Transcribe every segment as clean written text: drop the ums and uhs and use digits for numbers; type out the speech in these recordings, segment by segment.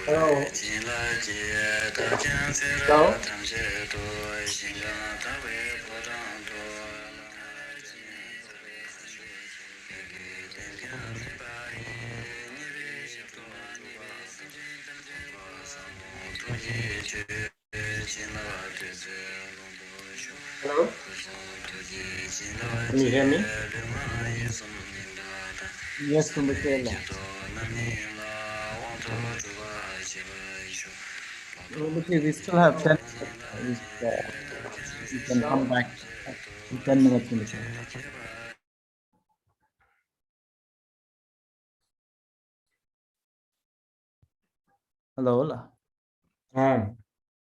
Hello. Hello. Hello. Can you hear me? Yes, Rinpoche. Rinpoche, we still have 10 minutes. You can come back in 10 minutes, Rinpoche. Hello.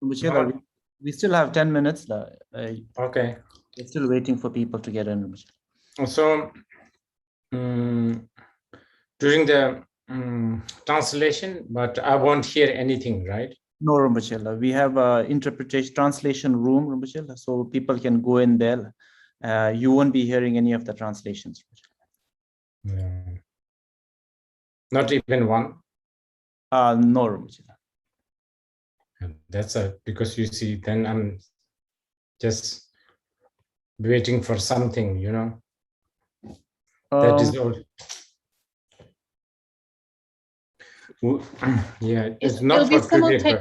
Rinpoche, we still have 10 minutes. Okay. We're still waiting for people to get in. So, during the translation, but I won't hear anything, right? No, Rinpoche. We have a interpretation translation room, Rinpoche, so people can go in there. You won't be hearing any of the translations. Not even one? No, Rinpoche. That's because you see, then I'm just waiting for something, you know. That is all. Yeah, it's It'll not be for today.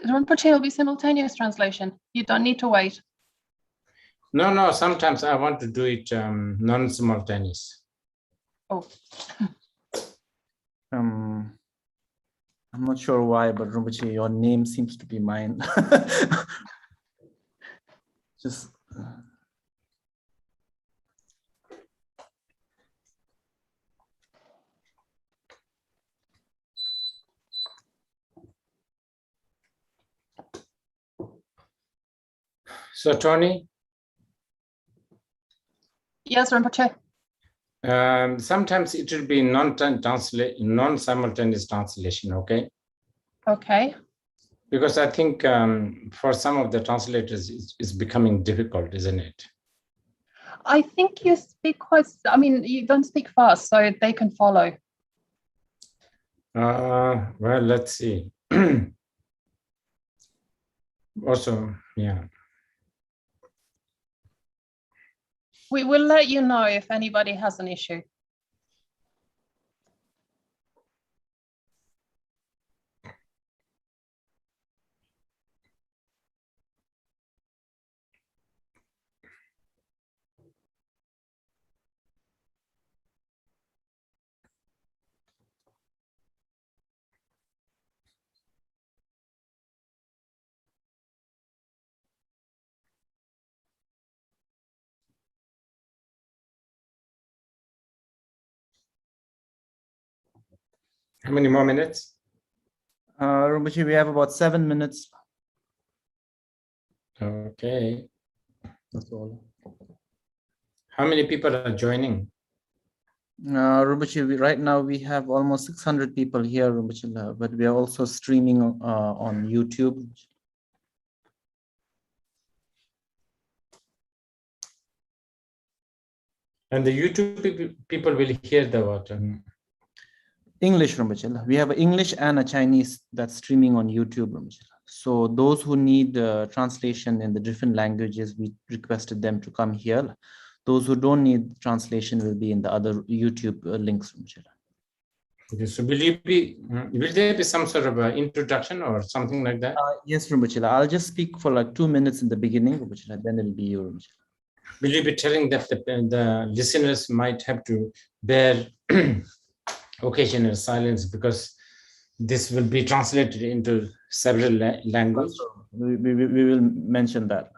Rinpoche will be simultaneous translation. You don't need to wait. No, sometimes I want to do it non-simultaneous. Oh. I'm not sure why, but Rinpoche, your name seems to be mine. Just So Tony, Yes, Rinpoche. sometimes it will be non-simultaneous translation, okay? Okay. Because I think for some of the translators, it's becoming difficult, isn't it? I think you speak quite, I mean, you don't speak fast, so they can follow. Well, let's see. Also, yeah. We will let you know if anybody has an issue. How many more minutes? Rinpoche, we have about 7 minutes. Okay. That's all. How many people are joining? Rinpoche, right now we have almost 600 people here, Rinpoche, but we are also streaming on YouTube. And the YouTube people will hear the what? English, Rinpoche. We have English and a Chinese that's streaming on YouTube, Rinpoche. So those who need translation in the different languages, we requested them to come here. Those who don't need translation will be in the other YouTube links, Rinpoche. Okay, so will there be some sort of introduction or something like that? Yes, Rinpoche. I'll just speak for like 2 minutes in the beginning, Rinpoche, then it'll be you, Rinpoche. Will you be telling that the listeners might have to bear occasional silence because this will be translated into several languages? We will mention that.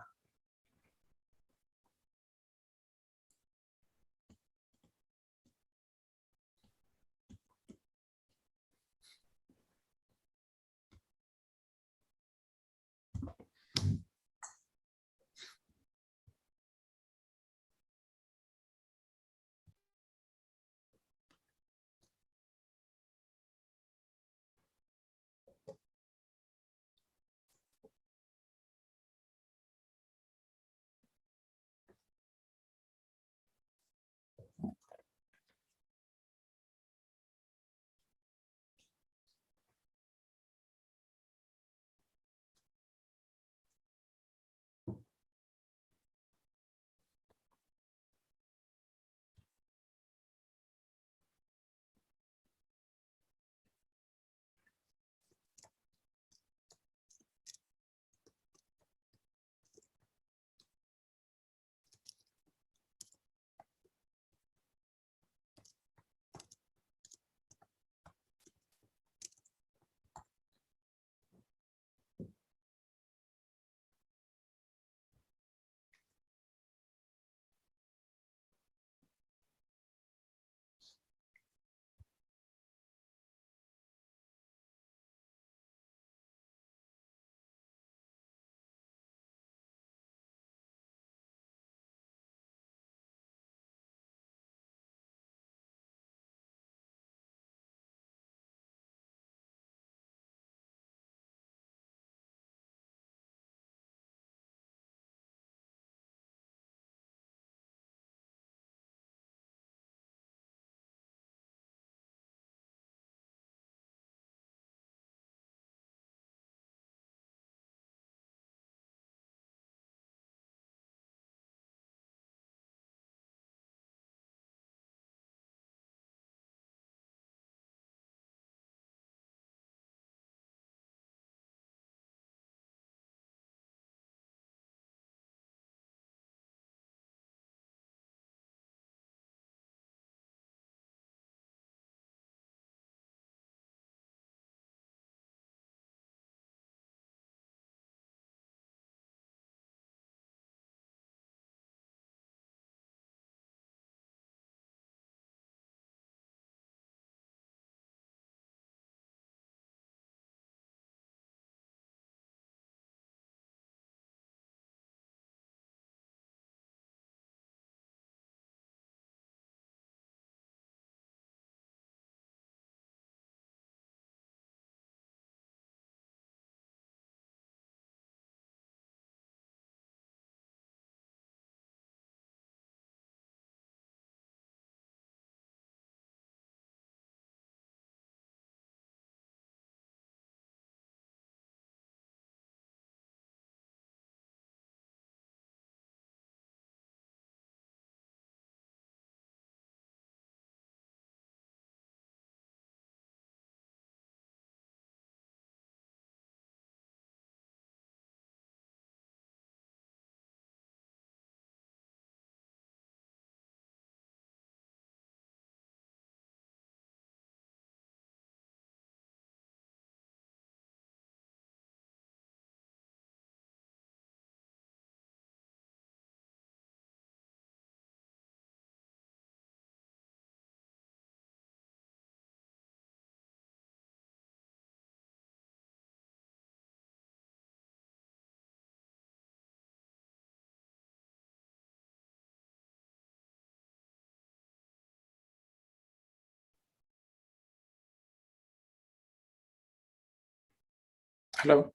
Hello.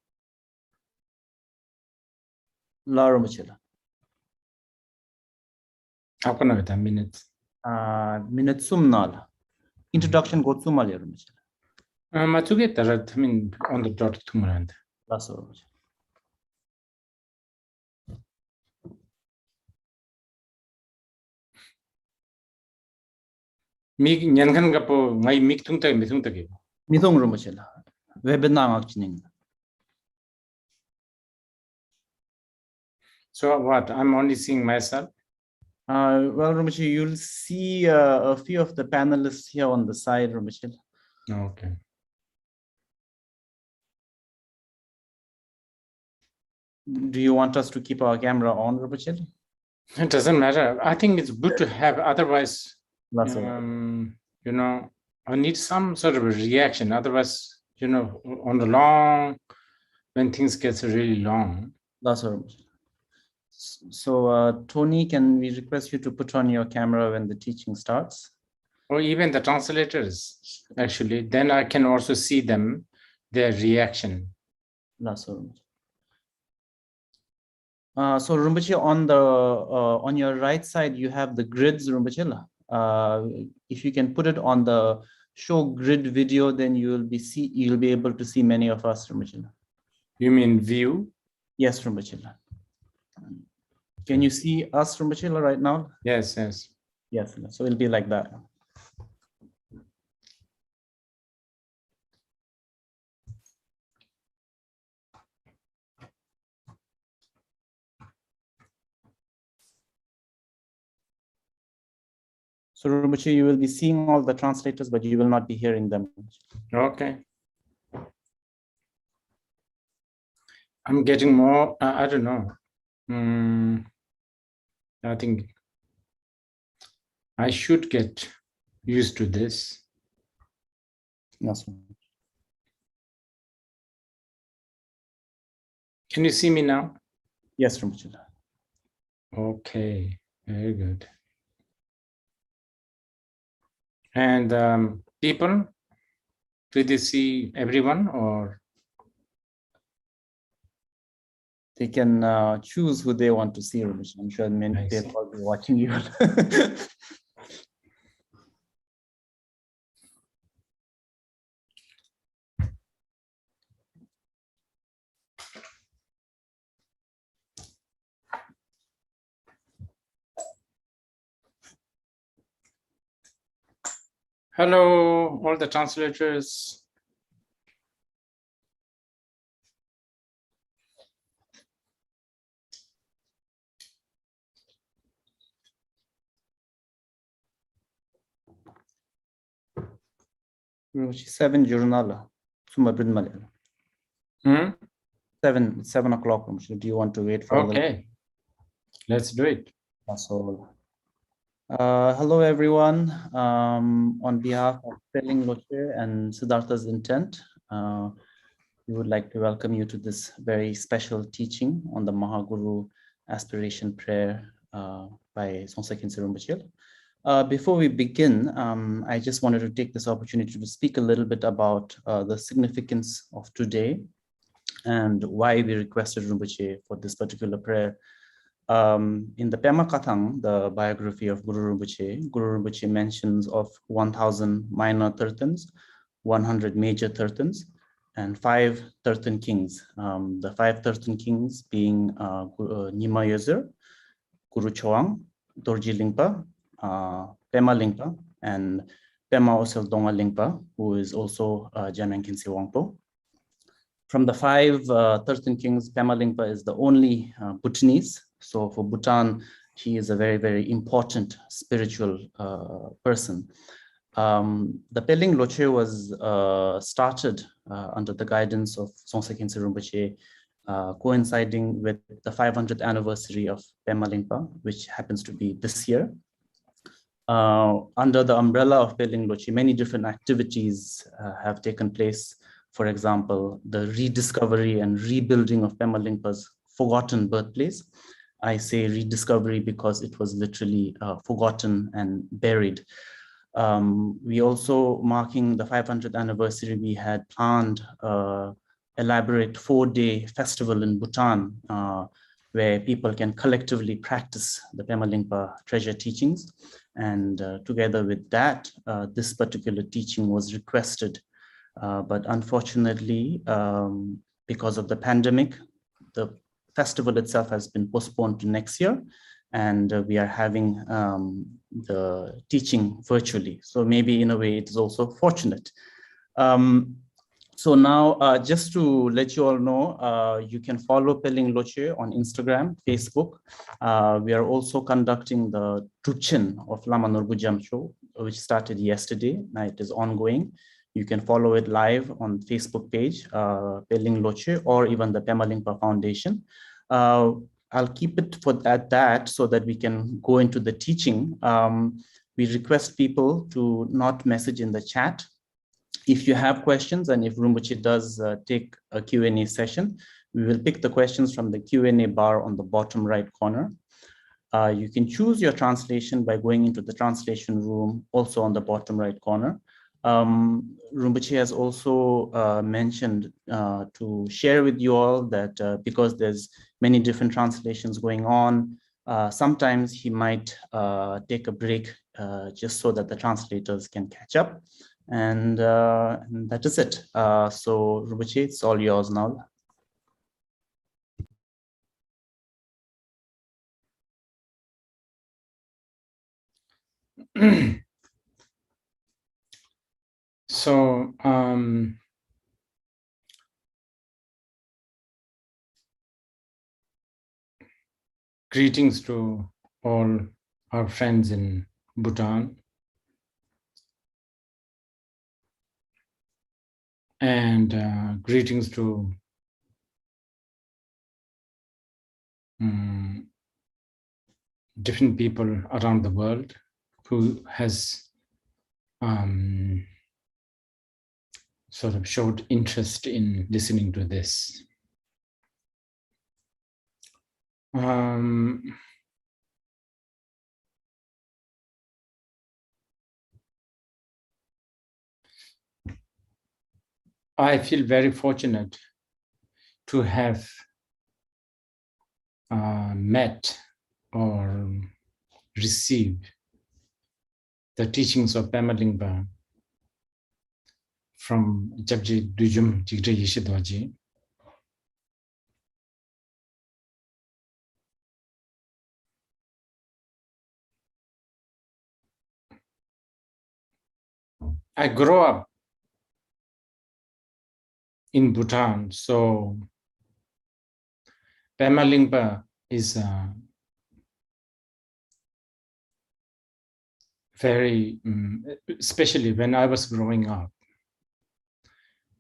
La Rinpoche. How can I have minutes? Minute sumnal. Introduction go sumal Rinpoche. Matsuge Tarat, I mean, on the dot Tumurand. That's all. Mig Yankan Gapo, my Miktunta, Mithunta. Midong Rinpoche. Webinar actioning. So what? I'm only seeing myself. Well, Rinpoche, you'll see a few of the panelists here on the side, Rinpoche. Okay. Do you want us to keep our camera on, Rinpoche? It doesn't matter. I think it's good to have, otherwise, That's all. you know, I need some sort of a reaction. Otherwise, you know, on the long, when things get really long. That's all. So, Tony, can we request you to put on your camera when the teaching starts? Or even the translators, actually, then I can also see them, their reaction. That's all. So Rinpoche, on your right side, you have the grids, Rinpoche. If you can put it on the show grid video, then you'll be able to see many of us, Rinpoche. You mean view? Yes, Rinpoche. Can you see us, Rinpoche, right now? Yes, yes. Yes, so it'll be like that. So Rinpoche, you will be seeing all the translators, but you will not be hearing them. Okay. I'm getting more, I don't know. I think I should get used to this. Yes. Can you see me now? Yes, Rinpoche. Okay, very good. And people, did you see everyone or? They can choose who they want to see, Rinpoche. I'm sure many people will be watching you. Hello, all the translators. Rinpoche, 7 journal. Suma Brinmal. 7 o'clock. Rinpoche. Do you want to wait for? Okay, let's do it. That's all. Hello, everyone. On behalf of Pema Lingpa and Siddhartha's Intent, we would like to welcome you to this very special teaching on the Mahā Guru aspiration prayer by Songsa Khyentse Rinpoche. Before we begin, I just wanted to take this opportunity to speak a little bit about the significance of today and why we requested Rinpoche for this particular prayer. In the Pema Kathang, the biography of Guru Rinpoche mentions of 1,000 minor tertans, 100 major tertans, and 5 tertan kings. The 5 tertan kings being Nyima Yözer, Guru Choang, Dorji Lingpa, Pema Lingpa, and Pema Osel Donga Lingpa, who is also Jamyang Khyentse Wangpo. From the 5 tertan kings, Pema Lingpa is the only Bhutanese. So for Bhutan, he is a very, very important spiritual person. The Peling Loche was started under the guidance of Songsa Khyentse Rinpoche, coinciding with the 500th anniversary of Pema Lingpa, which happens to be this year. Under the umbrella of Peling Loche, many different activities have taken place. For example, the rediscovery and rebuilding of Pema Lingpa's forgotten birthplace. I say rediscovery because it was literally forgotten and buried. We also, marking the 500th anniversary, we had planned elaborate 4-day festival in Bhutan, where people can collectively practice the Pema Lingpa treasure teachings. And together with that, this particular teaching was requested. But unfortunately, because of the pandemic, the festival itself has been postponed to next year. And we are having the teaching virtually. So maybe in a way, it is also fortunate. So now, just to let you all know, you can follow Peling Loche on Instagram, Facebook. We are also conducting the Tuchen of Lama Norbu Jamcho, which started yesterday. Now it is ongoing. You can follow it live on Facebook page, Peling Loche, or even the Pema Lingpa Foundation. I'll keep it for that so that we can go into the teaching. We request people to not message in the chat. If you have questions, and if Rinpoche does take a Q&A session, we will pick the questions from the Q&A bar on the bottom right corner. You can choose your translation by going into the translation room, also on the bottom right corner. Rinpoche has also mentioned to share with you all that because there's many different translations going on, sometimes he might take a break just so that the translators can catch up. And that is it. So Rinpoche, it's all yours now. So greetings to all our friends in Bhutan. And greetings to different people around the world who has sort of showed interest in listening to this. I feel very fortunate to have met or received the teachings of Pema Lingpa from Jabji Dujum Khandro Yeshe Tsogyal. I grew up in Bhutan, so Pema Lingpa is very, especially when I was growing up,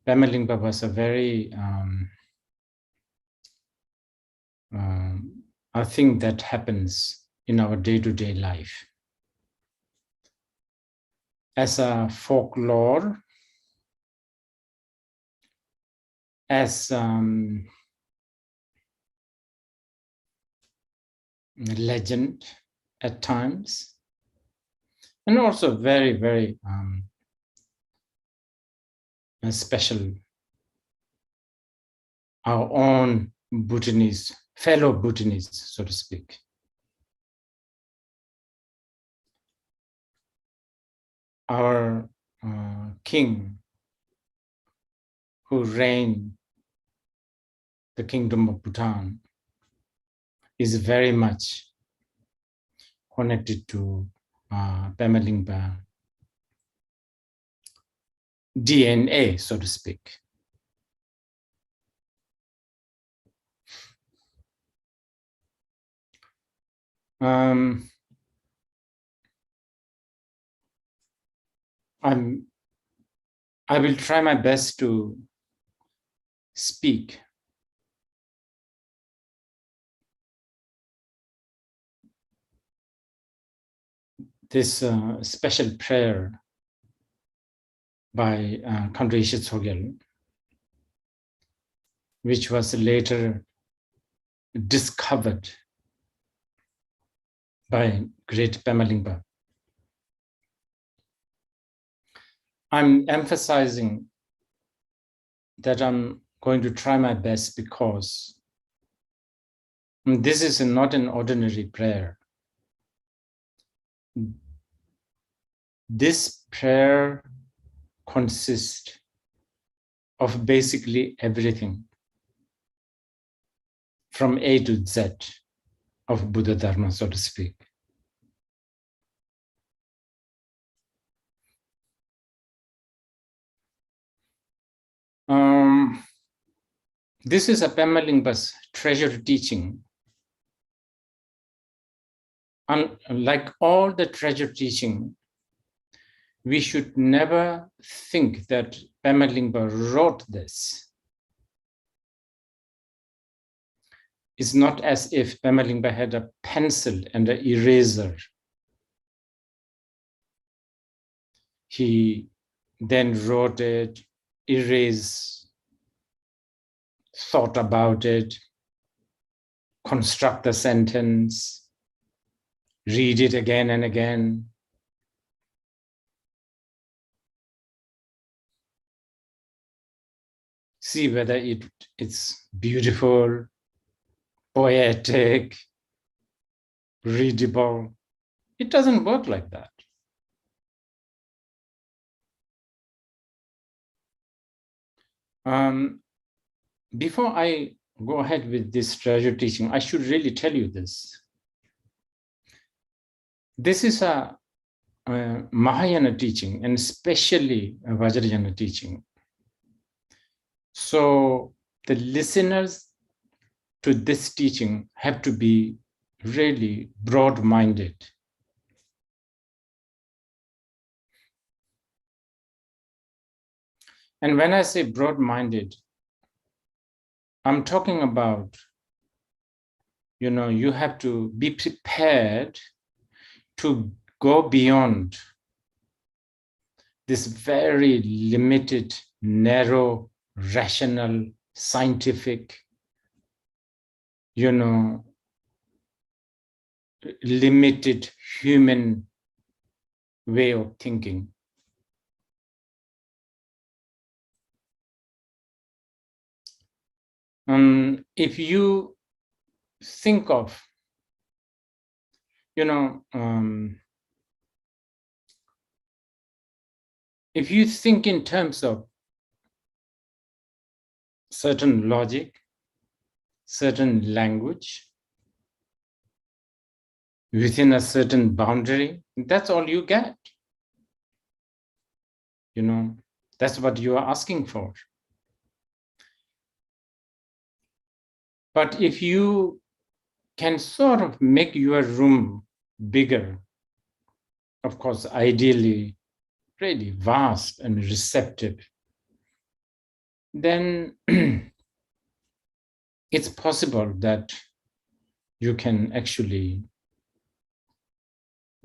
Pema Lingpa was a very, a thing that happens in our day-to-day life. As a folklore, as legend at times, and also very, very special, our own Bhutanese, fellow Bhutanese, so to speak. Our king who reigned the kingdom of Bhutan is very much connected to Pema Lingpa DNA, so to speak. I will try my best to speak this special prayer by Khandro Yeshe Tsogyal, which was later discovered by great Pema Lingpa. I'm emphasizing that I'm going to try my best because this is not an ordinary prayer. This prayer consists of basically everything from A to Z of Buddha Dharma, so to speak. This is a Pema Lingpa's treasure teaching. And like all the treasure teaching, we should never think that Pema Lingpa wrote this. It's not as if Pema Lingpa had a pencil and an eraser. He then wrote it, erased, thought about it, construct the sentence, read it again and again. See whether it's beautiful, poetic, readable. It doesn't work like that. Before I go ahead with this treasure teaching, I should really tell you this. This is a Mahayana teaching, and especially a Vajrayana teaching. So the listeners to this teaching have to be really broad-minded. And when I say broad-minded, I'm talking about, you have to be prepared to go beyond this very limited, narrow, rational, scientific, limited human way of thinking. If you think of, if you think in terms of certain logic, certain language, within a certain boundary, that's all you get. That's what you are asking for. But if you can sort of make your room bigger, of course, ideally, really vast and receptive, then it's possible that you can actually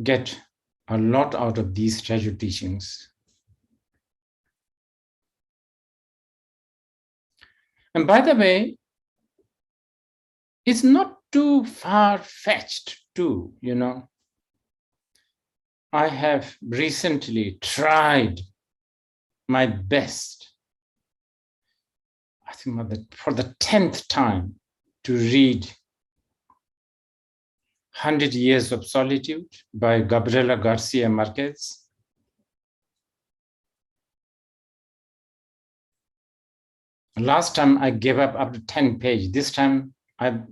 get a lot out of these treasure teachings. And by the way, it's not too far-fetched too, I have recently tried my best, I think for the 10th time, to read 100 Years of Solitude by Gabriela Garcia Marquez. Last time I gave up after 10 pages. This time I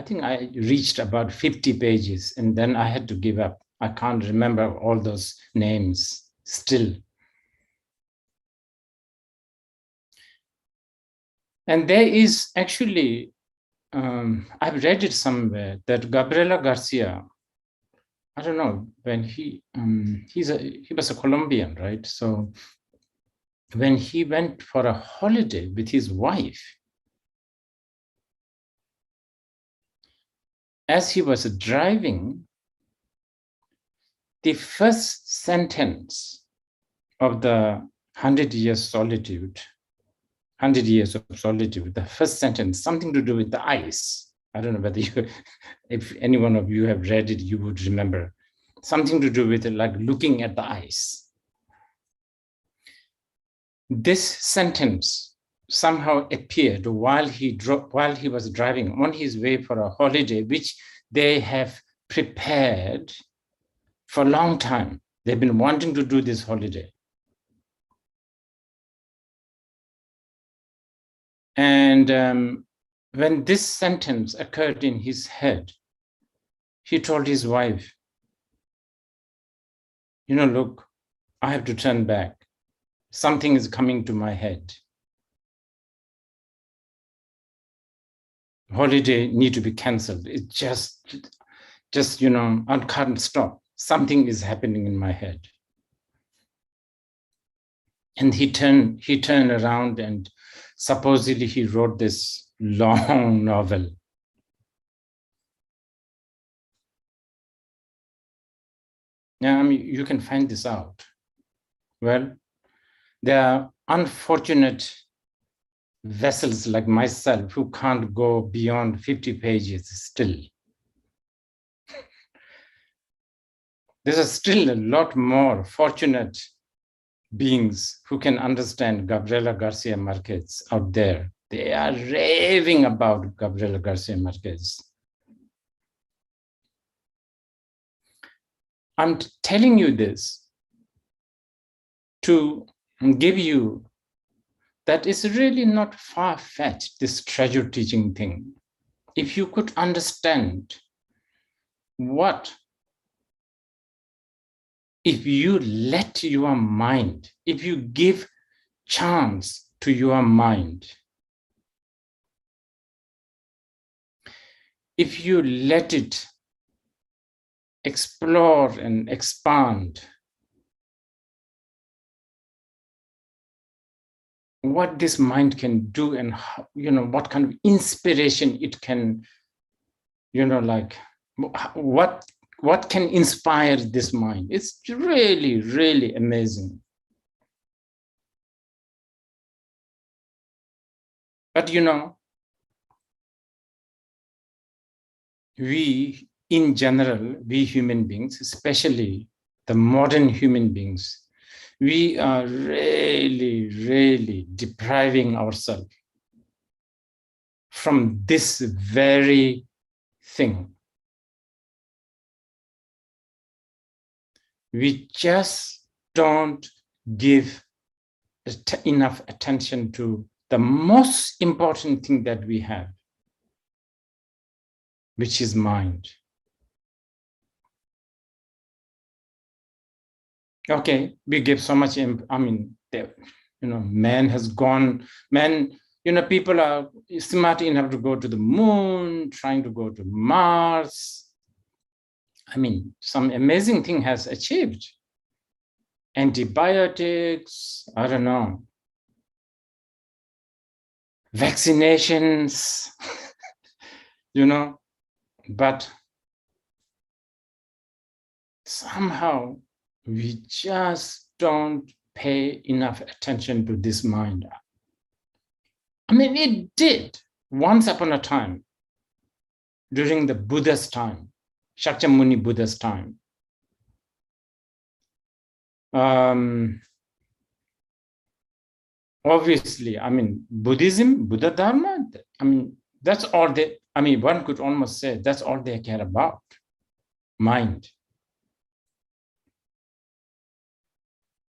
think I reached about 50 pages and then I had to give up. I can't remember all those names still. And there is actually, I've read it somewhere that Gabriela Garcia, I don't know, when he was a Colombian, right? So when he went for a holiday with his wife, as he was driving, the first sentence of the 100 Years Solitude, 100 Years of Solitude, the first sentence, something to do with the ice. I don't know whether if any one of you have read it, you would remember. Something to do with it, like looking at the ice. This sentence somehow appeared while he was driving on his way for a holiday, which they have prepared for a long time. They've been wanting to do this holiday. And when this sentence occurred in his head, he told his wife, look, I have to turn back. Something is coming to my head. Holiday need to be canceled. It just I can't stop. Something is happening in my head. And he turned around and supposedly he wrote this long novel. Now, you can find this out. Well, there are unfortunate vessels like myself who can't go beyond 50 pages still. There's still a lot more fortunate beings who can understand Gabriela Garcia Marquez out there. They are raving about Gabriela Garcia Marquez. I'm telling you this to give you that it's really not far-fetched, this treasure teaching thing. If you could understand if you let your mind, if you give chance to your mind, if you let it explore and expand, what this mind can do and how, what kind of inspiration it can, what can inspire this mind. It's really, really amazing. But we, in general, we human beings, especially the modern human beings, we are really, really depriving ourselves from this very thing. We just don't give enough attention to the most important thing that we have, which is mind. Okay, we give so much, man has gone, people are smart enough to go to the moon, trying to go to Mars. Some amazing thing has achieved. Antibiotics, I don't know, vaccinations, but somehow we just don't pay enough attention to this mind. It did once upon a time, during the Buddha's time, Shakyamuni Buddha's time. Obviously, Buddhism, Buddha Dharma, that's all they, one could almost say that's all they care about, mind.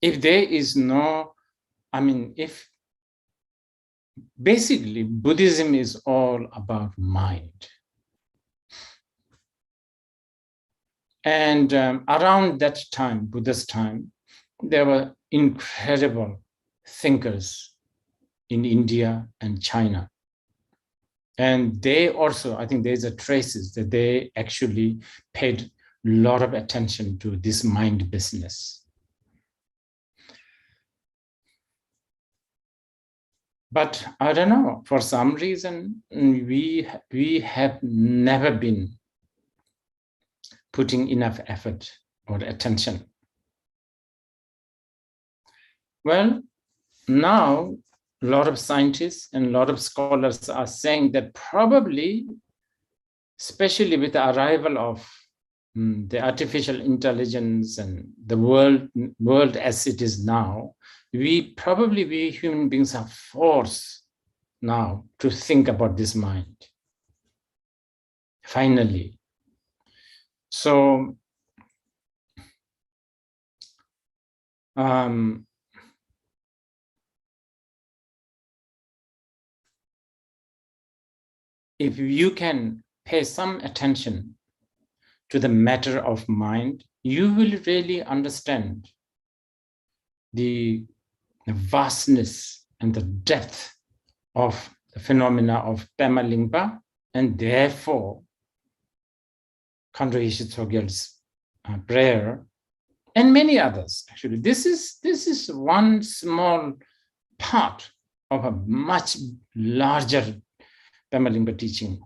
If there is no, if basically Buddhism is all about mind. And around that time, Buddha's time, there were incredible thinkers in India and China. And they also, I think there's a traces that they actually paid a lot of attention to this mind business. But I don't know, for some reason, we have never been putting enough effort or attention. Well, now a lot of scientists and a lot of scholars are saying that probably, especially with the arrival of the artificial intelligence and the world as it is now, we human beings are forced now to think about this mind. Finally. So, if you can pay some attention to the matter of mind, you will really understand the vastness and the depth of the phenomena of Pema Lingpa, and therefore Khandro Yeshe Tsogyal's prayer, and many others. Actually, this is one small part of a much larger Pema Lingpa teaching.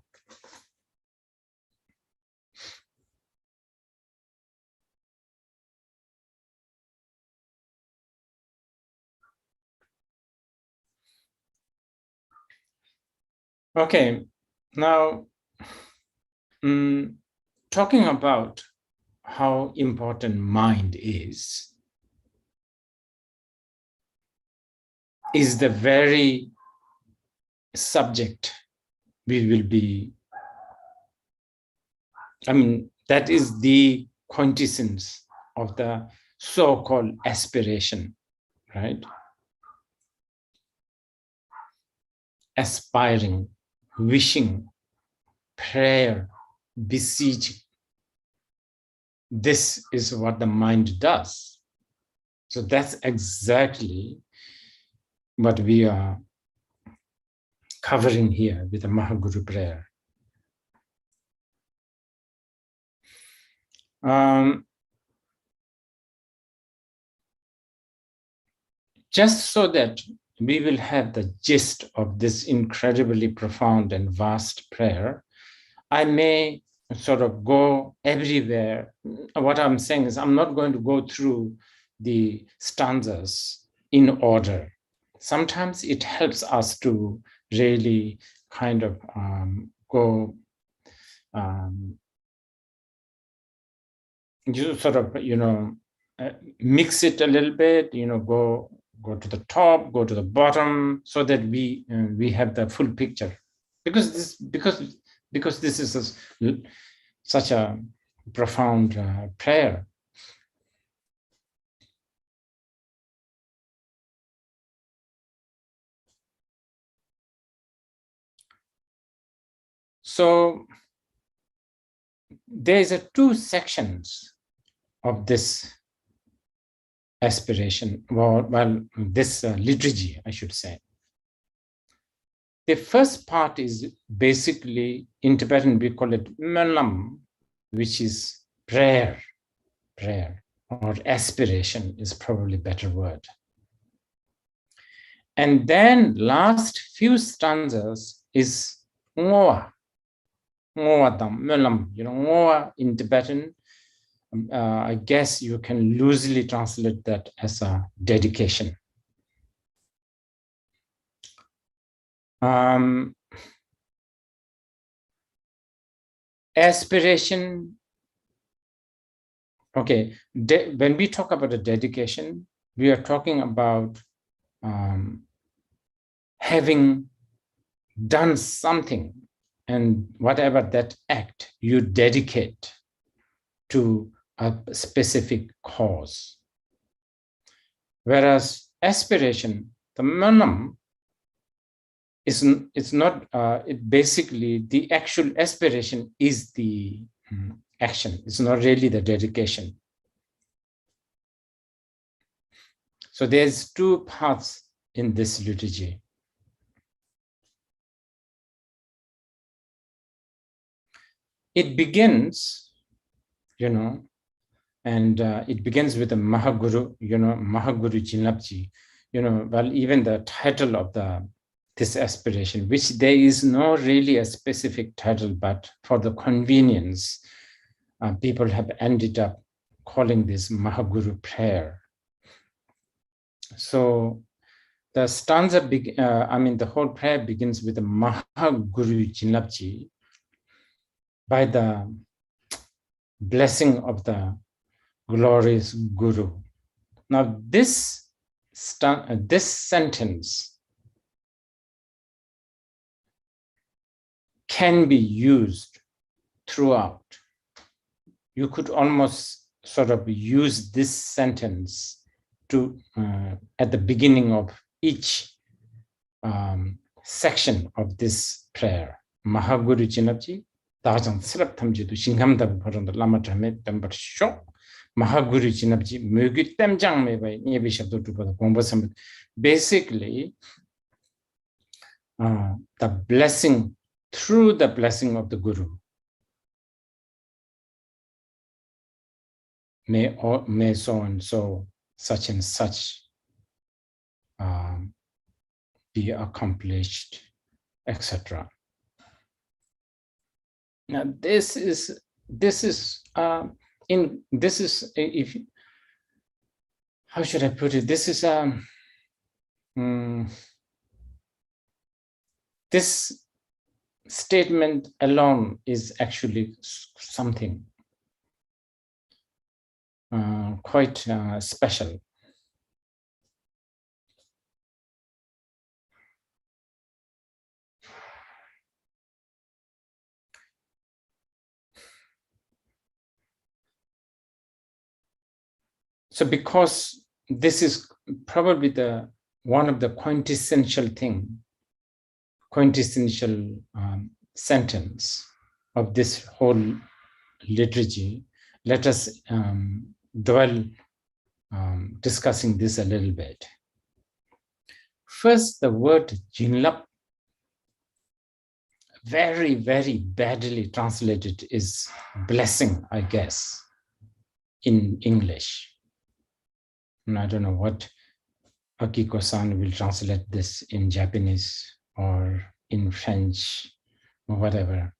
Okay, now talking about how important mind is the very subject we will be, that is the quintessence of the so-called aspiration, right? Aspiring, wishing, prayer, beseeching. This is what the mind does. So that's exactly what we are covering here with the Mahā Guru prayer. Just so that we will have the gist of this incredibly profound and vast prayer, I may sort of go everywhere. What I'm saying is I'm not going to go through the stanzas in order. Sometimes it helps us to really kind of go, you sort of, mix it a little bit, go to the top, go to the bottom, so that we have the full picture. Because this is such a profound prayer. So there's two sections of this aspiration, this liturgy, I should say. The first part is basically, in Tibetan we call it melam, which is prayer, or aspiration is probably a better word. And then last few stanzas is ngoa, melam, ngoa in Tibetan. I guess you can loosely translate that as a dedication. Aspiration, okay, when we talk about a dedication, we are talking about having done something, and whatever that act you dedicate to a specific cause. Whereas aspiration, the manam, it's not, it basically, the actual aspiration is the action. It's not really the dedication. So there's two parts in this liturgy. It begins, and it begins with the Mahā Guru, Mahā Guru Jinlapji, even the title of this aspiration, which there is no really a specific title, but for the convenience, people have ended up calling this Mahā Guru prayer. So the stanza, the whole prayer begins with the Mahā Guru Jinlapji, by the blessing of the glorious Guru. Now this sentence can be used throughout. You could almost sort of use this sentence to at the beginning of each section of this prayer. Mahā Guru Jinabji, Dājang Sirap Tamjidu, Shingamda Paranda Lama Tamet Tambar Shok, Mahā Guru Jinabji, Mugi Tamjang Mebe, Nebishabdu to the Gombasam. Basically, the blessing, through the blessing of the Guru, may so and so, such and such be accomplished, etc. Now this is if how should I put it? This is this statement alone is actually something quite special. So because this is probably one of the quintessential sentence of this whole liturgy, let us dwell discussing this a little bit. First, the word Jinlap, very, very badly translated, is blessing, I guess, in English. And I don't know what Akiko-san will translate this in Japanese or in French or whatever.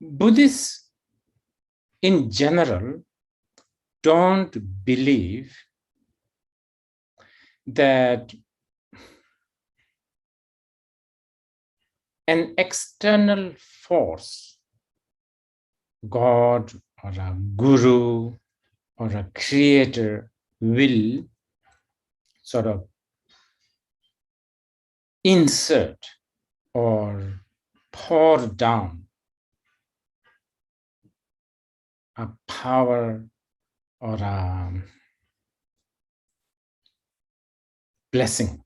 Buddhists in general don't believe that an external force, God or a guru or a creator, will sort of insert or pour down a power or a blessing.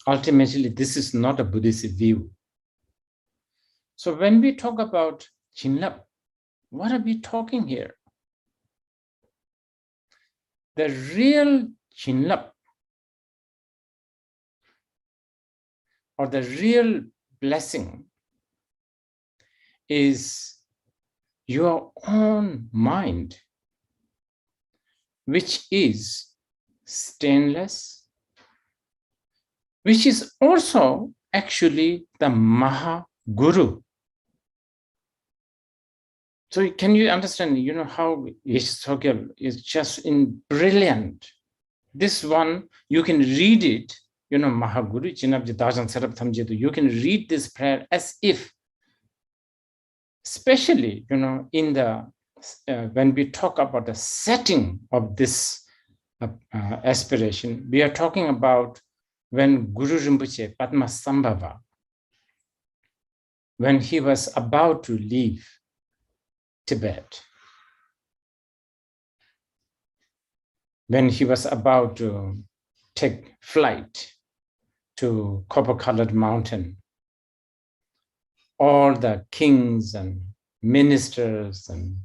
Ultimately, this is not a Buddhist view. So when we talk about Jinlap, what are we talking here? The real Jinlap, or the real blessing, is your own mind, which is stainless, which is also actually the Mahā Guru. So can you understand, how Yeshe Tsogyal is just brilliant. This one, you can read it, Mahā Guru, Jinabji Dājang Sarab Thamjedu, you can read this prayer as if, especially, in the, when we talk about the setting of this aspiration, we are talking about when Guru Rinpoche, Padmasambhava, when he was about to leave Tibet, when he was about to take flight to Copper-Colored Mountain, all the kings and ministers and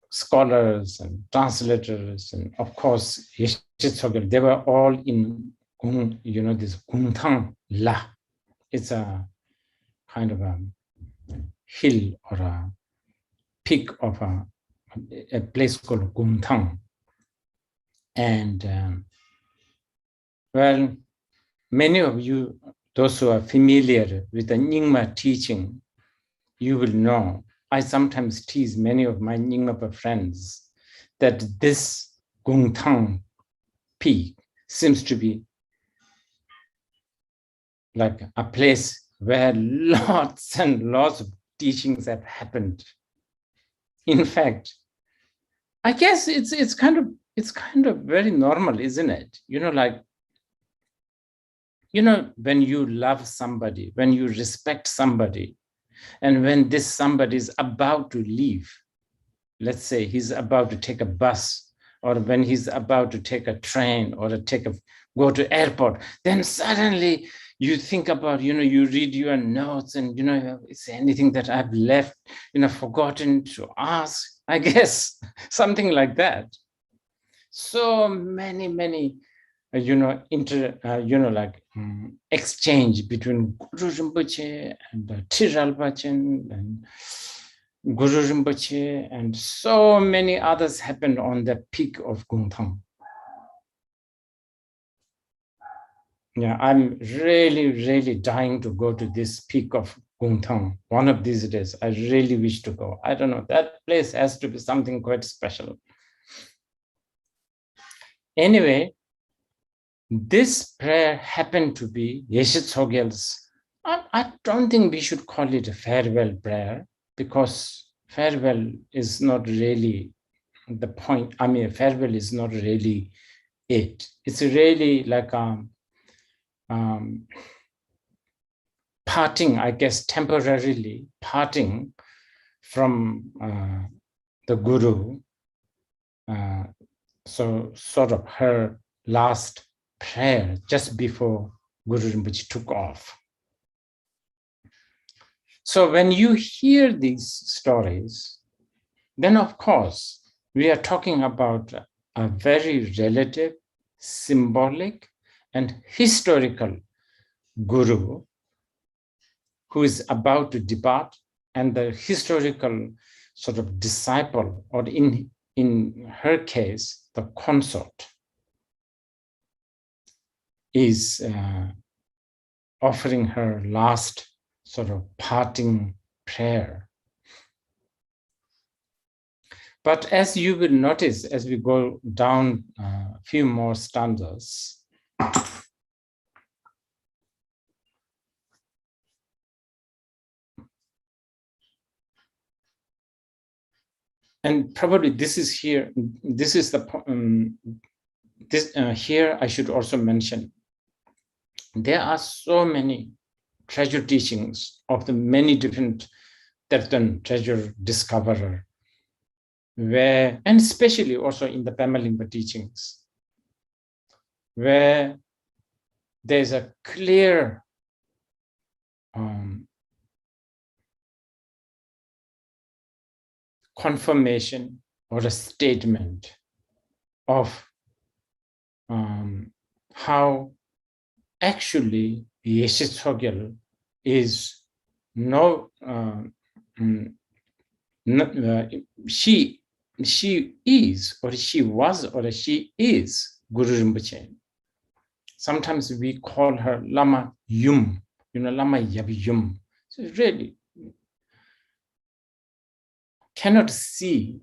scholars and translators, and of course, Yeshe Tsogyal, they were all in, this Gungthang La. It's a kind of a hill or a peak of a place called Gungthang. And well, many of you, those who are familiar with the Nyingma teaching, you will know, I sometimes tease many of my Nyingma friends that this Gungthang peak seems to be like a place where lots and lots of teachings have happened. In fact, I guess it's kind of very normal, isn't it? Like, when you love somebody, when you respect somebody, and when this somebody is about to leave, let's say he's about to take a bus, or when he's about to take a train or go to airport, then suddenly you think about, you read your notes and, is there anything that I've left, forgotten to ask? I guess something like that. So many, exchange between Guru Rinpoche and Tiral Pachen and Guru Rinpoche, and so many others happened on the peak of Gungthang. Yeah, I'm really, really dying to go to this peak of Gungthang. One of these days, I really wish to go. I don't know, that place has to be something quite special. Anyway, this prayer happened to be Yeshe Tsogyal's. I don't think we should call it a farewell prayer, because farewell is not really the point. I mean, farewell is not really it. It's really like parting, I guess, temporarily parting from the Guru. So sort of her last prayer just before Guru Rinpoche took off. So when you hear these stories, then of course, we are talking about a very relative, symbolic, and historical Guru who is about to depart, and the historical sort of disciple, or in her case, the consort, is offering her last sort of parting prayer. But as you will notice as we go down a few more stanzas, and probably this is here, this is the here I should also mention, there are so many treasure teachings of the many different Tertan treasure discoverer, where, and especially also in the Pema Lingpa teachings, where there's a clear confirmation or a statement of how actually Yeshe Tsogyal is she is, or she was, or she is Guru Rinpoche. Sometimes we call her Lama Yum, Lama Yab Yum. So really cannot see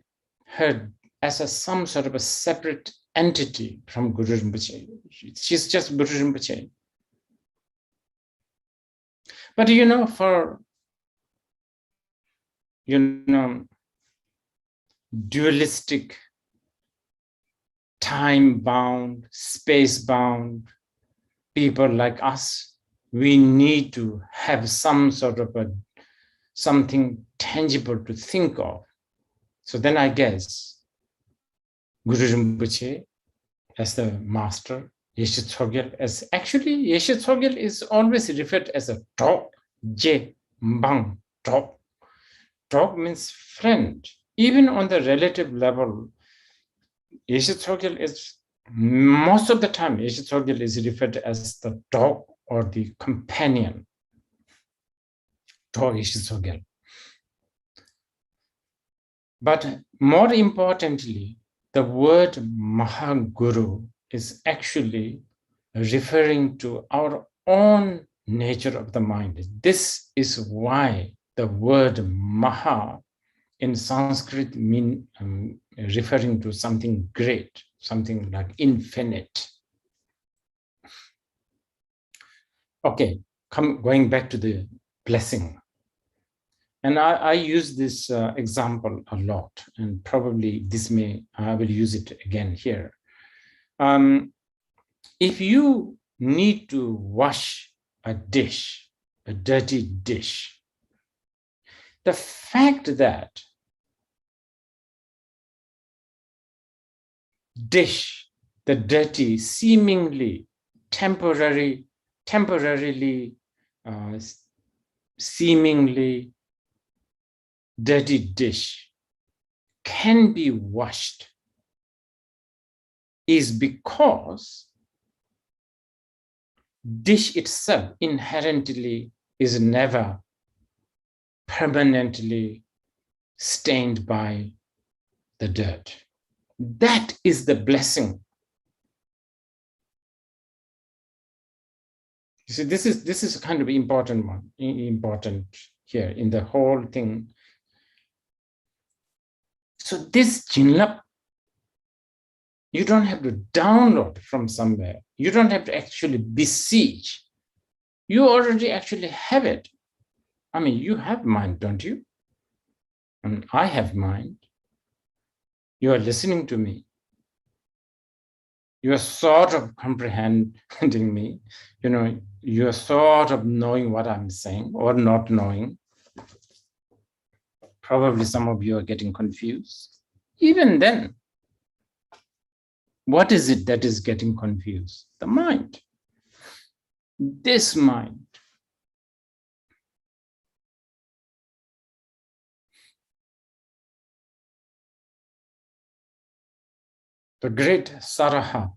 her as some sort of a separate entity from Guru Rinpoche. She's just Guru Rinpoche. But for dualistic, time-bound, space-bound people like us, we need to have some sort of something tangible to think of. So then I guess Guru Rinpoche as the master, Yeshe Tsogyal as, actually Yeshe Tsogyal is always referred as a Tok, Je, Mbang, Tok. Tok means friend. Even on the relative level, Yeshe Tsogyal is, most of the time, Yeshe Tsogyal is referred as the dog or the companion. Tok Yeshe Tsogyal. But more importantly, the word Mahā Guru is actually referring to our own nature of the mind. This is why the word Maha in Sanskrit mean referring to something great, something like infinite. Okay, going back to the blessing. And I use this example a lot, and probably I will use it again here. If you need to wash a dish, a dirty dish, the fact that the dirty, seemingly temporarily seemingly dirty dish can be washed is because dish itself inherently is never permanently stained by the dirt. That is the blessing. You see, this is kind of important here in the whole thing. So this Jinlap, you don't have to download from somewhere. You don't have to actually beseech. You already actually have it. I mean, you have mind, don't you? And I have mind. You are listening to me. You are sort of comprehending me. You know, you are sort of knowing what I'm saying or not knowing. Probably some of you are getting confused. Even then, what is it that is getting confused? The mind. This mind. The great Saraha,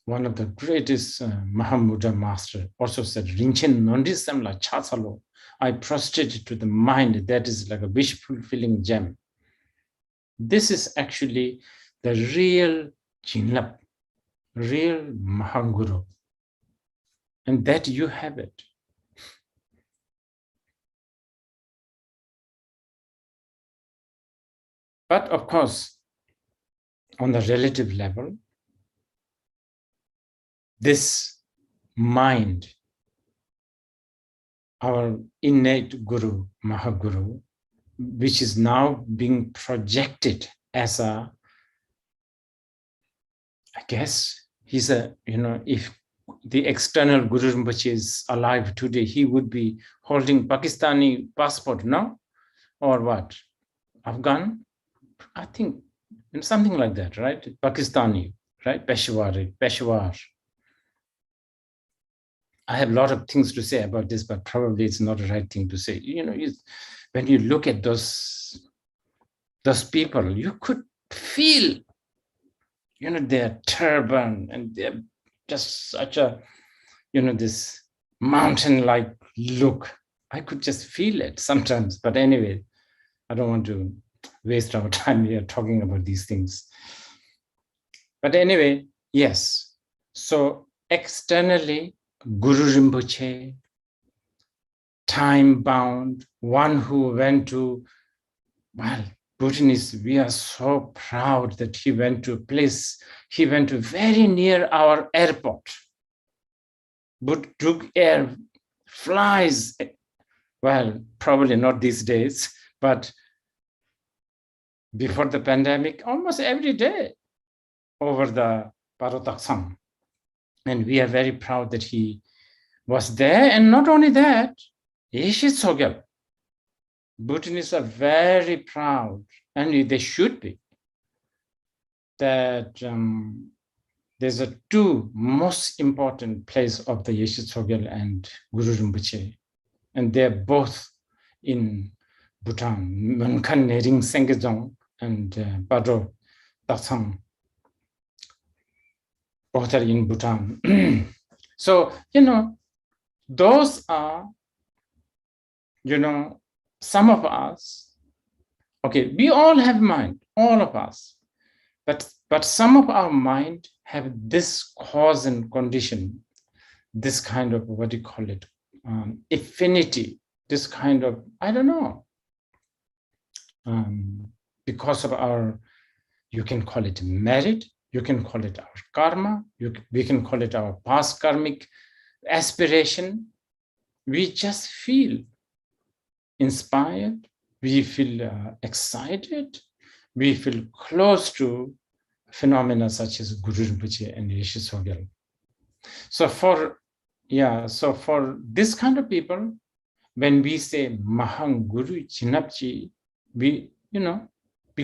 one of the greatest Mahamudra master, also said, Rinchen Nondisamla Chasalo. I prostrated to the mind that is like a wish-fulfilling gem. This is actually the real Jinlap, real Mahā Guru. And that you have it. But of course, on the relative level, this mind, our innate Guru, Mahā Guru, which is now being projected as a, I guess, he's a, you know, if the external Guru Rinpoche is alive today, he would be holding Pakistani passport, no? Or what? Afghan? I think something like that, right? Pakistani, right? Peshawar. I have a lot of things to say about this, but probably it's not the right thing to say. You know, when you look at those people, you could feel, you know, their turban and they're just such a, you know, this mountain-like look. I could just feel it sometimes. But anyway, I don't want to waste our time here talking about these things. But anyway, yes. So externally, Guru Rinpoche, time-bound, one who went to, well, Bhutanese, we are so proud that he went to a place, he went to very near our airport. But took air, flies, well, probably not these days, but before the pandemic, almost every day over the Parotaksam. And we are very proud that he was there. And not only that, Yeshe Tsogyal. Bhutanese are very proud, and they should be, that there's a two most important place of the Yeshe Tsogyal and Guru Rinpoche. And they're both in Bhutan, Mankan Nering Sengezong and Paro Taksam. Both are in Bhutan. So, you know, those are, you know, some of us, okay, we all have mind, all of us, but some of our mind have this cause and condition, this kind of, what do you call it, affinity, this kind of, I don't know, because of our, you can call it merit, you can call it our karma, we can call it our past karmic aspiration, we just feel inspired, we feel excited, we feel close to phenomena such as Guru Rinpoche and Yeshe Tsogyal. So for this kind of people, when we say Mahā Guru Jinapji, we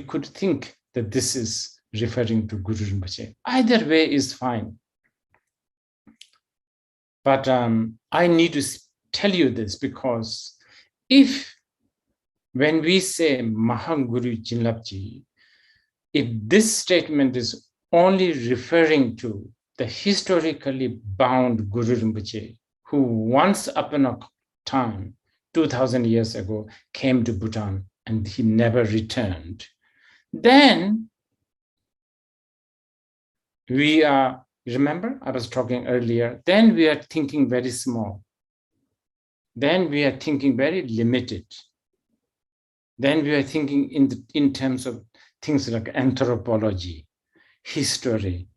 could think that this is referring to Guru Rinpoche. Either way is fine. But I need to tell you this, because when we say Mahā Guru Jinapji, if this statement is only referring to the historically bound Guru Rinpoche, who once upon a time, 2000 years ago, came to Bhutan and he never returned, then we are, remember I was talking earlier, then we are thinking very small. Then we are thinking very limited. Then we are thinking in terms of things like anthropology, history,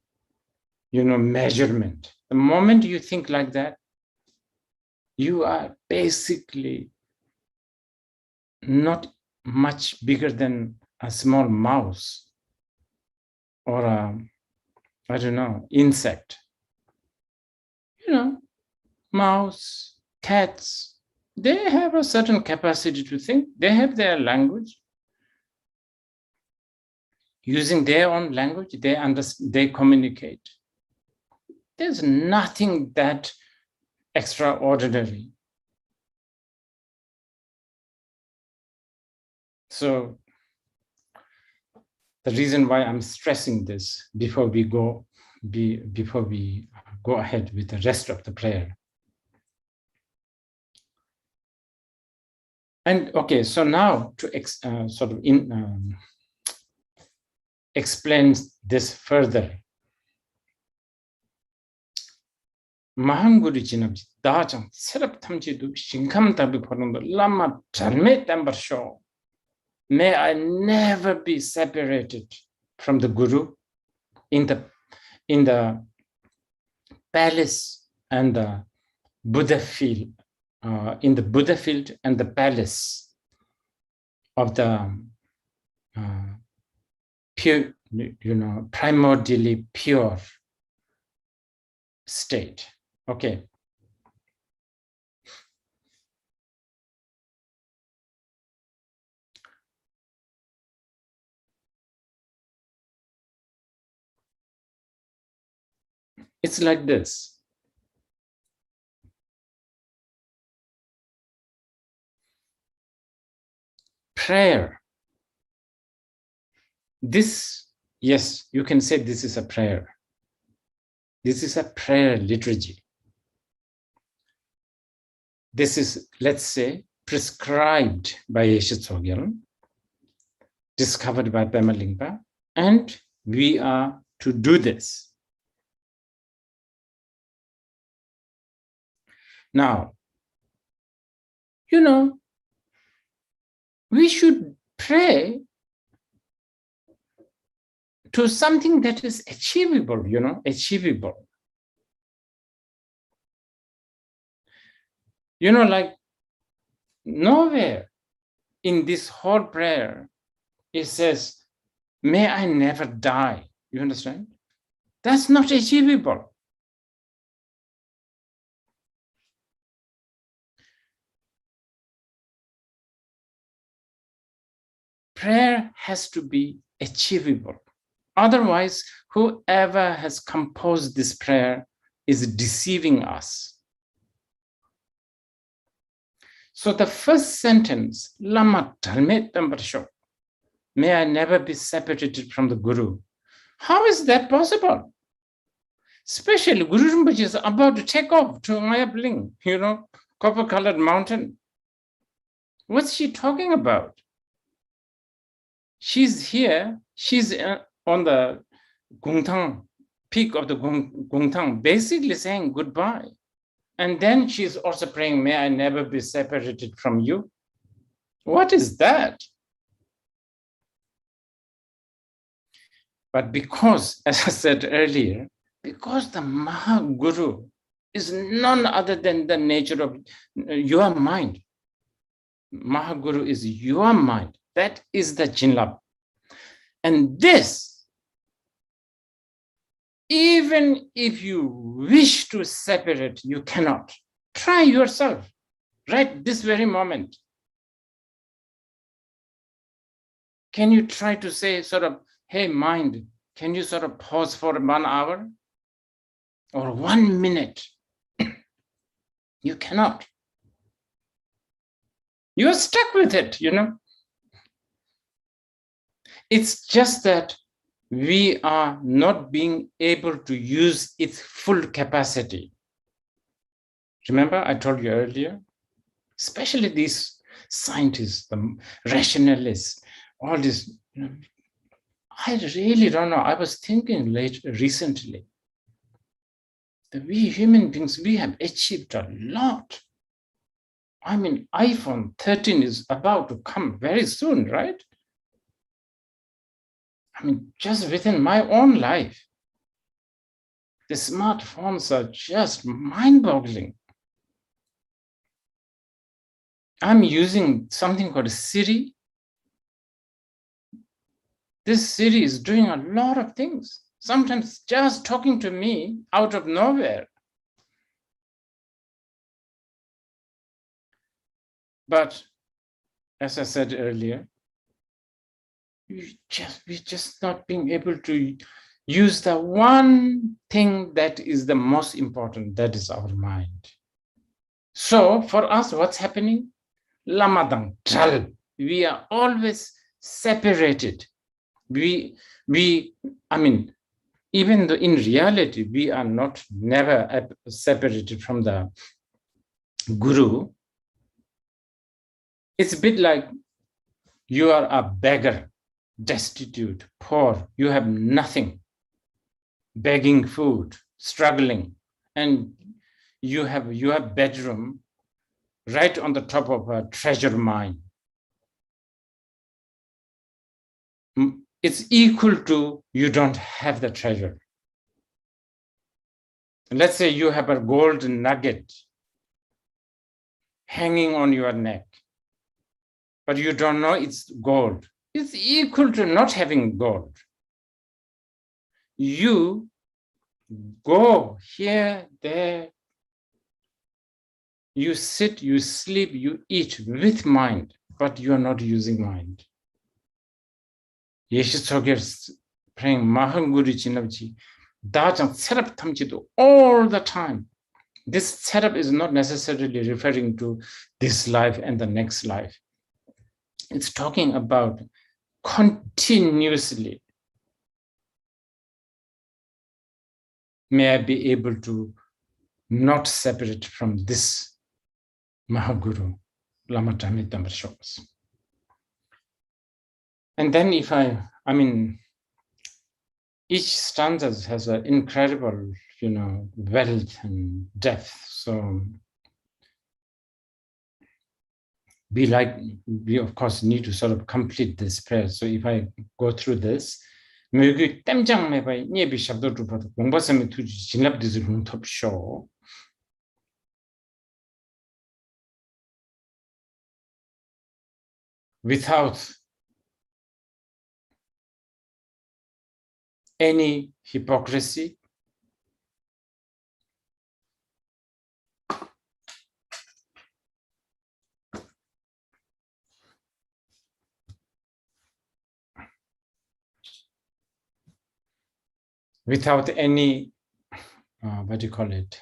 measurement. The moment you think like that, you are basically not much bigger than a small mouse or I don't know, insect. Mouse, cats, they have a certain capacity to think. They have their language. Using their own language, they communicate. There's nothing that extraordinary. So the reason why I'm stressing this before we go ahead with the rest of the prayer. And okay, so now to explain this further. Mahā Guru Jinapji dājang sirap thamchi du shinkam tabi phonondo lama dharme tambar sho. May I never be separated from the Guru in the palace and the Buddha field, in the Buddha field and the palace of the pure, primordially pure state. Okay. It's like this. Prayer. This, yes, you can say this is a prayer. This is a prayer liturgy. This is, let's say, prescribed by Yeshe Tsogyal, discovered by Pema Lingpa, and we are to do this. Now, we should pray to something that is achievable, achievable. Like nowhere in this whole prayer, it says, may I never die. You understand? That's not achievable. Prayer has to be achievable. Otherwise, whoever has composed this prayer is deceiving us. So the first sentence, Lama Dharme Tambarsho, may I never be separated from the Guru. How is that possible? Especially Guru Rinpoche is about to take off to Mayapling, copper-colored mountain. What's she talking about? She's here, she's on the Gungtang, peak of the Gungtang, basically saying goodbye. And then she's also praying, may I never be separated from you. What is that? But because, as I said earlier, because the Mahā Guru is none other than the nature of your mind. Mahā Guru is your mind. That is the Jinlab. And this, even if you wish to separate, you cannot. Try yourself, right this very moment. Can you try to say sort of, hey, mind, can you sort of pause for 1 hour or 1 minute? You cannot. You're stuck with it, you know. It's just that we are not being able to use its full capacity. Remember, I told you earlier, especially these scientists, the rationalists, all this, you know, I really don't know. I was thinking recently that we human beings, we have achieved a lot. I mean, iPhone 13 is about to come very soon, right? I mean, just within my own life, the smartphones are just mind-boggling. I'm using something called Siri. This Siri is doing a lot of things, sometimes just talking to me out of nowhere. But as I said earlier, we're just not being able to use the one thing that is the most important, that is our mind. So for us, what's happening? Lamadang Dral. We are always separated. I mean, even though in reality, we are never separated from the Guru. It's a bit like you are a beggar, destitute, poor, you have nothing, begging food, struggling, and you have your bedroom right on the top of a treasure mine. It's equal to you don't have the treasure. Let's say you have a gold nugget hanging on your neck, but you don't know it's gold. It's equal to not having gold. You go here, there, you sit, you sleep, you eat with mind, but you are not using mind. Yeshe Tsogyal praying Mahā Guru Chinabji, Dajang setup tamchido all the time. This setup is not necessarily referring to this life and the next life. It's talking about continuously. May I be able to not separate from this Mahā Guru, Lama Dhammi Dhamma. And then if I mean, each stanza has an incredible, you know, wealth and depth. So we of course need to sort of complete this prayer. So if I go through this, without any hypocrisy, without any, what do you call it?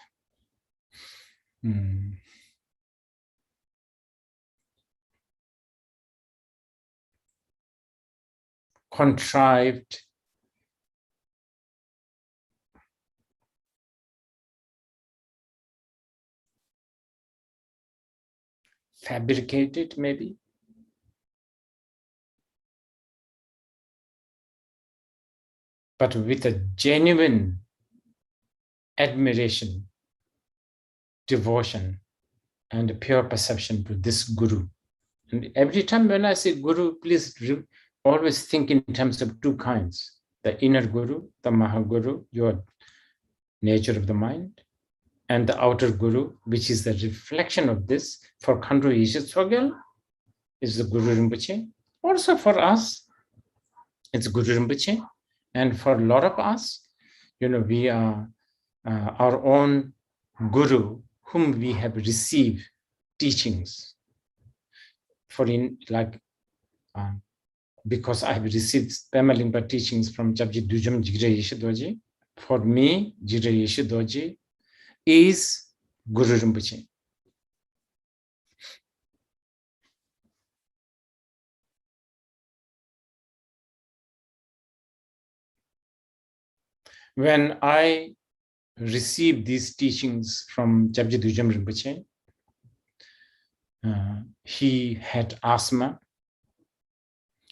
Contrived, fabricated maybe, but with a genuine admiration, devotion, and a pure perception to this Guru. And every time when I say Guru, please always think in terms of two kinds: the inner Guru, the Mahā Guru, your nature of the mind, and the outer Guru, which is the reflection of this. For Khandro Yeshe Tsogyal is the Guru Rinpoche. Also for us, it's Guru Rinpoche. And for a lot of us, we are our own Guru, whom we have received teachings. Because I have received Pema Lingpa teachings from Jabji Dujam Jigre Yeshe Doji. For me, Jigre Yeshe Doji is Guru Rinpoche. When I received these teachings from Jabji Dujam Rinpoche, he had asthma.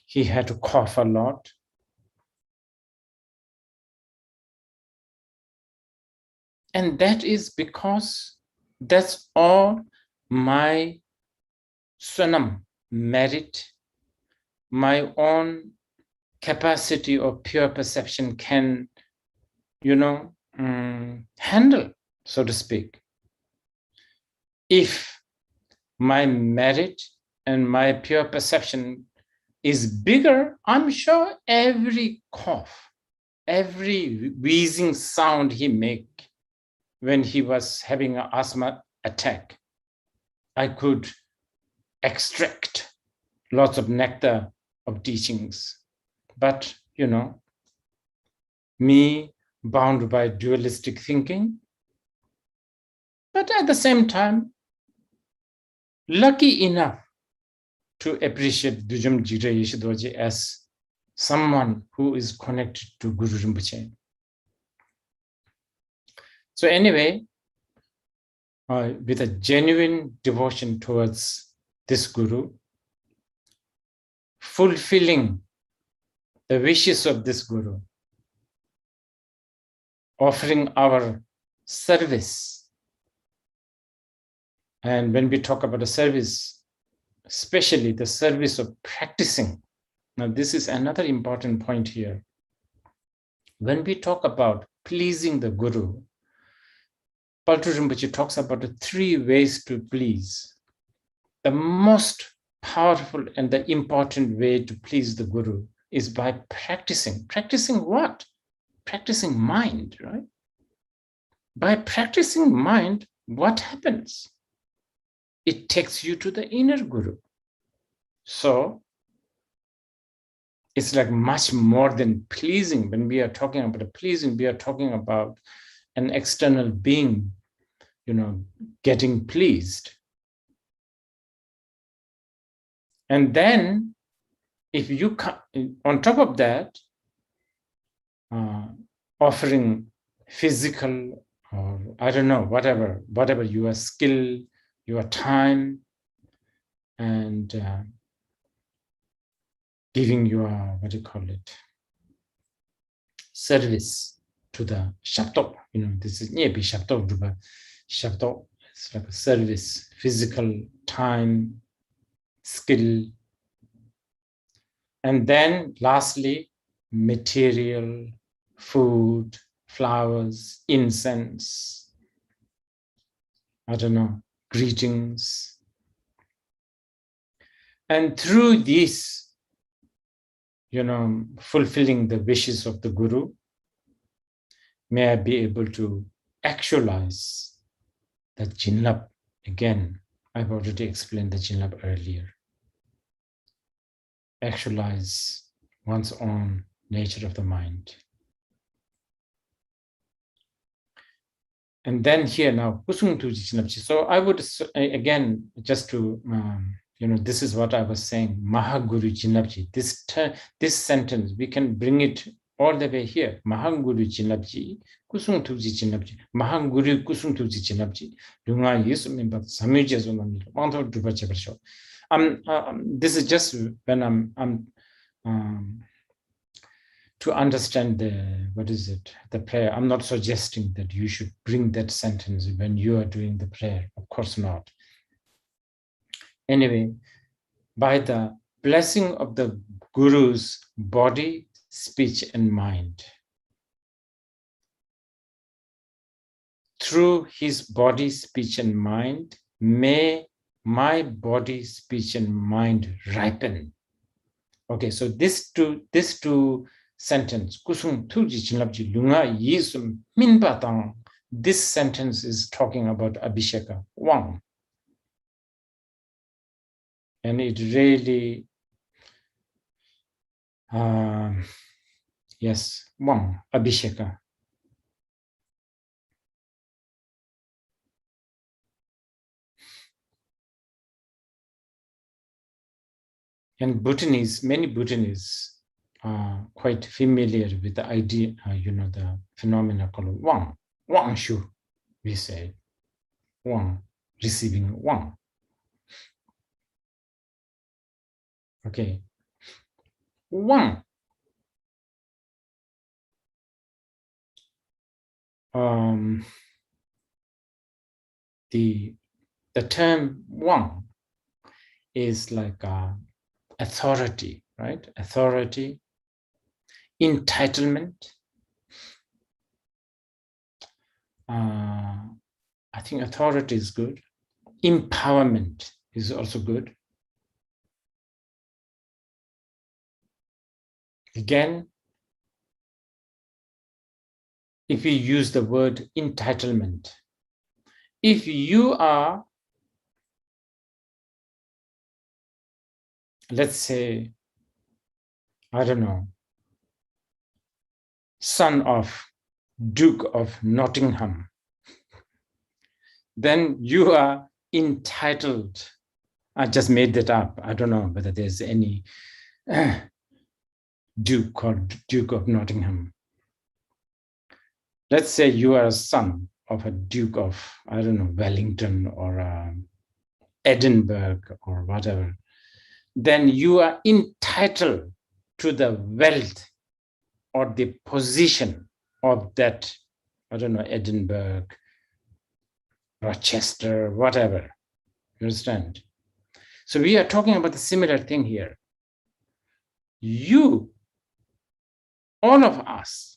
He had to cough a lot. And that is because that's all my sunam merit, my own capacity of pure perception can, handle, so to speak. If my merit and my pure perception is bigger, I'm sure every cough, every wheezing sound he make when he was having an asthma attack, I could extract lots of nectar of teachings. But, me bound by dualistic thinking, but at the same time, lucky enough to appreciate Dujam Jigre Yeshe Doji as someone who is connected to Guru Rinpoche. So anyway, with a genuine devotion towards this Guru, fulfilling the wishes of this Guru, offering our service. And when we talk about a service, especially the service of practicing. Now, this is another important point here. When we talk about pleasing the Guru, Paltu Rinpoche talks about the 3 ways to please. The most powerful and the important way to please the Guru is by practicing. Practicing what? Practicing mind, right? By practicing mind, what happens? It takes you to the inner Guru. So it's like much more than pleasing. When we are talking about a pleasing, we are talking about an external being, getting pleased. And then if you on top of that, offering physical or I don't know, whatever your skill, your time, and giving your, service to the Shabdo. This is Nyebi Shabdo, Shabdo. It's like a service, physical, time, skill. And then lastly, material, food, flowers, incense, greetings. And through this, fulfilling the wishes of the Guru, may I be able to actualize the Jinlab. Again, I've already explained the Jinlab earlier. Actualize one's own nature of the mind. And then here now, so I would, again, just to, this is what I was saying, Mahā Guru Jinlabji. This sentence, we can bring it all the way here. Mahā Guru Jinlabji, Kusung Tuji Jinlabji, Mahā Guru Kusung Tuji Jinlabji, Lunga Yesu Mimba Samija Zonamil, Manto Duba Chabrasho. This is just when I'm to understand the prayer. I'm not suggesting that you should bring that sentence when you are doing the prayer. Of course not. Anyway, by the blessing of the Guru's body, speech, and mind, through his body, speech, and mind, may my body, speech, and mind ripen. Okay, so this two sentence, kusung tuji chinlapji lunga yisum minpatang. This sentence is talking about Abhisheka, Wang. And it really, yes, Wang, Abhisheka. And Bhutanese, many Bhutanese are quite familiar with the idea, the phenomena called Wang, Wang Shu, we say, Wang, receiving Wang. Okay, Wang. The term Wang is like authority, right? Authority, entitlement. I think authority is good. Empowerment is also good. Again, if we use the word entitlement, if you are, let's say, I don't know, son of Duke of Nottingham, then you are entitled. I just made that up. I don't know whether there's any Duke called Duke of Nottingham. Let's say you are a son of a Duke of, I don't know, Wellington or Edinburgh or whatever. Then you are entitled to the wealth or the position of that, I don't know, Edinburgh, Rochester, whatever. You understand? So we are talking about the similar thing here. You, all of us,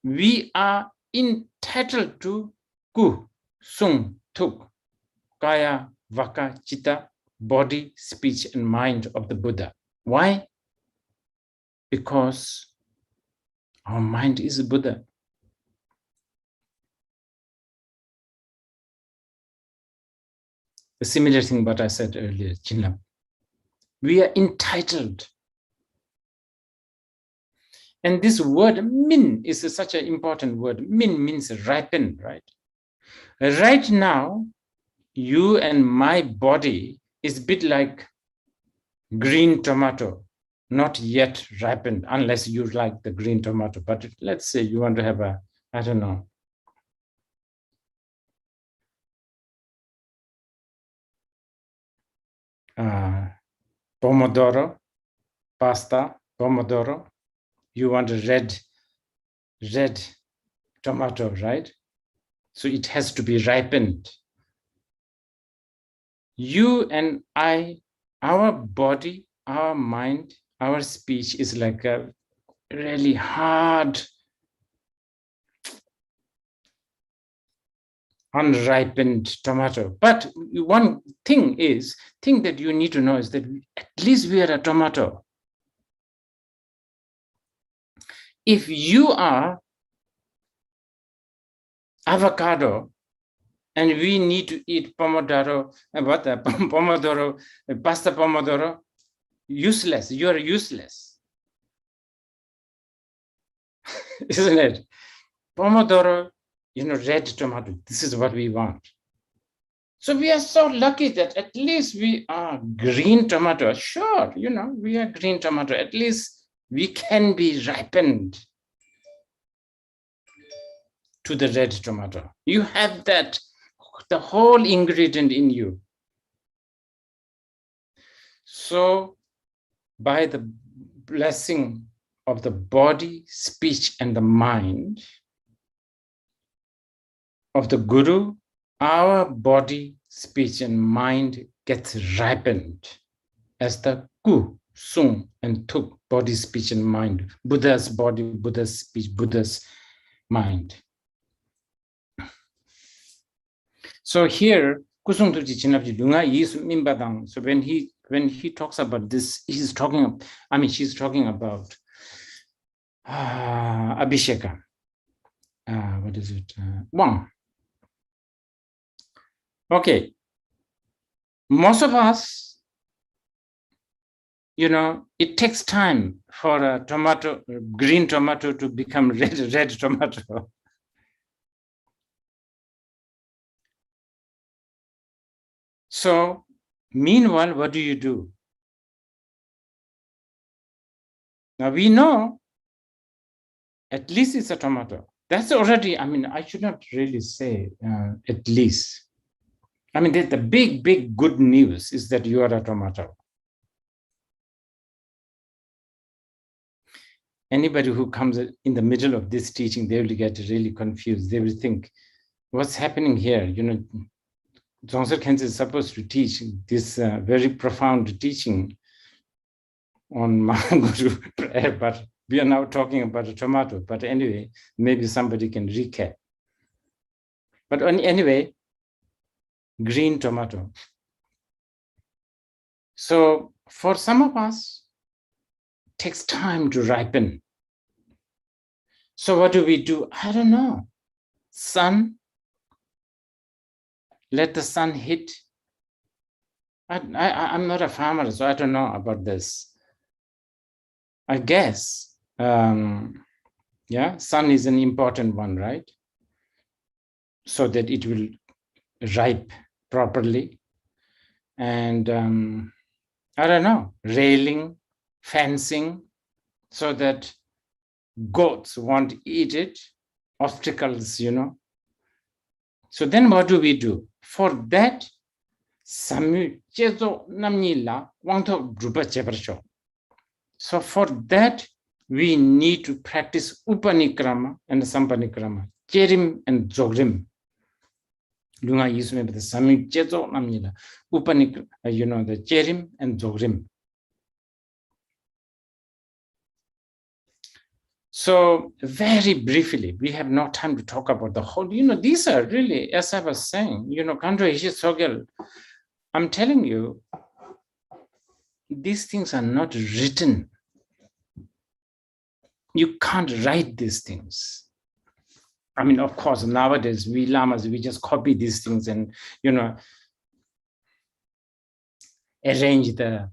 we are entitled to Ku, Sung, Tuk, Kaya, Vaka, Chitta, body, speech, and mind of the Buddha. Why? Because our mind is a Buddha. A similar thing what I said earlier, Chinlap. We are entitled. And this word min is such an important word. Min means ripen, right? Right now, you and my body is a bit like green tomato, not yet ripened, unless you like the green tomato. But let's say you want to have a, I don't know, pomodoro, pasta, pomodoro. You want a red tomato, right? So it has to be ripened. You and I, our body, our mind, our speech is like a really hard, unripened tomato. But one thing that you need to know is that at least we are a tomato. If you are avocado and we need to eat pomodoro, pasta pomodoro, useless, you're useless. Isn't it? Pomodoro, red tomato, this is what we want. So we are so lucky that at least we are green tomato. Sure, we are green tomato. At least we can be ripened to the red tomato. You have that, the whole ingredient in you. So by the blessing of the body, speech, and the mind of the Guru, our body, speech, and mind gets ripened as the Ku, Sung, and Tuk, body, speech, and mind. Buddha's body, Buddha's speech, Buddha's mind. So here, kusung tu chinapji lunga is mimbadang. So when he talks about this, she's talking about Abhisheka. What is it? One. Okay. Most of us, it takes time for a green tomato to become red tomato. So meanwhile, what do? Now we know at least it's a tomato. That's already, I should not really say at least. The big good news is that you are a tomato. Anybody who comes in the middle of this teaching, they will get really confused. They will think, what's happening here? Dzongsa Khyentse is supposed to teach this very profound teaching on Mahā Guru prayer, but we are now talking about a tomato. But anyway, maybe somebody can recap. But anyway, green tomato. So for some of us, it takes time to ripen. So what do? I don't know. Sun. Let the sun hit. I'm not a farmer, so I don't know about this. I guess, sun is an important one, right? So that it will ripe properly. And I don't know, railing, fencing, so that goats won't eat it, obstacles, So then what do? For that, so for that, we need to practice upanikrama and sampanikrama, cherim and dzogrim. Lunga yisme the sami chezo namila, upanik, the cherim and dzogrim. So very briefly, we have no time to talk about the whole, these are really, as I was saying, Khandro Yeshe Tsogyal, I'm telling you, these things are not written. You can't write these things. Of course, nowadays, we lamas, we just copy these things and, arrange the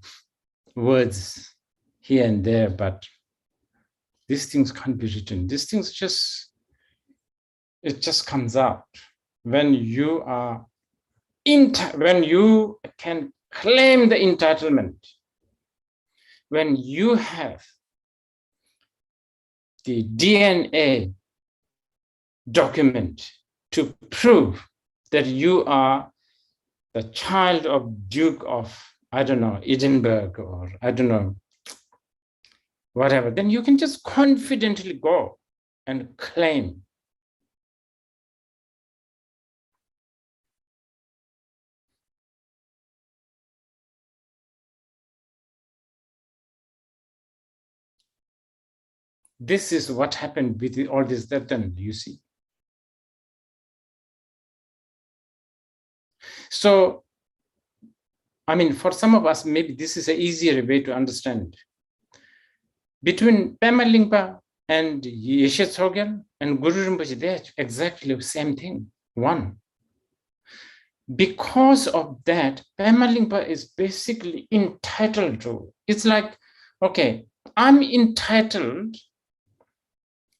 words here and there, but these things can't be written. These things it just comes out when you are when you can claim the entitlement, when you have the DNA document to prove that you are the child of Duke of, I don't know, Edinburgh, or I don't know, whatever, then you can just confidently go and claim. This is what happened with all this that then, you see. So, for some of us, maybe this is an easier way to understand. Between Pema Lingpa and Yeshe Tsogyal and Guru Rinpoche, they're exactly the same thing, one. Because of that, Pema Lingpa is basically entitled to. It's like, okay, I'm entitled.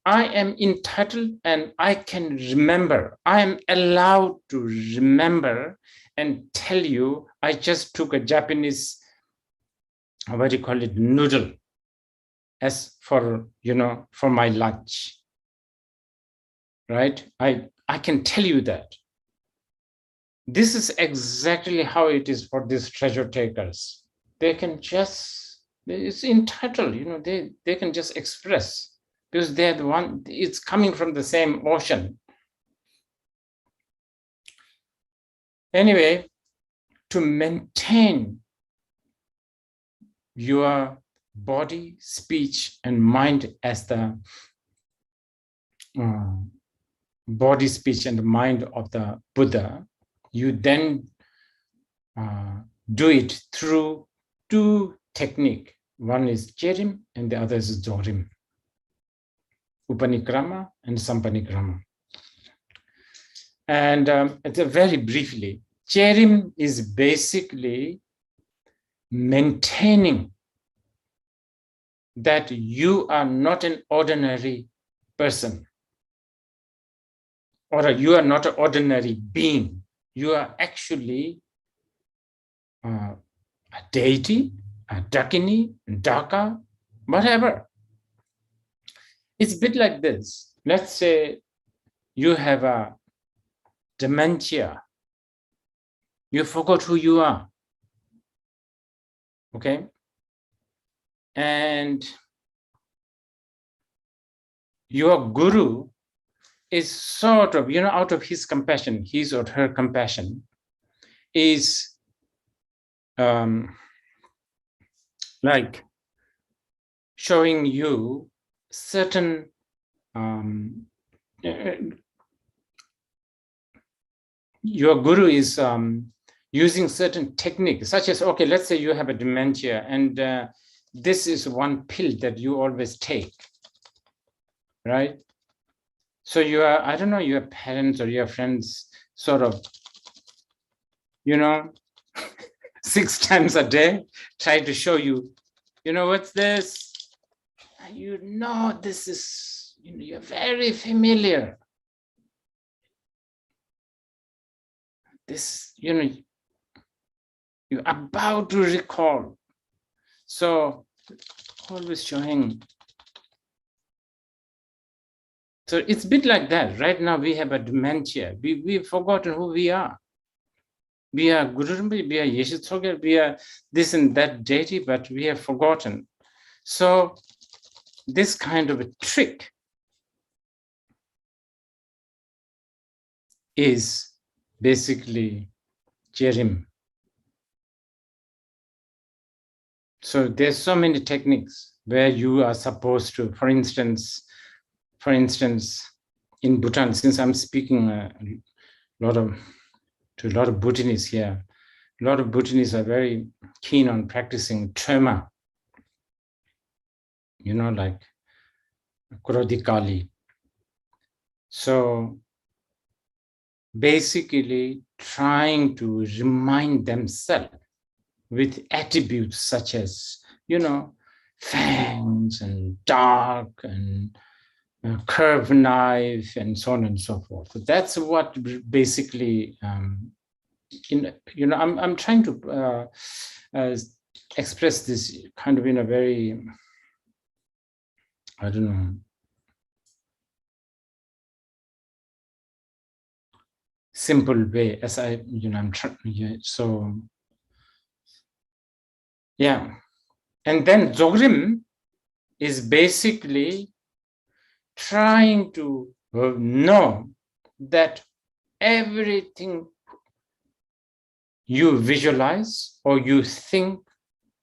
I am entitled and I can remember. I am allowed to remember and tell you, I just took a Japanese, what do you call it, noodle, as for, for my lunch, right? I can tell you that. This is exactly how it is for these treasure takers. They can just, it's entitled, they can just express, because they're the one, it's coming from the same ocean. Anyway, to maintain your body, speech, and mind as the body, speech, and mind of the Buddha, you then do it through two techniques. One is Cherim and the other is Dzogrim. Upanikrama and Sampanikrama. And it's very briefly, Cherim is basically maintaining that you are not an ordinary person, or you are not an ordinary being. You are actually a deity, a Dakini, Daka, whatever. It's a bit like this. Let's say you have a dementia. You forgot who you are. Okay? And your guru is sort of, out of his compassion, his or her compassion, is like showing you certain your guru is using certain techniques, such as, okay, let's say you have a dementia, and this is one pill that you always take, right? So you are, I don't know, your parents or your friends sort of, 6 times a day try to show you, what's this? And this is, you're very familiar. This, you're about to recall. So always showing. So it's a bit like that. Right now we have a dementia. We've forgotten who we are. We are Guru Rinpoche, we are Yeshe Tsogyal, we are this and that deity, but we have forgotten. So this kind of a trick is basically Cherim. So there's so many techniques where you are supposed to, for instance, in Bhutan, since I'm speaking to a lot of Bhutanese here, a lot of Bhutanese are very keen on practicing terma, like Krodikali. So basically trying to remind themselves with attributes such as, fangs and dark and curved knife and so on and so forth. So that's what basically, I'm trying to express this kind of in a very, I don't know, simple way, as I'm trying. So yeah, and then Dzogrim is basically trying to know that everything you visualize or you think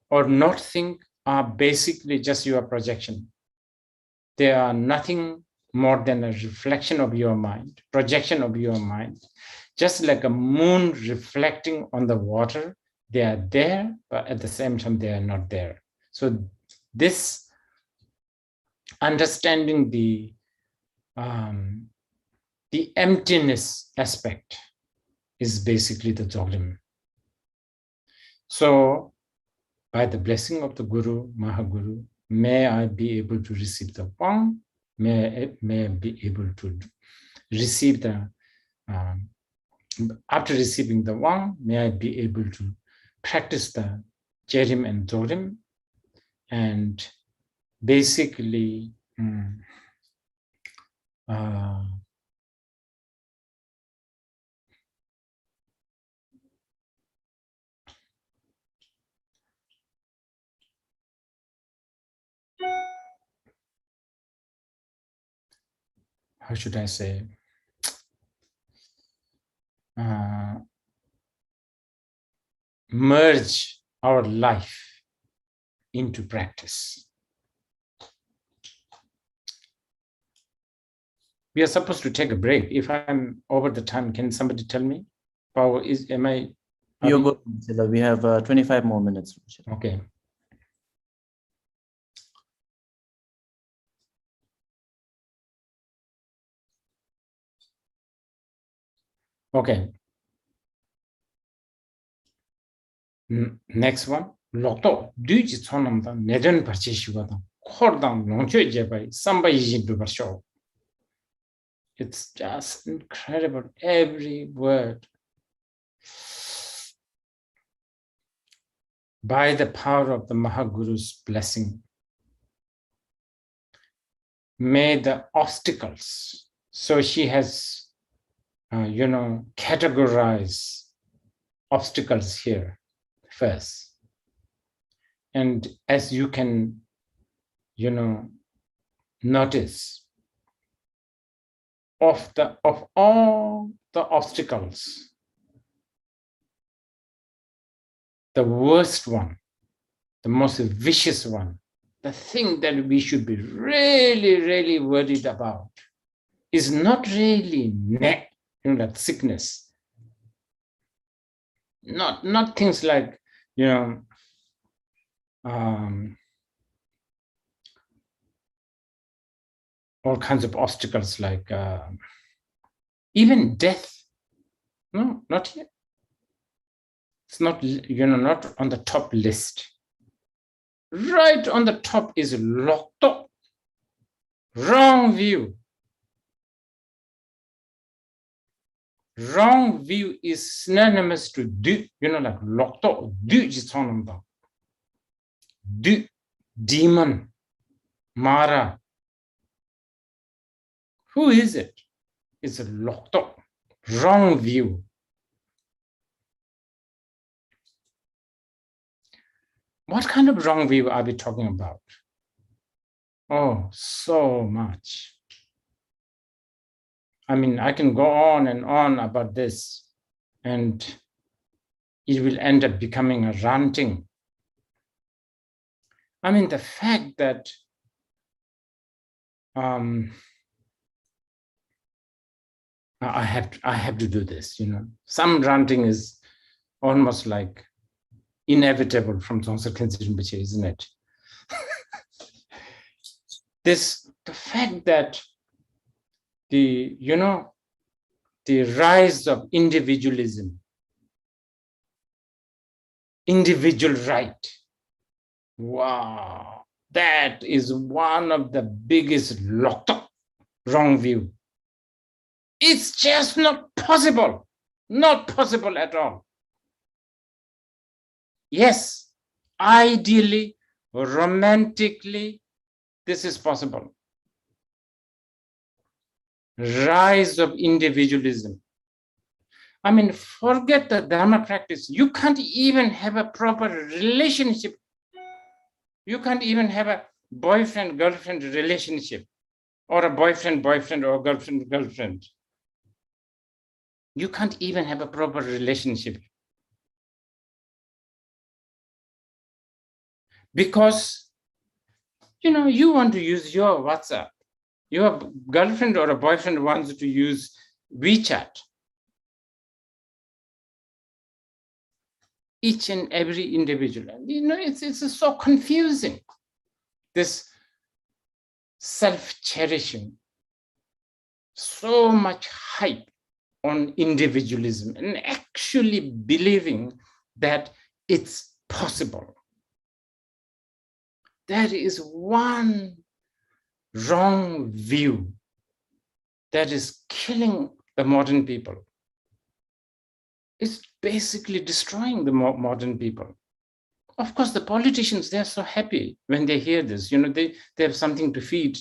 or not think are basically just your projection. They are nothing more than a reflection of your mind, projection of your mind, just like a moon reflecting on the water. They are there, but at the same time, they are not there. So this understanding the emptiness aspect is basically the Dzogrim. So by the blessing of the Guru, Mahā Guru, may I be able to receive the Wang, may I be able to receive the, after receiving the Wang, may I be able to practice the Cherim and Dzogrim, and basically how should I say, merge our life into practice. We are supposed to take a break. If I'm over the time, can somebody tell me? Power is, am I? You're good, Marcella. We have 25 more minutes. Okay. Okay. Next one. Loto duji tsonam da neden parchishiwa da khordam nongcho jebai samba yijin du barsho. It's just incredible. Every word. By the power of the Mahā Guru's blessing, may the obstacles. So she has, categorized obstacles here first. And as you can, notice, of all the obstacles, the worst one, the most vicious one, the thing that we should be really, really worried about is not really like sickness. Not things like, all kinds of obstacles like even death. No, not here. It's not, not on the top list. Right on the top is lokto, wrong view. Wrong view is synonymous to du, like lokto, du jitsonamda. Du, demon, Mara. Who is it? It's a lokto, wrong view. What kind of wrong view are we talking about? Oh, so much. I mean, I can go on and on about this, and it will end up becoming a ranting. I mean, the fact that I have to do this, Some ranting is almost like inevitable from Dzongsa Khyentse Rinpoche, isn't it? The fact that the rise of individualism, individual right, wow, that is one of the biggest wrong view. It's just not possible at all. Yes, ideally, romantically, this is possible. Rise of individualism. I mean, forget the Dharma practice. You can't even have a proper relationship. You can't even have a boyfriend-girlfriend relationship, or a boyfriend-boyfriend or girlfriend-girlfriend. You can't even have a proper relationship. Because, you want to use your WhatsApp. Your girlfriend or a boyfriend wants to use WeChat. Each and every individual. It's so confusing. This self-cherishing, so much hype on individualism, and actually believing that it's possible. That is one wrong view that is killing the modern people. It's basically destroying the modern people. Of course, the politicians, they're so happy when they hear this. They have something to feed.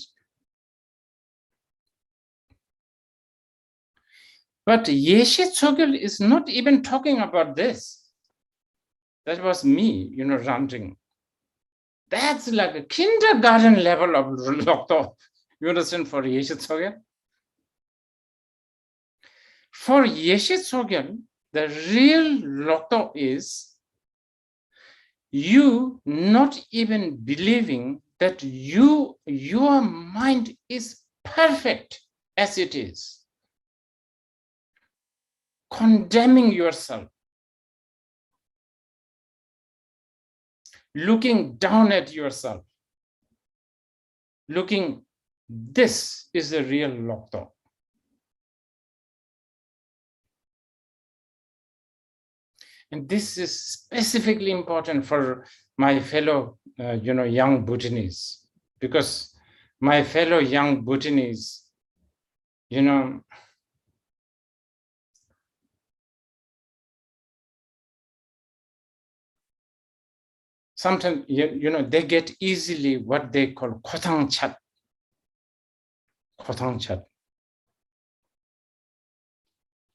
But Yeshe Tsogyal is not even talking about this. That was me, ranting. That's like a kindergarten level of Lokto. You understand, for Yeshe Tsogyal? For Yeshe Tsogyal, the real Lokto is you not even believing that your mind is perfect as it is. condemning yourself, looking down at yourself, looking, this is a real lokto. And this is specifically important for my fellow, young Bhutanese, because my fellow young Bhutanese, sometimes, they get easily what they call kotang chat. Kotang chat.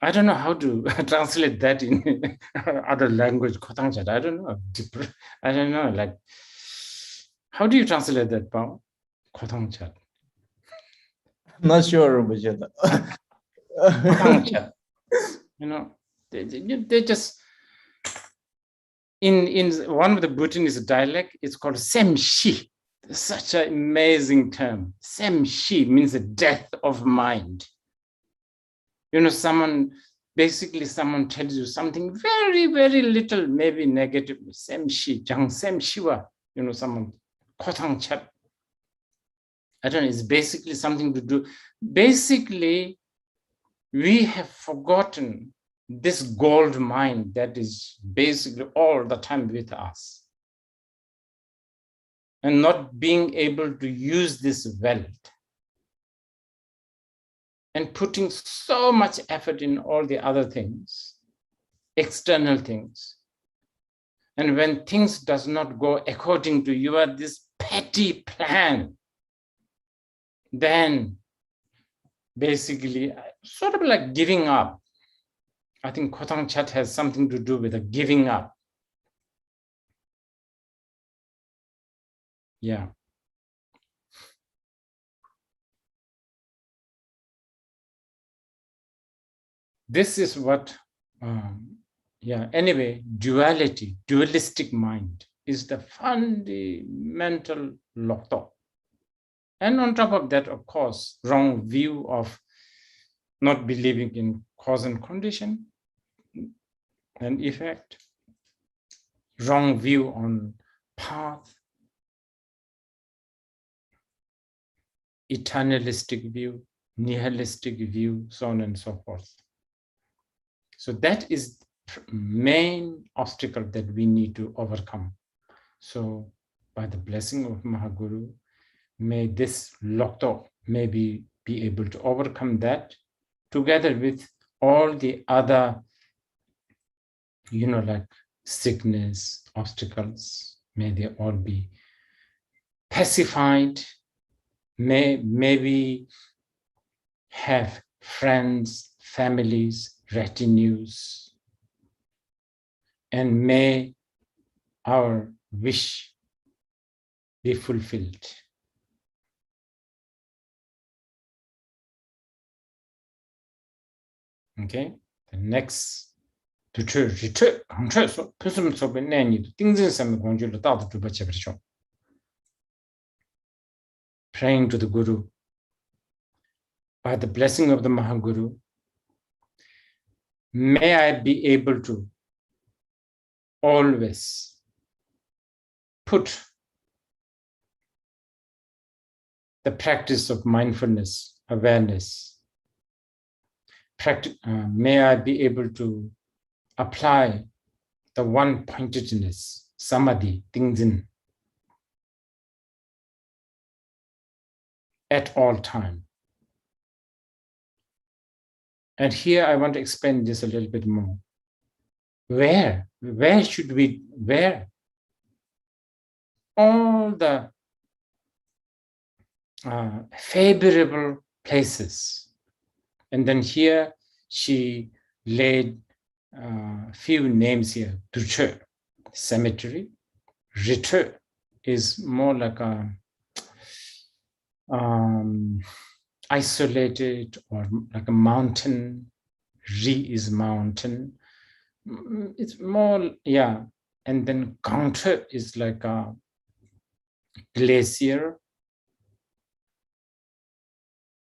I don't know how to translate that in other language, kotang chat. I don't know. I don't know. Like, how do you translate that, Pao? Kotang chat. I'm not sure, Rinpoche. Kotang chat. They just, in one of the Bhutanese dialect, it's called semshi. Such an amazing term. Semshi means the death of mind. Someone tells you something very, very little, maybe negative. Semshi, jang semshiwa. Someone kotang chat. I don't know. It's basically something to do. Basically, we have forgotten this gold mine that is basically all the time with us, and not being able to use this wealth, and putting so much effort in all the other things, external things. And when things does not go according to your this petty plan, then basically sort of like giving up. I think Kotang Chat has something to do with the giving up. Yeah. This is what, anyway, dualistic mind is the fundamental lokto. And on top of that, of course, wrong view of not believing in cause and condition and effect, wrong view on path, eternalistic view, nihilistic view, so on and so forth. So that is the main obstacle that we need to overcome. So by the blessing of Mahā Guru, may this lokto maybe be able to overcome that together with all the other, like sickness, obstacles, may they all be pacified. May we have friends, families, retinues, and may our wish be fulfilled. Okay, the next praying to the Guru. By the blessing of the Mahā Guru, may I be able to always put the practice of mindfulness, awareness. May I be able to apply the one-pointedness, samadhi, tingzin, at all time. And here I want to explain this a little bit more. Where should we, all the favorable places. And then here she laid few names here. Duche, cemetery. Rite is more like a isolated or like a mountain. Ri is mountain. It's more, yeah. And then Khandro is like a glacier.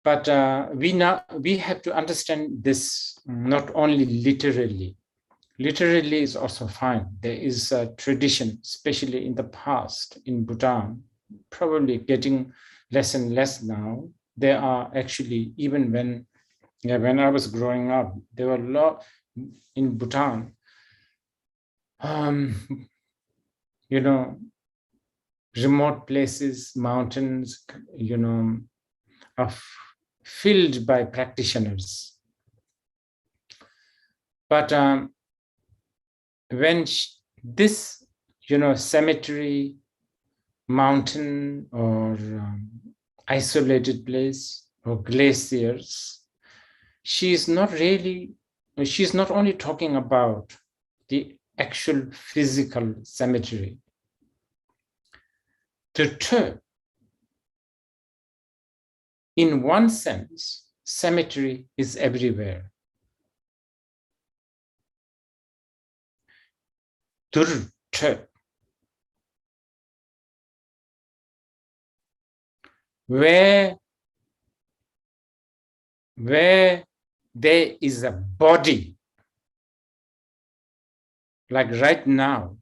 But we have to understand this not only literally. Literally is also fine. There is a tradition, especially in the past in Bhutan, probably getting less and less now. There are actually, even when I was growing up, there were a lot in Bhutan, you know, remote places, mountains, you know, are filled by practitioners. But when this, you know, cemetery, mountain, or isolated place, or glaciers, she's not only talking about the actual physical cemetery. The term, in one sense, cemetery is everywhere. Where there is a body, like right now,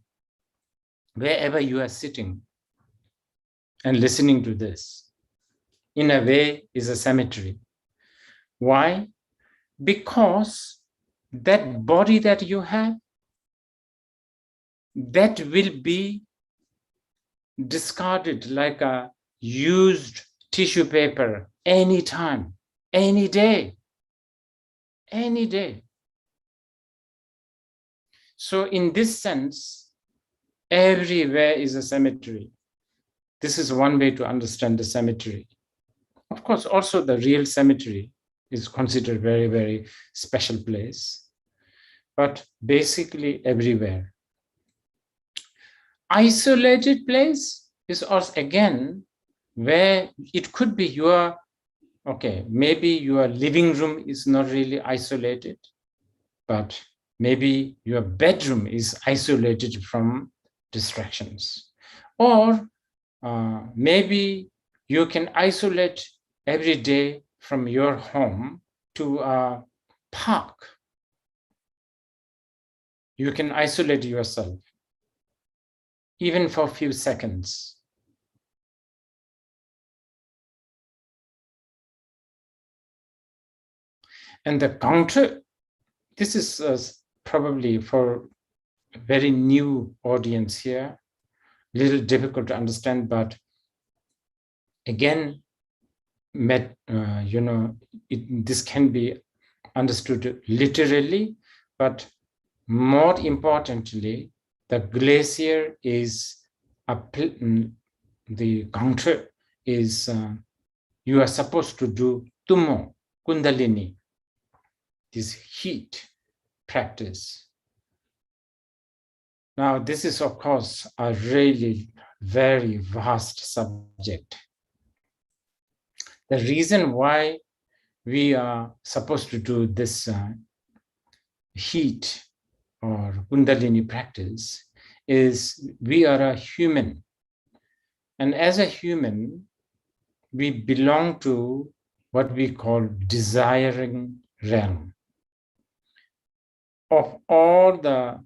wherever you are sitting and listening to this, in a way is a cemetery. Why? Because that body that you have, that will be discarded like a used tissue paper anytime, any day. So in this sense, everywhere is a cemetery. This is one way to understand the cemetery. Of course, also the real cemetery is considered very, very special place, but basically everywhere. Isolated place is also, again, where it could be your, okay, maybe your living room is not really isolated, but maybe your bedroom is isolated from distractions. Or maybe you can isolate every day from your home to a park. You can isolate yourself, even for a few seconds. And the counter, this is probably for a very new audience here, a little difficult to understand, but again, you know, this can be understood literally, but more importantly, the glacier is the counter is you are supposed to do tumo, kundalini, this heat practice. Now, this is, of course, a really very vast subject. The reason why we are supposed to do this heat or kundalini practice is we are a human. And as a human, we belong to what we call desiring realm. Of all the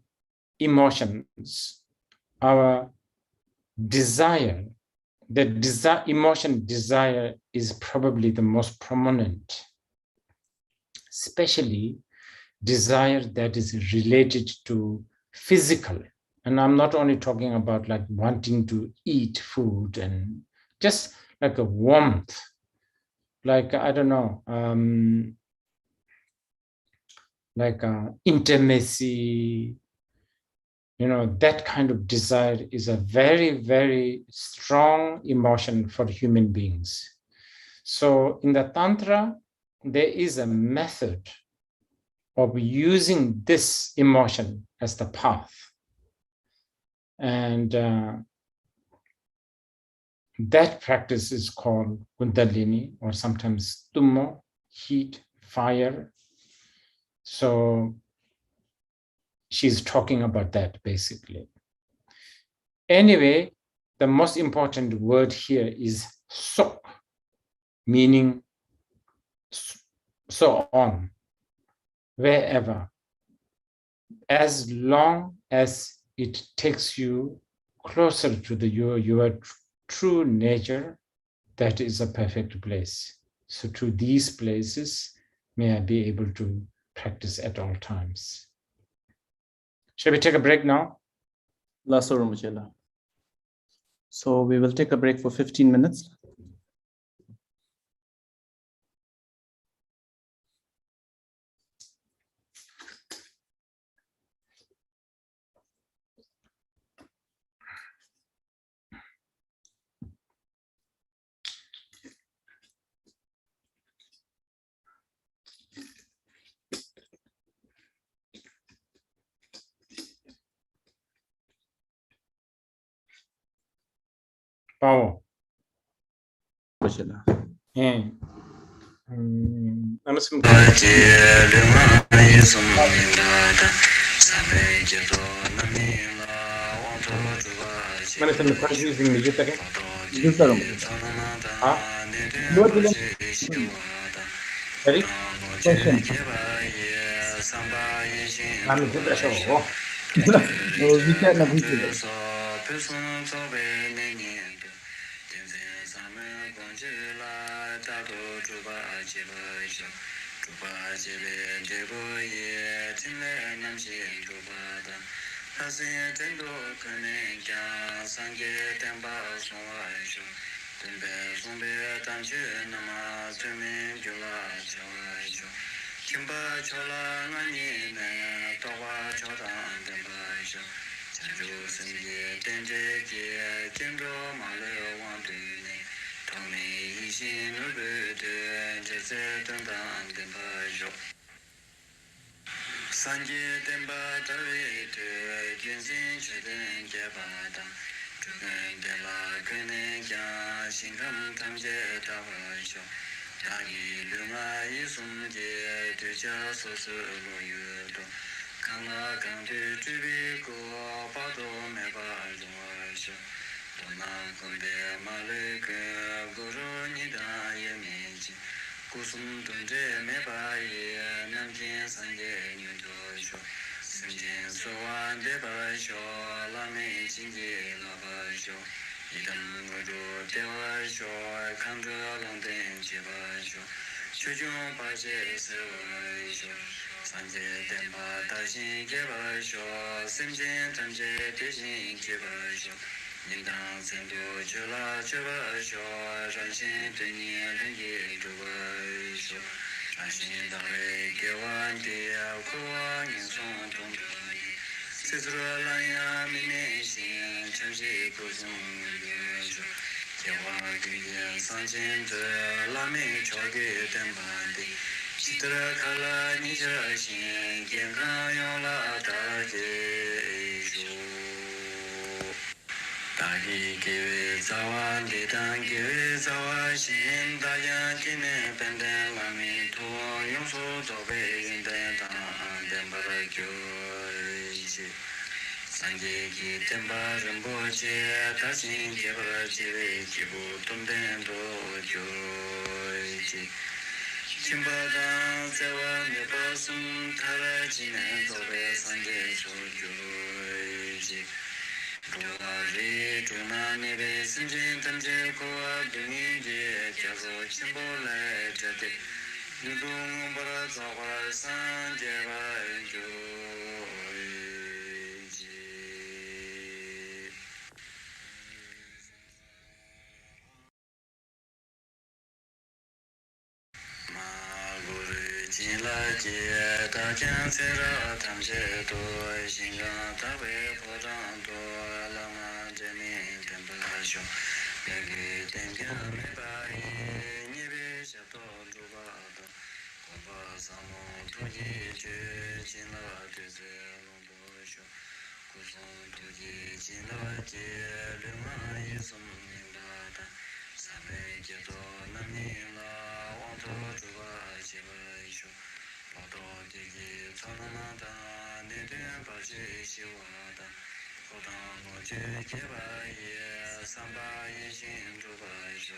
emotions, our desire, the emotion desire is probably the most prominent, especially desire that is related to physical. And I'm not only talking about like wanting to eat food and just like a warmth, like, I don't know, like intimacy, you know, that kind of desire is a very, very strong emotion for human beings. So in the Tantra, there is a method of using this emotion as the path. And that practice is called Kundalini, or sometimes Tummo, heat, fire. So she's talking about that basically. Anyway, the most important word here is sok, meaning so on, wherever, as long as it takes you closer to your true nature, that is a perfect place. So to these places, may I be able to practice at all times. Shall we take a break now? Last Rinpoche. So we will take a break for 15 minutes. Power. Rinpoche. Namaskar. Manasam confusing me just again. This is Rinpoche. Ready? Question. I'm good at all. No, we can appreciate it. Sanje temba tawe te gyunsin chuden jebada chuden dela kene kya shingram tamje tawasho dagi lunga yisum je tuja sosu lo yudo kanga kandu chubi ko pado meba luasho dona kunde maleke guru nida yemeji kusum tunde meba ye namjin sanje nyudo simjin sowan deba sho lame chinje laba sho idam guru dewa sho khandro longden jeba sho chujun baje sewa sho sanje temba dashin jeba sho simjin tamje deshin jeba sho Nindang sendo chula cheba sho ranshin tenye lenye chuba sho ranshin dare kewan dia kuwa ninsong tong tong sisra lanya mime shin chanshi kusung ye sho kewa gyuyen sanchin zhe lame choge tenpande chitra kala nisha shin genka yola taje sho Dagi kiwi zawa lidan kiwi zawa shin dayan kine benden lami tu yongsu zobe yunde dan denpara kyo ishi Sanje ki tenpa rinpoche tashin kebara chiwe kibu tumden do kyo ishi Chimpa dan sewa mepa sum tara chine zobe sanje so kyo ishi Ruwari Tuna Nebe Sinjin Tamje Kowa Duni Je Kyazo Chimbo Le Jate Nudung Bara Zawar Sanje Vajo Mahā Guru Jinla Je Dajan Sera Tamje Do Shinga Tabe Podang Do Lama Jemi Tempa Sho Yagi Temkya Mebai Nibi Shato Juba Do Kopa Samo Tuji Ju Jinla Tuze Lombo Sho Kusum Tuji Jinla Je Luma Yisum Nindata Same Jeto Namila Wanto Juba Jiba Sho Lodo Digi Tsanamata Nidun Bashi Shiwada Kodang Loje Jeba Ye Samba Ye Shin Juba Sho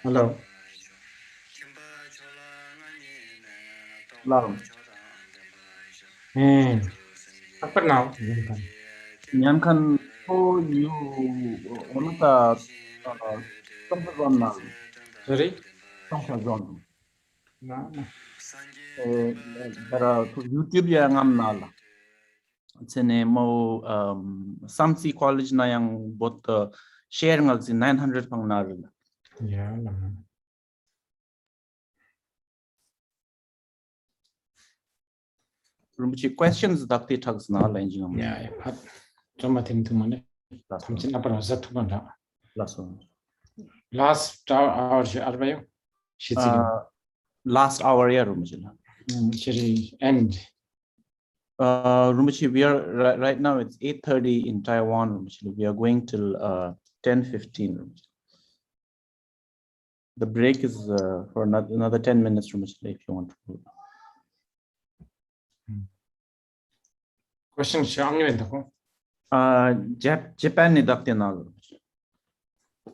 Hello. Hello. Apa now? Nyankan po you onaka songkazon na Sorry? songkazon. No. Bara YouTube ya ngam nala. Tsene mo Samsi College na yang bot share ngal si 900 pang narila. Yeah. Rumchi questions dakti thugs nala injingam. Yeah. Terma thing to money. Something up as a tumanda. Last one. Last hour, Arbayo. Last hour ya Rumchi. Should end. Rumchi, we are right now it's 8:30 in Taiwan. Rumchi. We are going till 10:15. The break is for another 10 minutes, Rinpoche, if you want to. Question Shamni Vedako. Japan ni dakte na.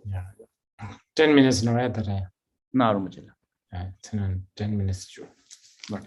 Yeah. 10 minutes no either. Na Rinpoche. 10 minutes. Right.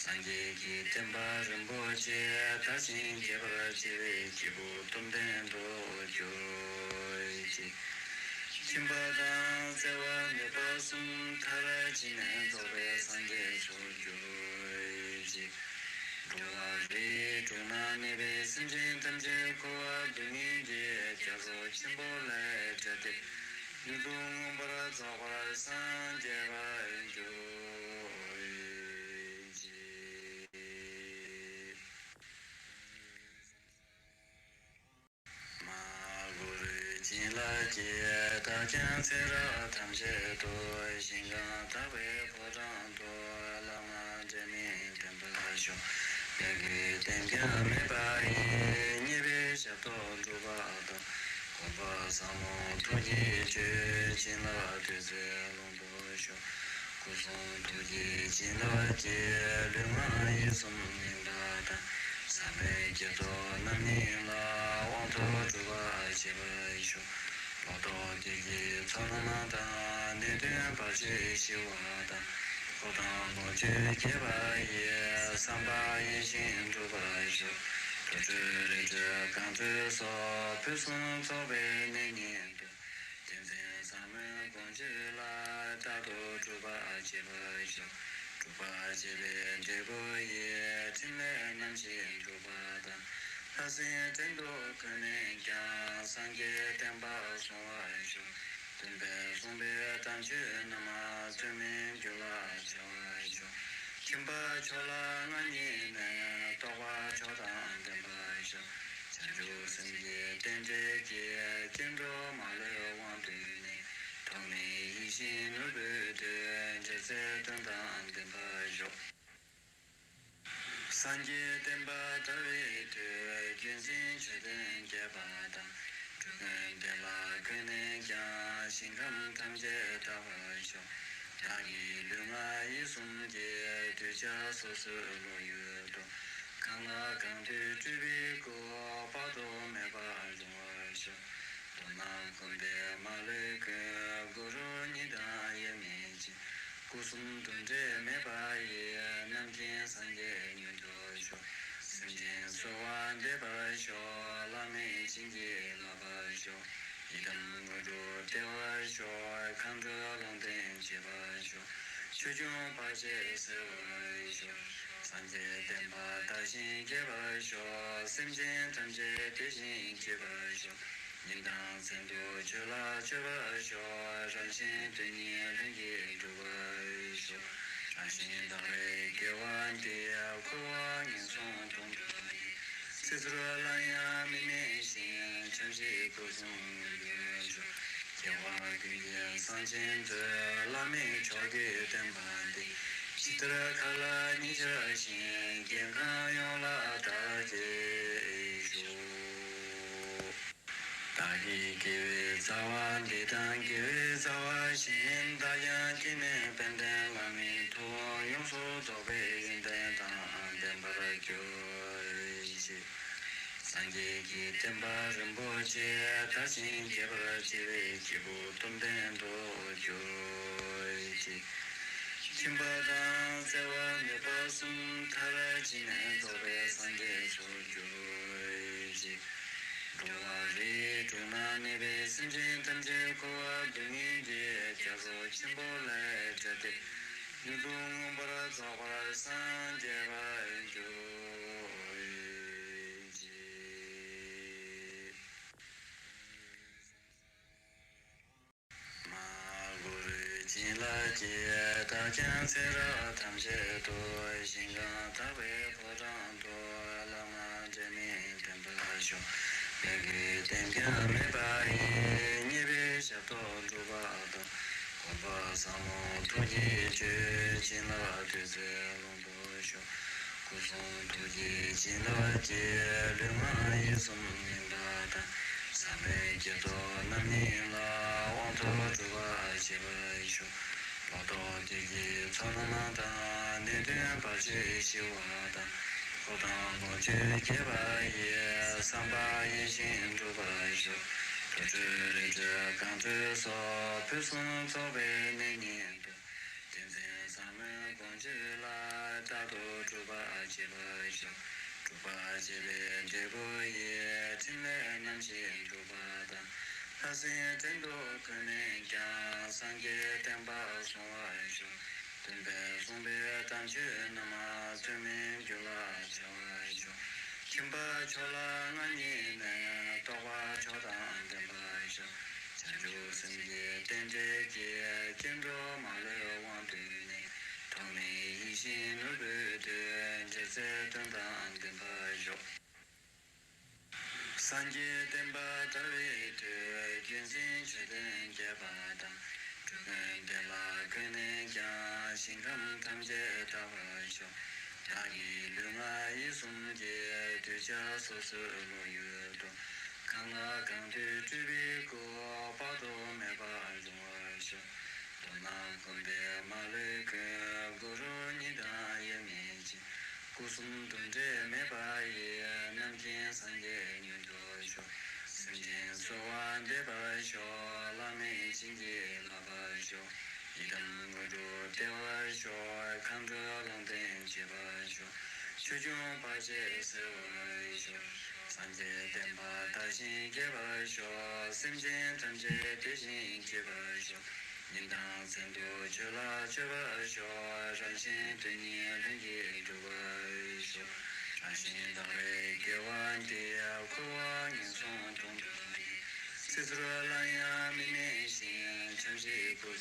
Sanjeki temba rinpoche tashin jeba jive jibu tumden do joji Chimba dan sewa nepa sum thara jine zobe sanje so joji Ruwa ri chuna nebe sinjin tamje kowa dungi je jazo chimbo le jate Nidung bara zawara sanje ba joji Mahā Guru Jinla Jie Ta Jan Sera Tam Je Do Xingang Ta Wei Po Zhang Do Lama Je Min Tenpa Sho Yagi Tenpya Me Ba Yi Nye Be Sha To Zhu Ba Da Ko Ba Samo Tu Ji Ju Jinla Tu Se Long Do Sho Ku Song Tu Ji Jinla Jie Lu Ma Yi Sum Ning Da Da Sabe Jeto Nami La Wang To Zhuba Jiba Shu Lodo Digi Tsorana Da Nidun Baji Shiwa Da Kodang Loju Jiba Ye Samba Ye Shin Zhuba Shu Tuju Riju Kanzu So Pusun Sobe Nini Du Tenzin Samu Gongju La Dadu Zhuba Jiba Shu Zhuba Jibe Jibu Ye Jinle Namshin Zhuba Da Hasin Tendo Kene Kya Sanje Tenpa Sonwa Shu Tenpe Sonbe Tamchu Nama Tumin Gyula Chawa Shu Kimba Chola Ngani Ne Towa Chodan Tenpa Shu Chanju Sanje Tenje Jie Jindro Male Wang Tu Ne Tomi Yishin Nubu Tu Jese Tendan Tenpa Shu Sanje Tenpa Tawe Tu Junsin Chuden Jeba Da Chuden De La Kene Kya Shinkam Tamje Tawa Shu Yagi Lunga Yisum Je Tu Cha So Su Lo Yu Do Kangla Kang Tu Chubi Ko Pa Do Me Ba Zungwa Shu Dona Kunde Male Ke Guru Nida Ye Meji Kusum Tunje Me Ba Ye Namjin Sanje Nyu Do Shu Sinjin Sowan De Ba Shu Lame Jinji La Ba Shu Idam Guru Dewa Shu Khandro Longden Je Ba Shu Chujung Pa Je Se Wa Shu Sanje Tenpa Tashin Je Ba Shu Simjin Tamje Deshin Je Ba Shu Nindang Sendo Chula Chuba Shu Ranshin Tuni Lengi Chuba Shu Ranshin Dare Gewan Dia Kuwa Ninsong Tong Tuni Sisra Lanya Mime Shin Chanshi Kusung Shu Kewa Guye Sanchin Te Lame Choge Tenpandi Chitra Kala Nisha Shin Genka Yola Taje Shu Dagi Kiwi Zawa Didan Kiwi Zawa Shin Dayan Kine Penden Lami To Yongsu Zobe Yinden Tan Denpara Kyo Ishi Sanje Ki Tenpa Rinpoche Tashin Jeba Jive Jibu Tumden Do Jo Ishi Chimba Dan Sewa Nepa Sum Thara Jine Zobe Sanje So Jo Ishi Ruwa Ri Chuna Nebe Sinjin Tamje Kowa Dungi Je Jazo Chimbo Le Jate Nidung Bara Zawara Sanje Ba Jo Ji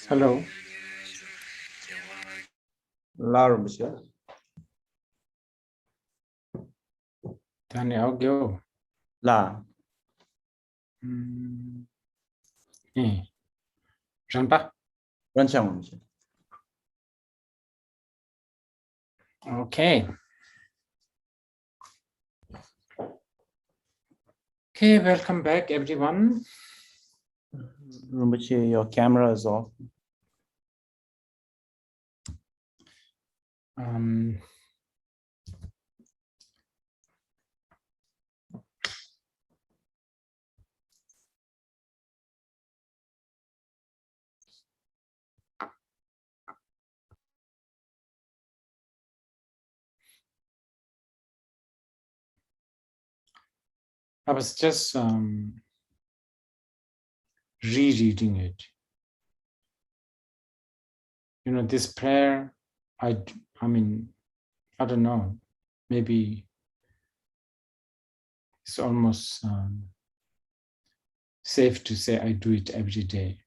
Hello. La Rinpoche. Tani audio. La. Rampa. Ranchang Rinpoche. Okay. Okay, welcome back, everyone. Rinpoche, your camera is off. I was just rereading it. You know, this prayer, I mean, I don't know, maybe it's almost safe to say I do it every day.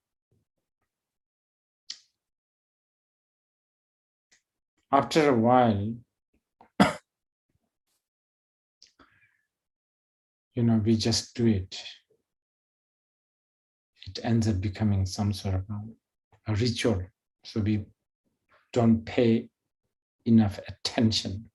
After a while, you know, we just do it. It ends up becoming some sort of a ritual. So we don't pay enough attention.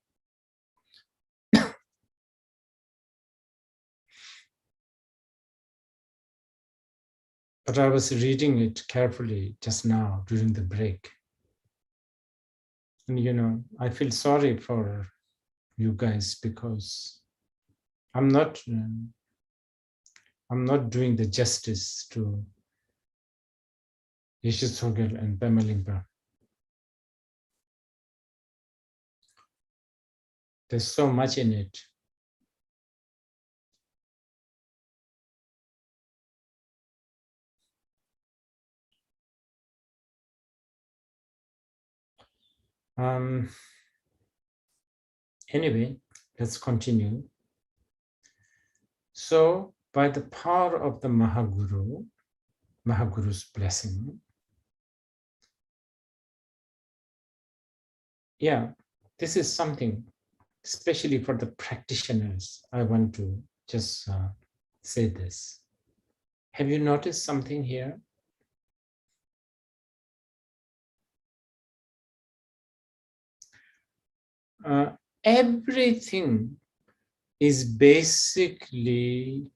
But I was reading it carefully just now during the break. And, you know, I feel sorry for you guys because I'm not doing the justice to Yeshe Tsogyal and Pema Lingpa. There's so much in it. Anyway, let's continue. So, by the power of the Mahā Guru, Mahā Guru's blessing, yeah, this is something, especially for the practitioners. I want to just say this. Have you noticed something here? Everything is basically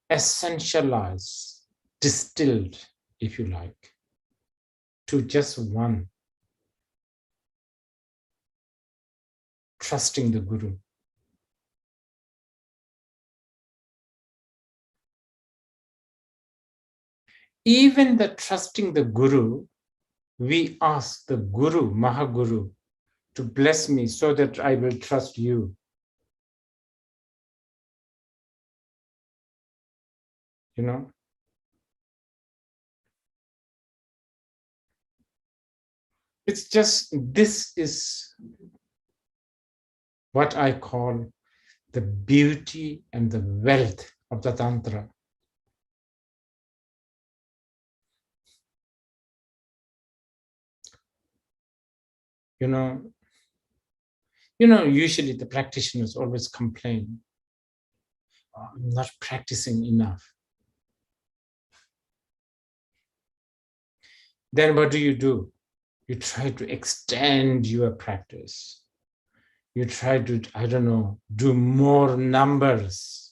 essentialized, distilled, if you like, to just one: trusting the Guru. Even the trusting the Guru, we ask the Guru, Mahā Guru, to bless me so that I will trust you. You know? It's just, this is what I call the beauty and the wealth of the Tantra. You know, usually the practitioners always complain, oh, I'm not practicing enough. Then what do? You try to extend your practice. You try to, I don't know, do more numbers.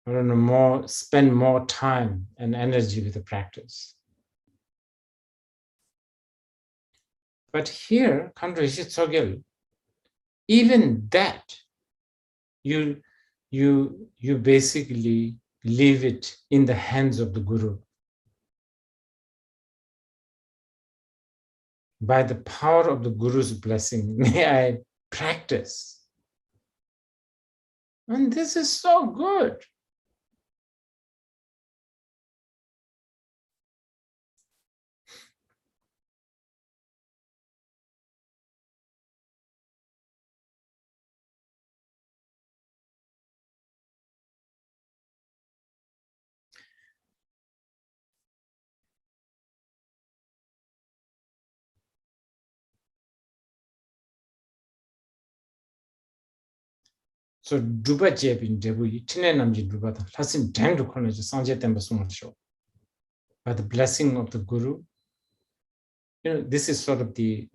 I don't know, spend more time and energy with the practice. But here, Khandro Yeshe Tsogyal, even that, you basically leave it in the hands of the Guru. By the power of the Guru's blessing, may I practice. And this is so good. So Drupa Jebin Debu, Tinenamji Drupa, Lasin Dandu College, Sanje Temba show. By the blessing of the Guru, this is sort of the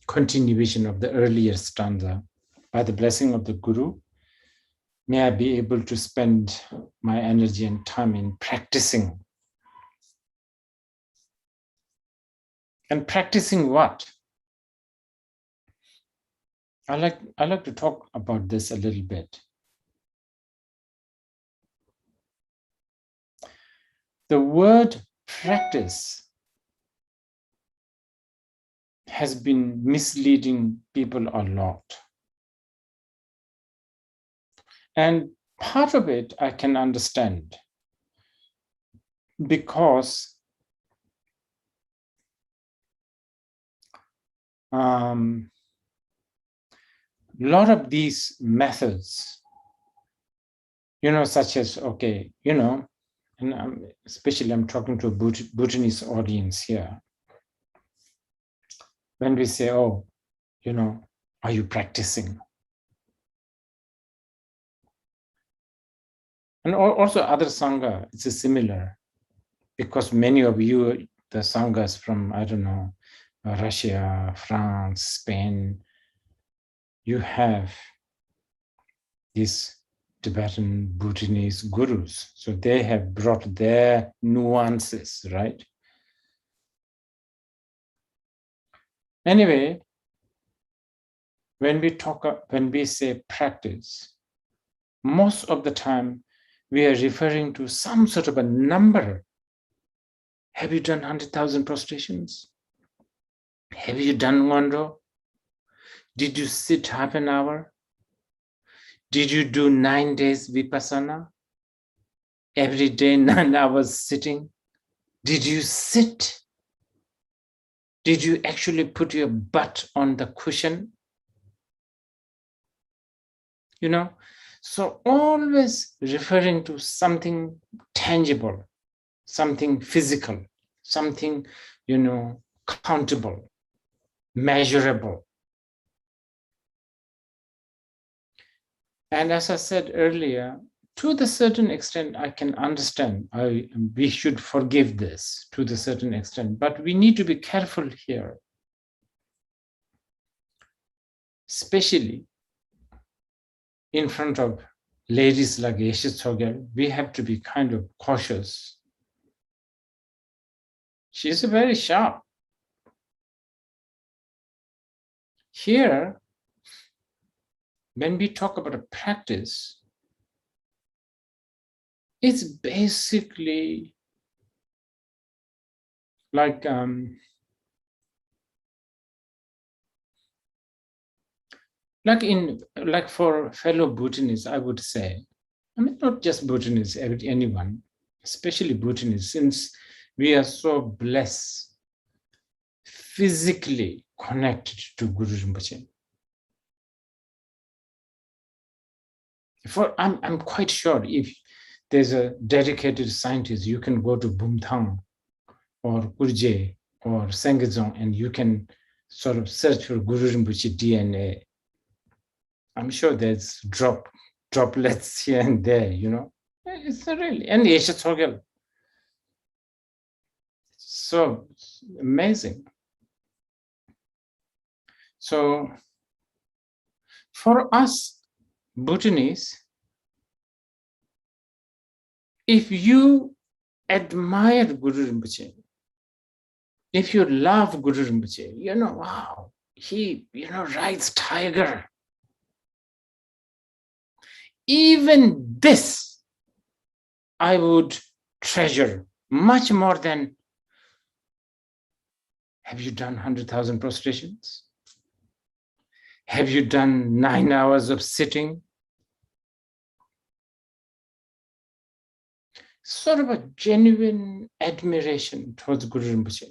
continuation of the earlier stanza. By the blessing of the Guru, may I be able to spend my energy and time in practicing. And practicing what? I like to talk about this a little bit. The word practice has been misleading people a lot. And part of it I can understand, because a lot of these methods, such as, okay, and especially I'm talking to a Bhutanese audience here. When we say, oh, are you practicing? And also other Sangha, it's a similar, because many of you, the Sanghas from, I don't know, Russia, France, Spain, you have these Tibetan Bhutanese gurus. So they have brought their nuances, right? Anyway, when we say practice, most of the time we are referring to some sort of a number. Have you done 100,000 prostrations? Have you done Khandro? Did you sit half an hour? Did you do 9 days Vipassana? Every day 9 hours sitting? Did you sit? Did you actually put your butt on the cushion? So always referring to something tangible, something physical, something, countable, measurable. And as I said earlier, to the certain extent, I can understand. We should forgive this to the certain extent, but we need to be careful here. Especially in front of ladies like Yeshe Tsogyal, we have to be kind of cautious. She's very sharp. Here, when we talk about a practice, it's basically like for fellow Bhutanese, I would say, not just Bhutanese, anyone, especially Bhutanese, since we are so blessed, physically connected to Guru Rinpoche. I'm quite sure if there's a dedicated scientist, you can go to Bumthang or Kurje or Sengezong and you can sort of search for Guru Rinpoche DNA. I'm sure there's droplets here and there, It's really, and Yeshe Tsogyal. So amazing. So for us, Bhutanese, if you admire Guru Rinpoche, if you love Guru Rinpoche, wow, he, rides tiger. Even this, I would treasure much more than, have you done 100,000 prostrations? Have you done 9 hours of sitting? Sort of a genuine admiration towards Guru Rinpoche.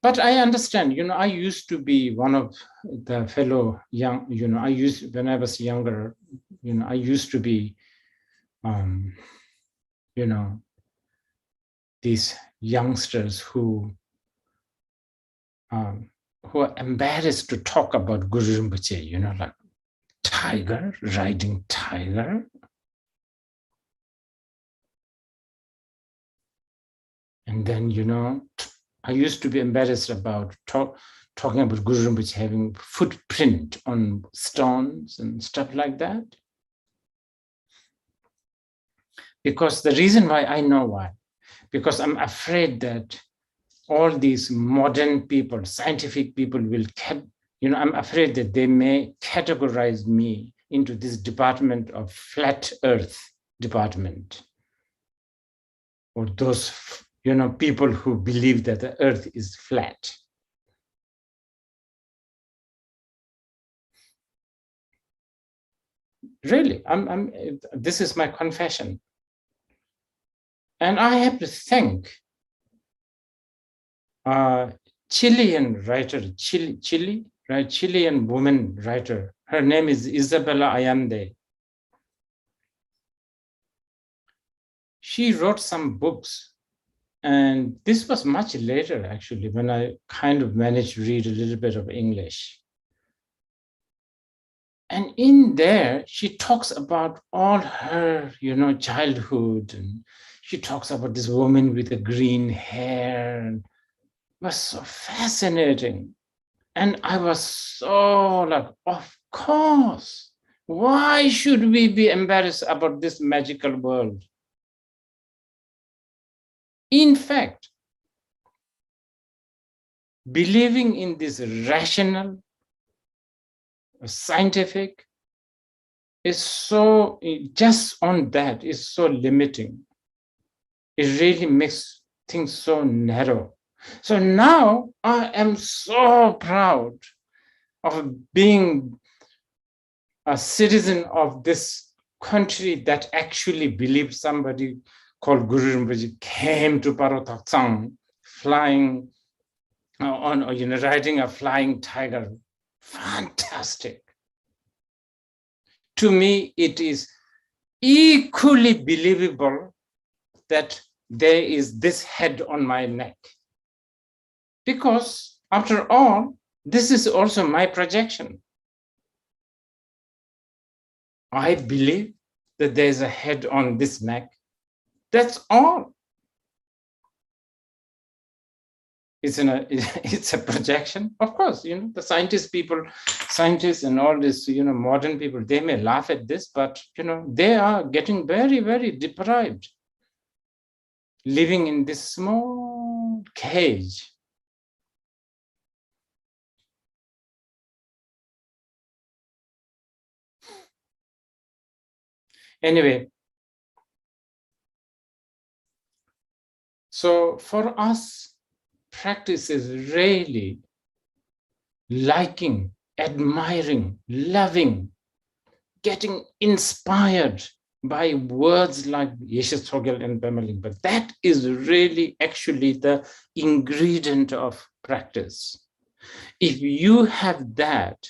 But I understand, I used to be one of the fellow young, when I was younger, I used to be, these youngsters who are embarrassed to talk about Guru Rinpoche, like tiger, riding tiger. And then, I used to be embarrassed about talking about Guru Rinpoche having footprint on stones and stuff like that. Because the reason why, I know why. Because I'm afraid that all these modern people, scientific people will, I'm afraid that they may categorize me into this department of flat earth department. Or those people who believe that the earth is flat. Really, this is my confession. And I have to thank Chilean writer, Chilean woman writer. Her name is Isabella Allende. She wrote some books. And this was much later, actually, when I kind of managed to read a little bit of English. And in there, she talks about all her, childhood. And she talks about this woman with the green hair. And it was so fascinating. And I was so like, of course, why should we be embarrassed about this magical world? In fact, believing in this rational, scientific is so, just on that is so limiting. It really makes things so narrow. So now I am so proud of being a citizen of this country that actually believes somebody called Guru Rinpoche came to Paro Taksang flying on, or riding a flying tiger. Fantastic. To me, it is equally believable that there is this head on my neck. Because after all, this is also my projection. I believe that there's a head on this neck. That's all. It's a projection. Of course, the scientists and all this, modern people, they may laugh at this, but, they are getting very, very deprived, living in this small cage. Anyway, so for us, practice is really liking, admiring, loving, getting inspired by words like Yeshe Tsogyal and Pema Lingpa. That is really actually the ingredient of practice. If you have that,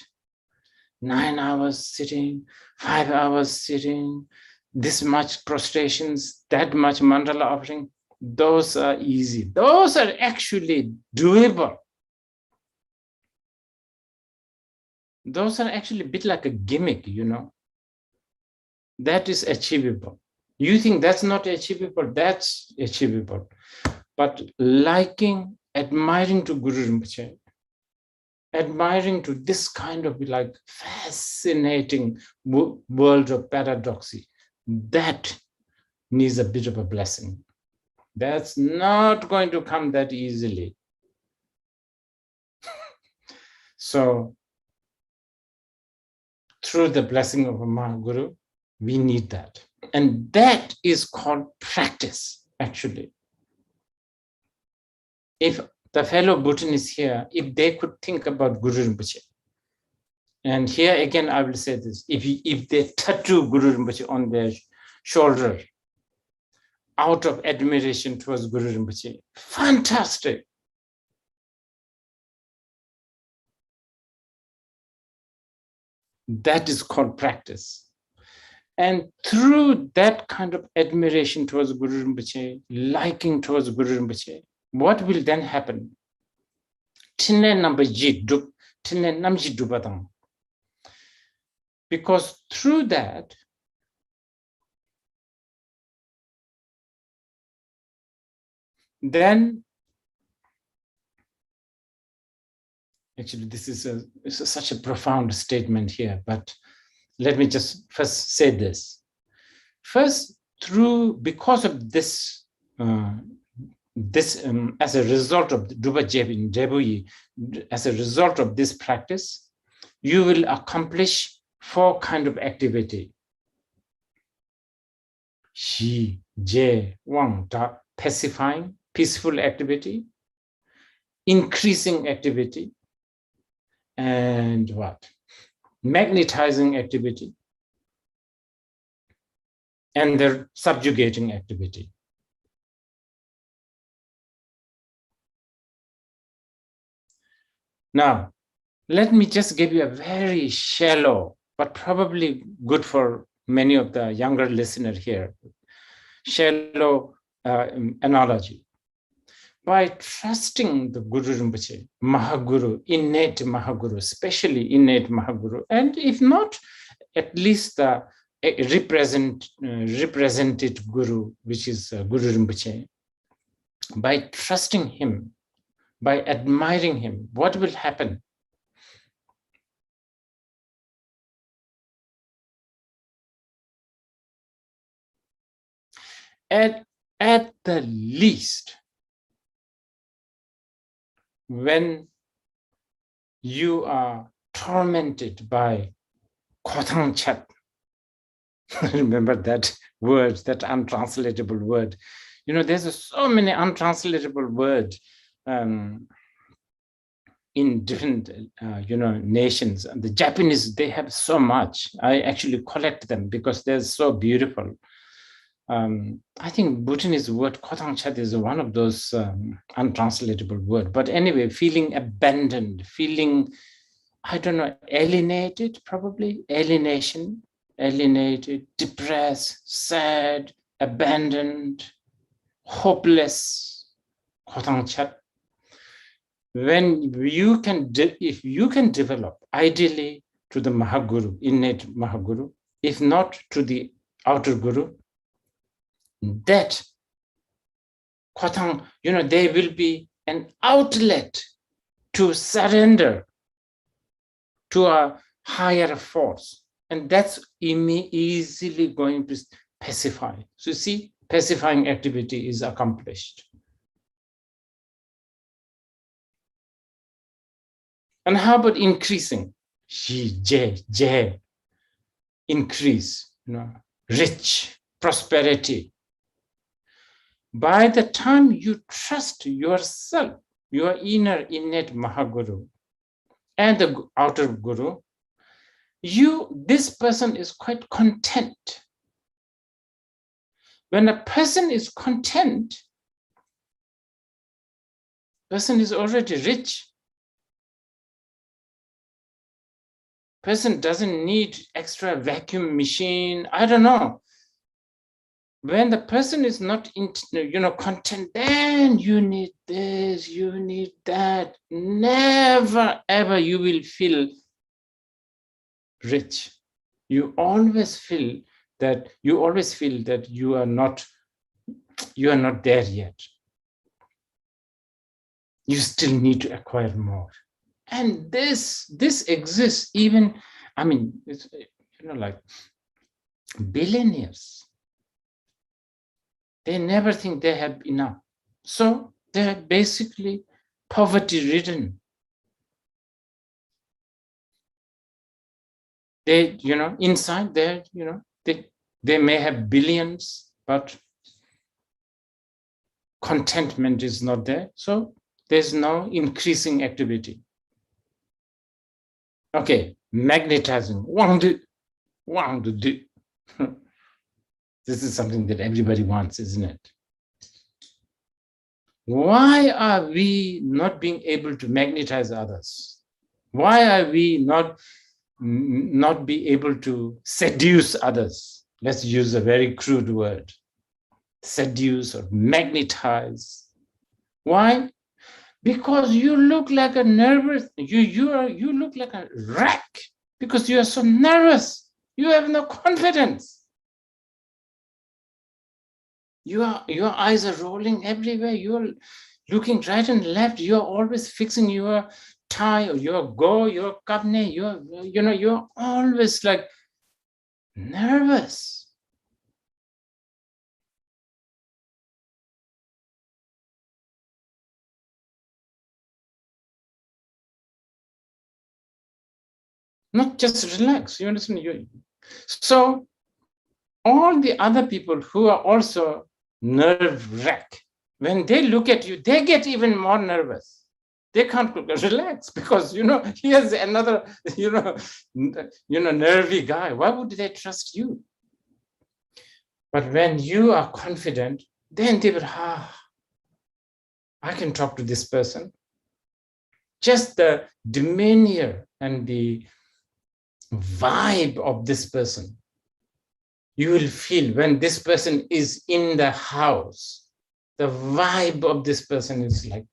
9 hours sitting, 5 hours sitting, this much prostrations, that much mandala offering, those are easy. Those are actually doable. Those are actually a bit like a gimmick, That is achievable. You think that's not achievable, that's achievable. But liking, admiring to Guru Rinpoche, admiring to this kind of like fascinating world of paradoxy, that needs a bit of a blessing. That's not going to come that easily. So, through the blessing of a Mahā Guru, we need that. And that is called practice, actually. If the fellow Bhutanists here, if they could think about Guru Rinpoche, and here again I will say this, if they tattoo Guru Rinpoche on their shoulder, out of admiration towards Guru Rinpoche, fantastic. That is called practice. And through that kind of admiration towards Guru Rinpoche, liking towards Guru Rinpoche, what will then happen? Because through that, then, actually, this is such a profound statement here, but let me just first say this. First, because of this, as a result of Drupa Jebin, Jebuyi, as a result of this practice, you will accomplish 4 kinds of activity. Shi, Je, Wang, Da, pacifying, peaceful activity, increasing activity, and what? Magnetizing activity, and the subjugating activity. Now, let me just give you a very shallow, but probably good for many of the younger listeners here, shallow analogy. By trusting the Guru Rinpoche, Mahā Guru, innate Mahā Guru, especially innate Mahā Guru, and if not, at least the represented Guru, which is Guru Rinpoche, by trusting him, by admiring him, what will happen? At the least, when you are tormented by Khotang Chat, remember that word, that untranslatable word. There's so many untranslatable words in different, nations. And the Japanese, they have so much. I actually collect them because they're so beautiful. I think Bhutanese word Khotangshat is one of those untranslatable words. But anyway, feeling abandoned, feeling, I don't know, alienated, probably, alienation, alienated, depressed, sad, abandoned, hopeless, Khotangshat. When you can, if you can develop, ideally to the Mahā Guru, innate Mahā Guru, if not to the outer Guru, that Khotang, there will be an outlet to surrender to a higher force. And that's easily going to pacify. So you see, pacifying activity is accomplished. And how about increasing? Increase, rich, prosperity. By the time you trust yourself, your inner innate Mahā Guru and the outer Guru, this person is quite content. When a person is content, person is already rich. Person doesn't need extra vacuum machine. I don't know. When the person is not, content, then you need this, you need that. Never, ever you will feel rich. You always feel that you are not there yet. You still need to acquire more. And this exists even, it's, like billionaires. They never think they have enough. So they're basically poverty-ridden. They, inside there, they may have billions, but contentment is not there. So there's no increasing activity. Okay, magnetizing. This is something that everybody wants, isn't it? Why are we not being able to magnetize others? Why are we not be able to seduce others? Let's use a very crude word. Seduce or magnetize. Why? Because you look like a nervous, you look like a wreck because you are so nervous. You have no confidence. Your eyes are rolling everywhere. You're looking right and left. You're always fixing your tie or your kabne. You're always like nervous. Not just relax, you understand? So all the other people who are also nerve-wracked, when they look at you, they get even more nervous. They can't relax because, here's another, nervy guy. Why would they trust you? But when you are confident, then they will, I can talk to this person. Just the demeanor and the vibe of this person. You will feel when this person is in the house, the vibe of this person is like,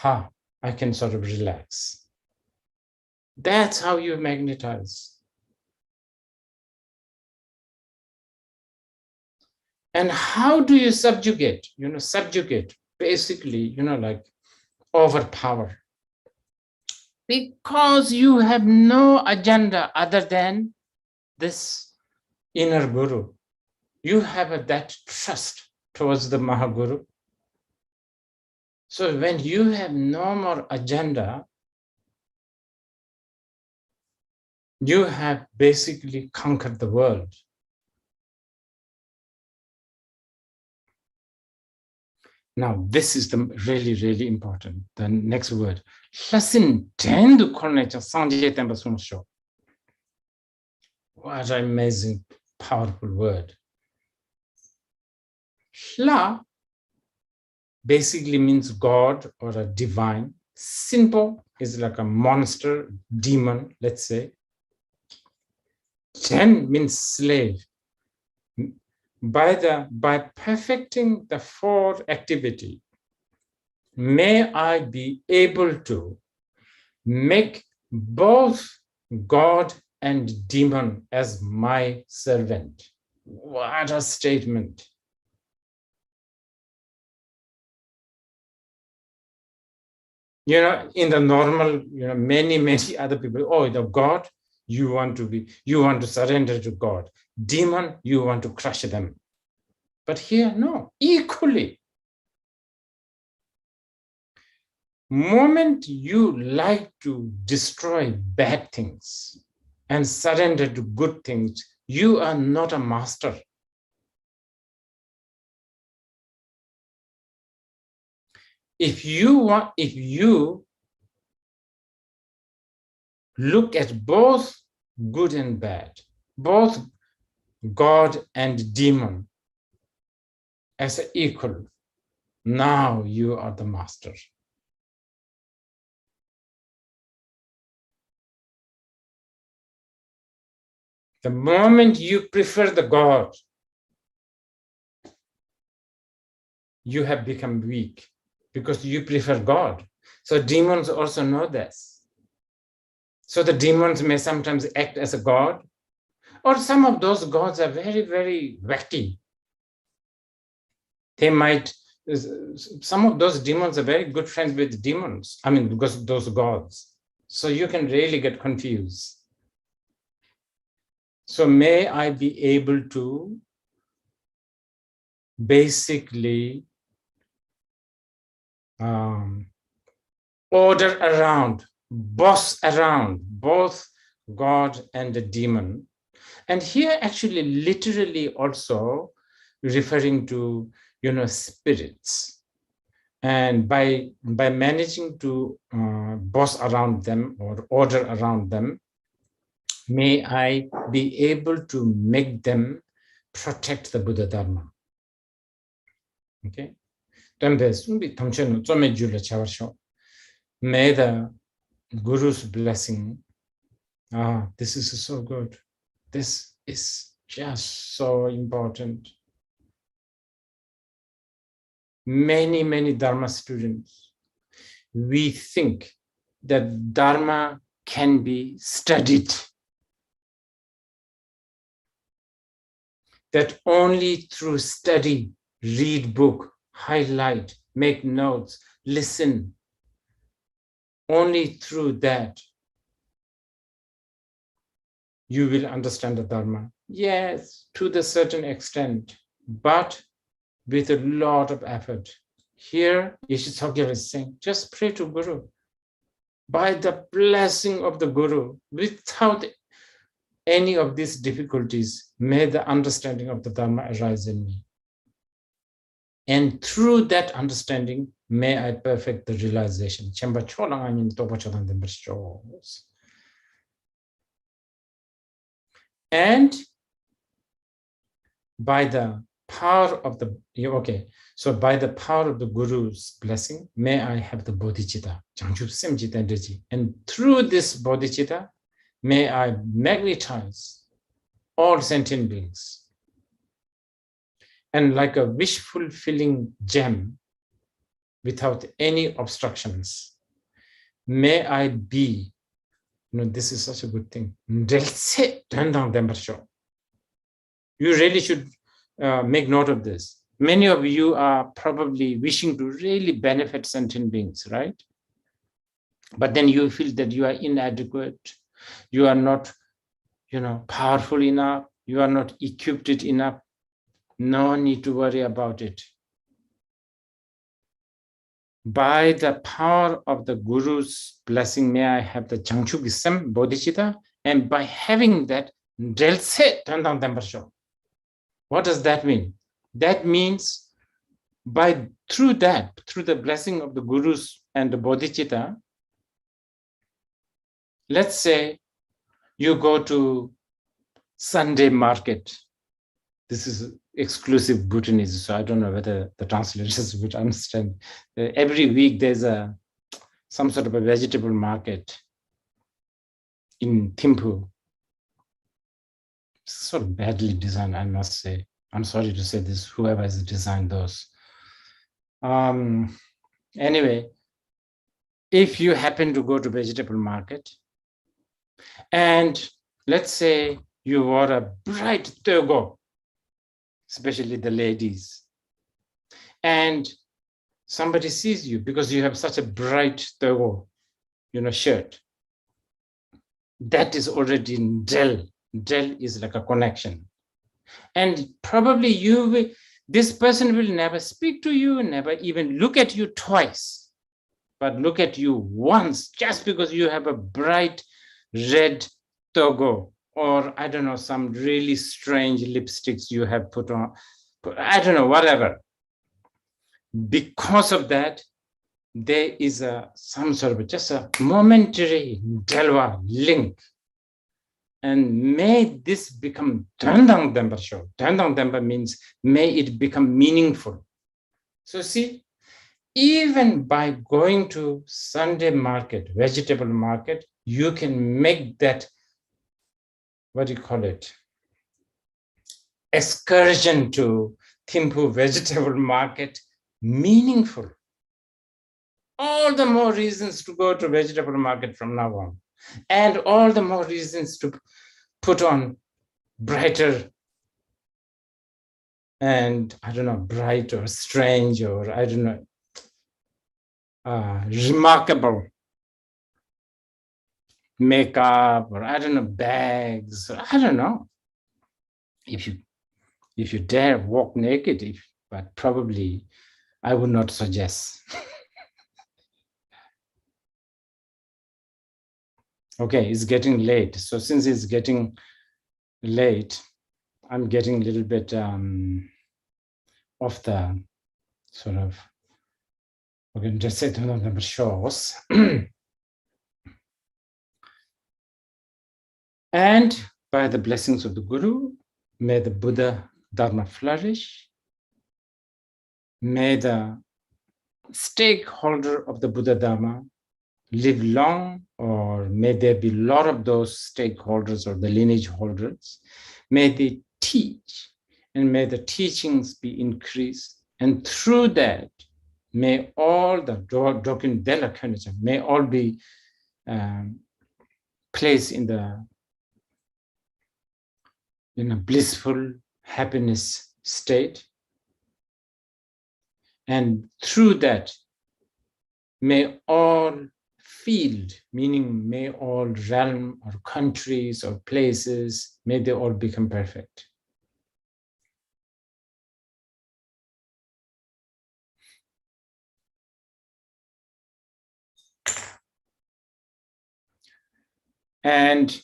I can sort of relax. That's how you magnetize. And how do you subjugate? Subjugate, basically, like overpower. Because you have no agenda other than this inner Guru. You have that trust towards the Mahā Guru. So when you have no more agenda, you have basically conquered the world. Now, this is the really, really important. The next word. What an amazing, powerful word. Hla basically means God or a divine. Sinpo is like a monster, demon, let's say. Chen means slave. By perfecting the four activity, may I be able to make both God and demon as my servant. What a statement. In the normal, many other people, oh, the God, you want to surrender to God. Demon, you want to crush them. But here, no, equally. Moment you like to destroy bad things and surrender to good things, you are not a master. If you look at both good and bad, both God and demon as equal, now you are the master. The moment you prefer the God, you have become weak because you prefer God. So demons also know this. So the demons may sometimes act as a God, or some of those gods are very, very wacky. Some of those demons are very good friends with demons. Because those gods. So you can really get confused. So may I be able to basically order around, boss around both God and the demon. And here actually literally also referring to, spirits. And by managing to boss around them or order around them, may I be able to make them protect the Buddha Dharma. Okay? May the Guru's blessing, this is so good. This is just so important. Many, many Dharma students, we think that Dharma can be studied. That only through study, read book, highlight, make notes, listen, only through that you will understand the Dharma. Yes, to the certain extent, but with a lot of effort. Here, Yeshe Tsogyal is saying, just pray to Guru. By the blessing of the Guru, without any of these difficulties, may the understanding of the Dharma arise in me. And through that understanding, may I perfect the realization. And by the power of the, so by the power of the Guru's blessing, may I have the bodhicitta, and through this bodhicitta, may I magnetize all sentient beings. And like a wish-fulfilling gem, without any obstructions, may I be, this is such a good thing. You really should make note of this. Many of you are probably wishing to really benefit sentient beings, right? But then you feel that you are inadequate. You are not, powerful enough. You are not equipped enough. No need to worry about it. By the power of the Guru's blessing, may I have the Jangchugisam bodhicitta, and by having that, what does that mean? That means through the blessing of the Gurus and the bodhicitta, let's say you go to Sunday market this is exclusive Bhutanese, so I don't know whether the translators would understand. Every week there's some sort of a vegetable market in Thimphu. Sort of badly designed, I must say. I'm sorry to say this, whoever has designed those. Anyway, if you happen to go to vegetable market, and let's say you wore a bright togo, especially the ladies, and somebody sees you because you have such a bright togo, shirt, that is already in Del. Del is like a connection. And probably this person will never speak to you, never even look at you twice, but look at you once just because you have a bright red togo, or I don't know, some really strange lipsticks you have put on, I don't know, whatever. Because of that, there is some sort of just a momentary Delwa link. And may this become Dandang Demba show. Dandang Demba means may it become meaningful. So see, even by going to Sunday market, vegetable market, you can make that, what do you call it, excursion to Thimphu vegetable market meaningful. All the more reasons to go to vegetable market from now on. And all the more reasons to put on brighter and, I don't know, bright or strange or, I don't know, remarkable makeup or, I don't know, bags, or, I don't know. If you dare walk naked, but probably I would not suggest. Okay, it's getting late. So since it's getting late, I'm getting a little bit off the sort of, okay, just say number shows. And by the blessings of the Guru, may the Buddha Dharma flourish. May the stakeholder of the Buddha Dharma live long, or may there be a lot of those stakeholders or the lineage holders. May they teach, and may the teachings be increased. And through that, may all the Dokin Dela Königin, may all be placed in the blissful happiness state. And through that, may all field, meaning may all realm or countries or places, may they all become perfect. And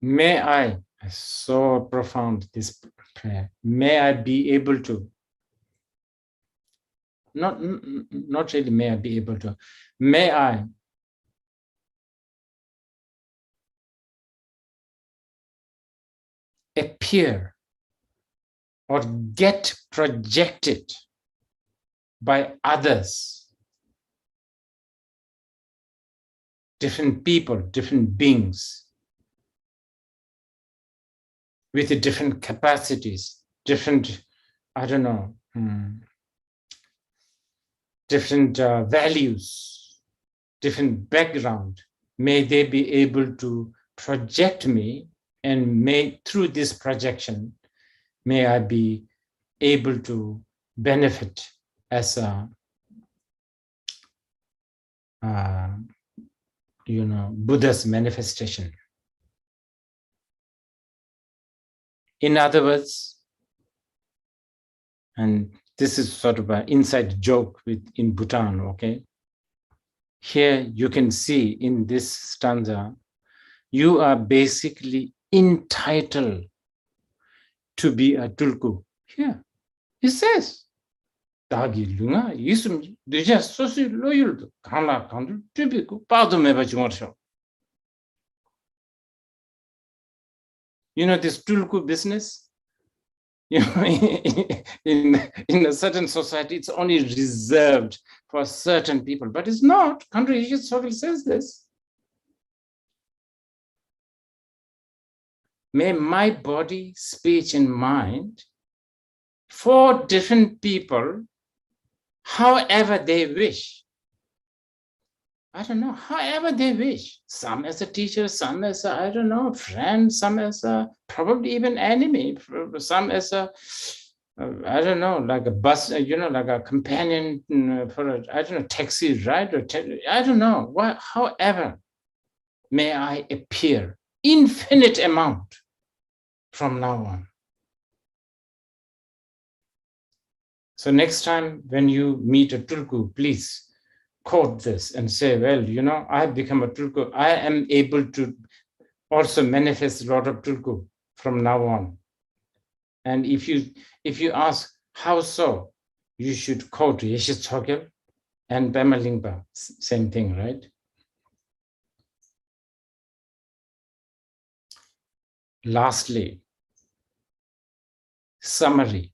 may I so profound this prayer, may I be able to, not really may I be able to, may I appear or get projected by others, different people, different beings, with different capacities, different, I don't know, different values, different background. May they be able to project me, and may through this projection, may I be able to benefit as a, Buddha's manifestation. In other words, and this is sort of an inside joke in Bhutan, okay? Here you can see in this stanza, you are basically entitled to be a tulku. Here, it says, dagi lunga isum deja sosi loyul kana kandu tibiku padu meba jingor. You know this tulku business? You know, in a certain society, it's only reserved for certain people, but it's not. Khandro Yeshe Tsogyal says this. May my body, speech, and mind, for different people, however they wish. I don't know, however they wish. Some as a teacher, some as a, I don't know, friend, some as a, probably even enemy, some as a, I don't know, like a bus, you know, like a companion for a, I don't know, taxi ride, or I don't know, however may I appear, infinite amount from now on. So next time when you meet a tulku, please quote this and say, well, you know, I have become a tulku. I am able to also manifest a lot of tulku from now on. And if you ask, how so? You should quote Yeshe Tsogyal and Pema Lingpa, same thing, right? Lastly, summary.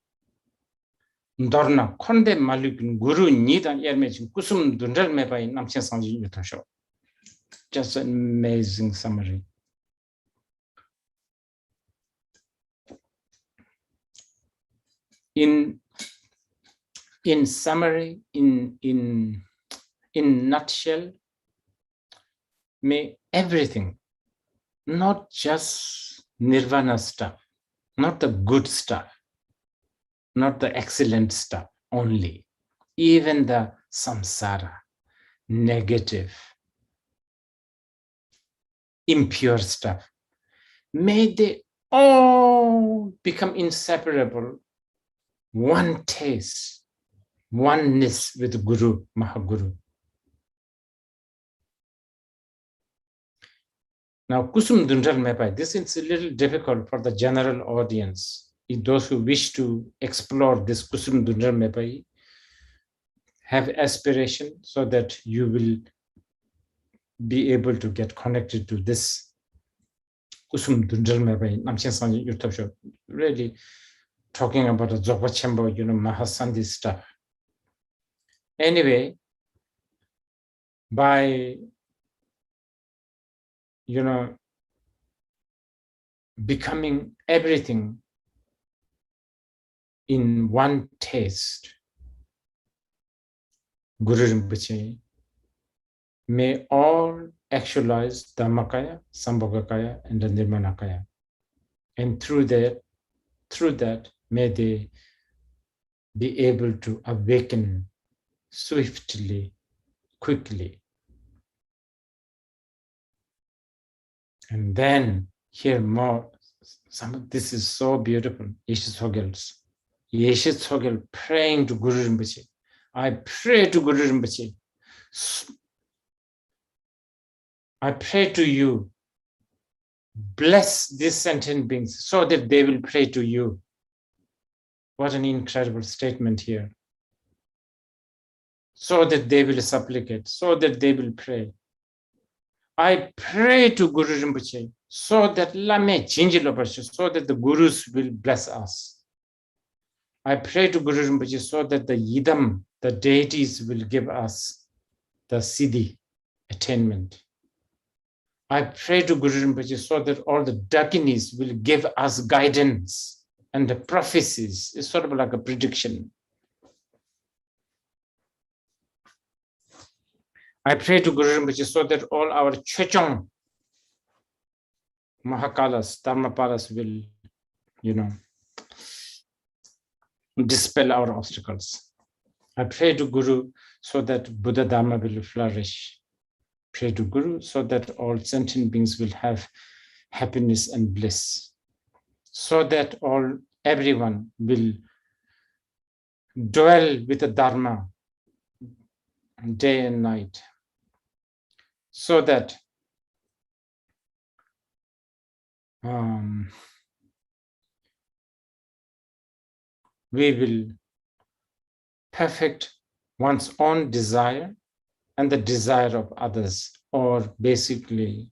Ndorna konde malik guru nidan yermechin kusum dundal mebai namchen sanji yutasho. Just an amazing summary. In summary, in nutshell, may everything, not just nirvana stuff, not the good stuff, not the excellent stuff only, even the samsara, negative, impure stuff, may they all become inseparable, one taste, oneness with Guru, Mahā Guru. Now, Kusum Dundal Mepai, this is a little difficult for the general audience. If those who wish to explore this Kusum Dundal Mepai have aspiration so that you will be able to get connected to this Kusum Dundal Mepai, Namchen Sanji Yutabsho, really talking about a Dzogpa Chamber, you know, Mahasandhi stuff. Anyway, by, you know, becoming everything in one taste, Guru Rinpoche may all actualize Dhammakaya, Sambhogakaya, and the Nirmanakaya. And through that, may they be able to awaken swiftly, quickly. And then hear more. This is so beautiful. Yeshe Tsogyal's. Yeshe Tsogyal praying to Guru Rinpoche. I pray to Guru Rinpoche. I pray to you. Bless these sentient beings so that they will pray to you. What an incredible statement here. So that they will supplicate, so that they will pray. I pray to Guru Rinpoche so that so that the Gurus will bless us. I pray to Guru Rinpoche so that the Yidam, the deities, will give us the Siddhi, attainment. I pray to Guru Rinpoche so that all the Dakinis will give us guidance, and the prophecies is sort of like a prediction. I pray to Guru Rinpoche so that all our Chechong Mahakalas, Dharmapalas will, you know, dispel our obstacles. I pray to Guru so that Buddha Dharma will flourish. Pray to Guru so that all sentient beings will have happiness and bliss. So that everyone will dwell with the Dharma day and night. So that we will perfect one's own desire and the desire of others, or basically,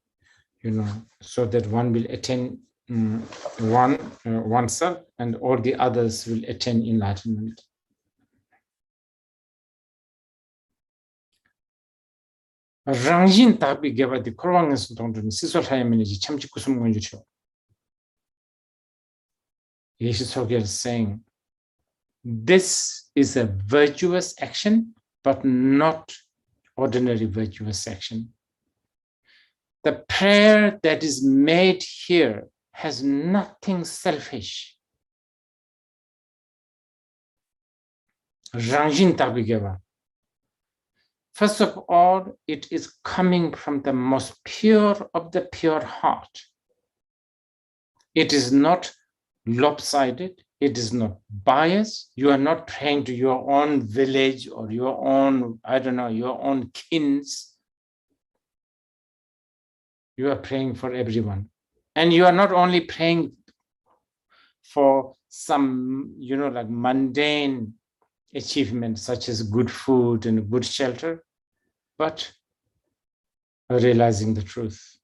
so that one will attain oneself and all the others will attain enlightenment. Rangjin tabi geba di korwang sutong siswal hayamini chamchi kusum ngonjucho. Yeshe Tsogyal is saying, this is a virtuous action, but not ordinary virtuous action. The prayer that is made here has nothing selfish. Rangjin tabi geba. First of all, it is coming from the most pure of the pure heart. It is not lopsided. It is not biased. You are not praying to your own village or your own, your own kins. You are praying for everyone. And you are not only praying for some, like mundane achievements such as good food and good shelter, but realizing the truth.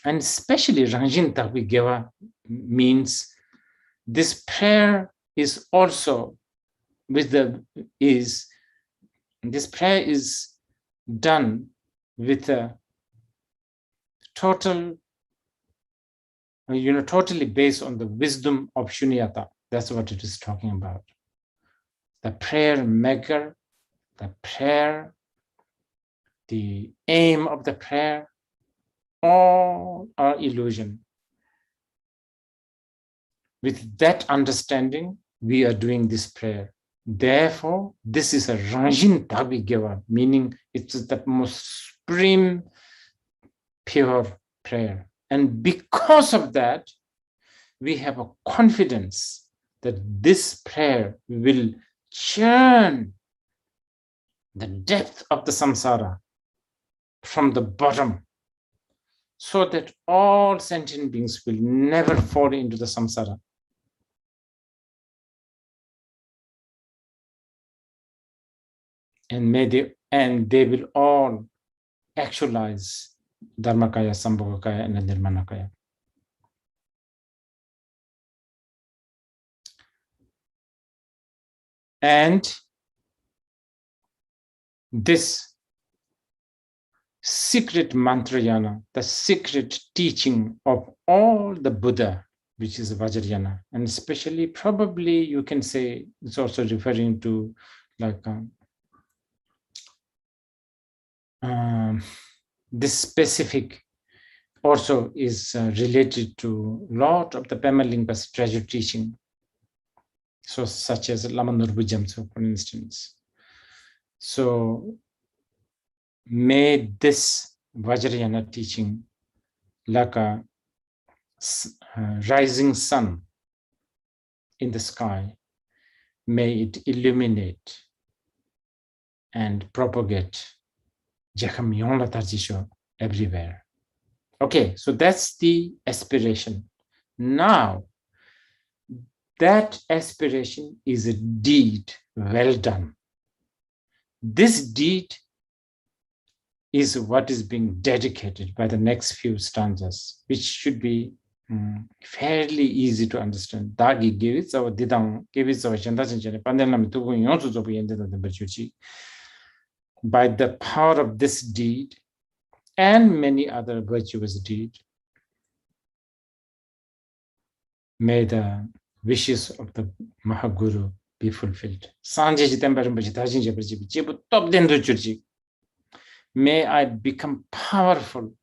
And especially Rangjin Tabi Geva means this prayer is also this prayer is done with a total, totally based on the wisdom of Shunyata. That's what it is talking about. The prayer maker, the prayer, the aim of the prayer, all are illusion. With that understanding, we are doing this prayer. Therefore, this is a Rangjin Tabi Geva, meaning it's the most supreme, pure prayer. And because of that, we have a confidence that this prayer will churn the depth of the samsara from the bottom, so that all sentient beings will never fall into the samsara. And they will all actualize Dharmakaya, Sambhogakaya, and Nirmanakaya. And this secret mantrayana, the secret teaching of all the Buddha, which is Vajrayana, and especially probably you can say it's also referring to like this specific also is related to a lot of the Pema Lingpa's treasure teaching. So such as Lama Nurbu Jamso, for instance. So may this Vajrayana teaching, like a rising sun in the sky, may it illuminate and propagate Jakamyongla Tarjisho everywhere. Okay, so that's the aspiration. Now, that aspiration is a deed well done. This deed is what is being dedicated by the next few stanzas, which should be fairly easy to understand. Dagi givits our didang givits our chandajan pandanam to go by the power of this deed and many other virtuous deeds. May the wishes of the Mahā Guru be fulfilled. May I become powerful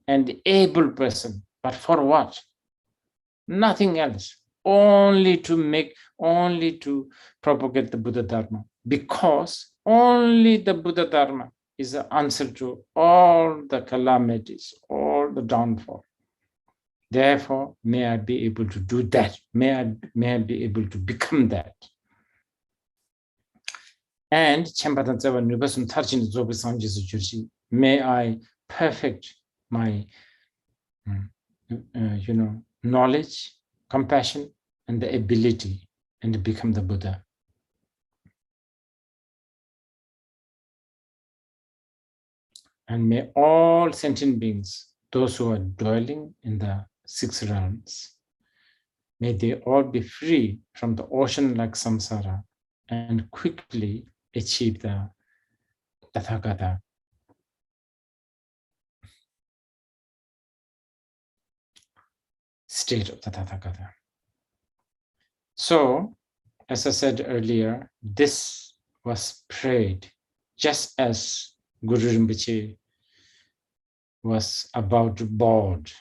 and able person, but for what? Nothing else. Only to propagate the Buddha Dharma, because only the Buddha Dharma is the answer to all the calamities, all the downfall. Therefore, may I be able to do that. May I be able to become that. And may I perfect my knowledge, compassion, and the ability, and become the Buddha. And may all sentient beings, those who are dwelling in the 6 realms, may they all be free from the ocean like samsara and quickly achieve the Tathagata state of the Tathagata. So, as I said earlier, this was prayed just as Guru Rinpoche was about to board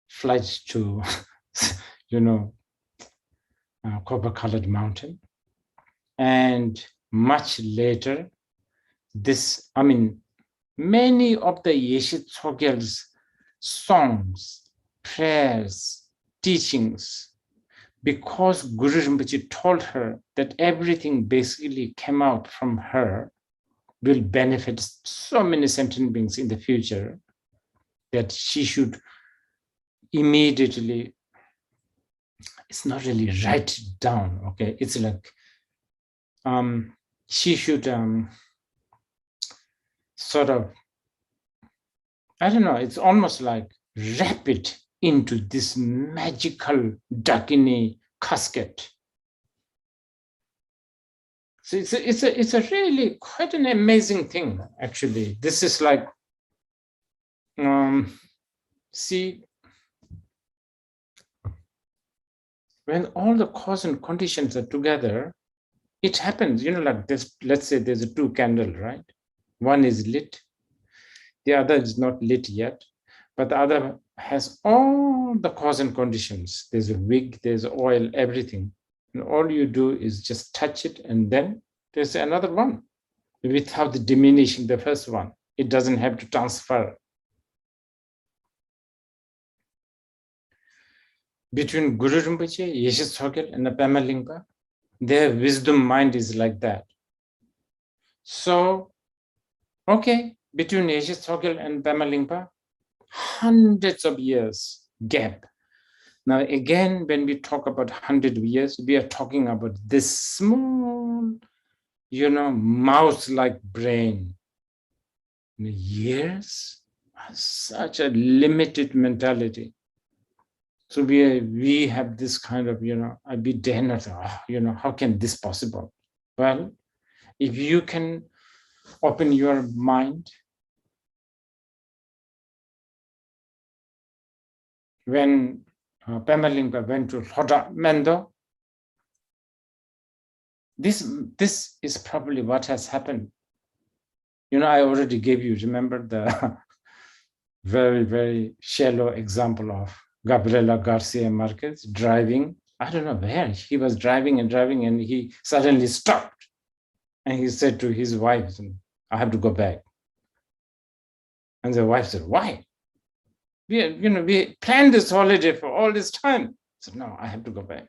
flight to, copper-colored mountain. And much later, many of the Yeshe Tsogyal's songs, prayers, teachings, because Guru Rinpoche told her that everything basically came out from her, will benefit so many sentient beings in the future, that she should immediately, it's not really write it down, okay? It's like, she should sort of, I don't know, it's almost like wrap it into this magical Dakini casket. So it's a really quite an amazing thing, actually. This is like, see, when all the cause and conditions are together, it happens, like this. Let's say there's a 2 candle, right? One is lit, the other is not lit yet, but the other has all the cause and conditions. There's a wick, there's oil, everything. And all you do is just touch it, and then there's another one without diminishing the first one. It doesn't have to transfer. Between Guru Rinpoche, Yeshe Tsogyal, and the Pema Lingpa, their wisdom mind is like that. So, okay, between Yeshe Tsogyal and Pema Lingpa, hundreds of years gap. Now, again, when we talk about 100 years, we are talking about this small, mouse-like brain. Years, such a limited mentality. So we have this kind of, I'd be damned, how can this possible? Well, if you can open your mind, when Pema Lingpa went to Lhoda Mendo, this is probably what has happened. I already gave you, remember the very, very shallow example of Gabriela Garcia Marquez driving, I don't know where, he was driving, and he suddenly stopped. And he said to his wife, I have to go back. And the wife said, why? We planned this holiday for all this time. He said, no, I have to go back.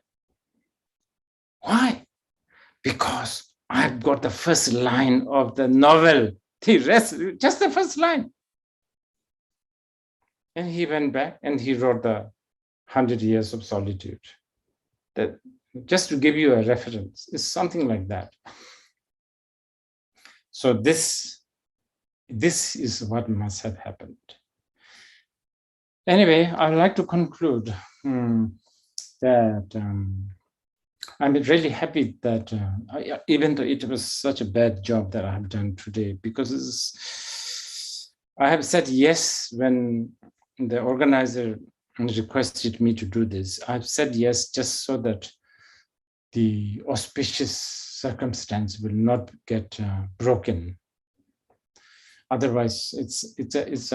Why? Because I've got the first line of the novel. The rest, just the first line. And he went back and he wrote the 100 Years of Solitude. That, just to give you a reference, is something like that. So this is what must have happened. Anyway, I'd like to conclude that I'm really happy that even though it was such a bad job that I have done today, because I have said yes when the organizer requested me to do this. I've said yes just so that the auspicious circumstance will not get broken. Otherwise, it's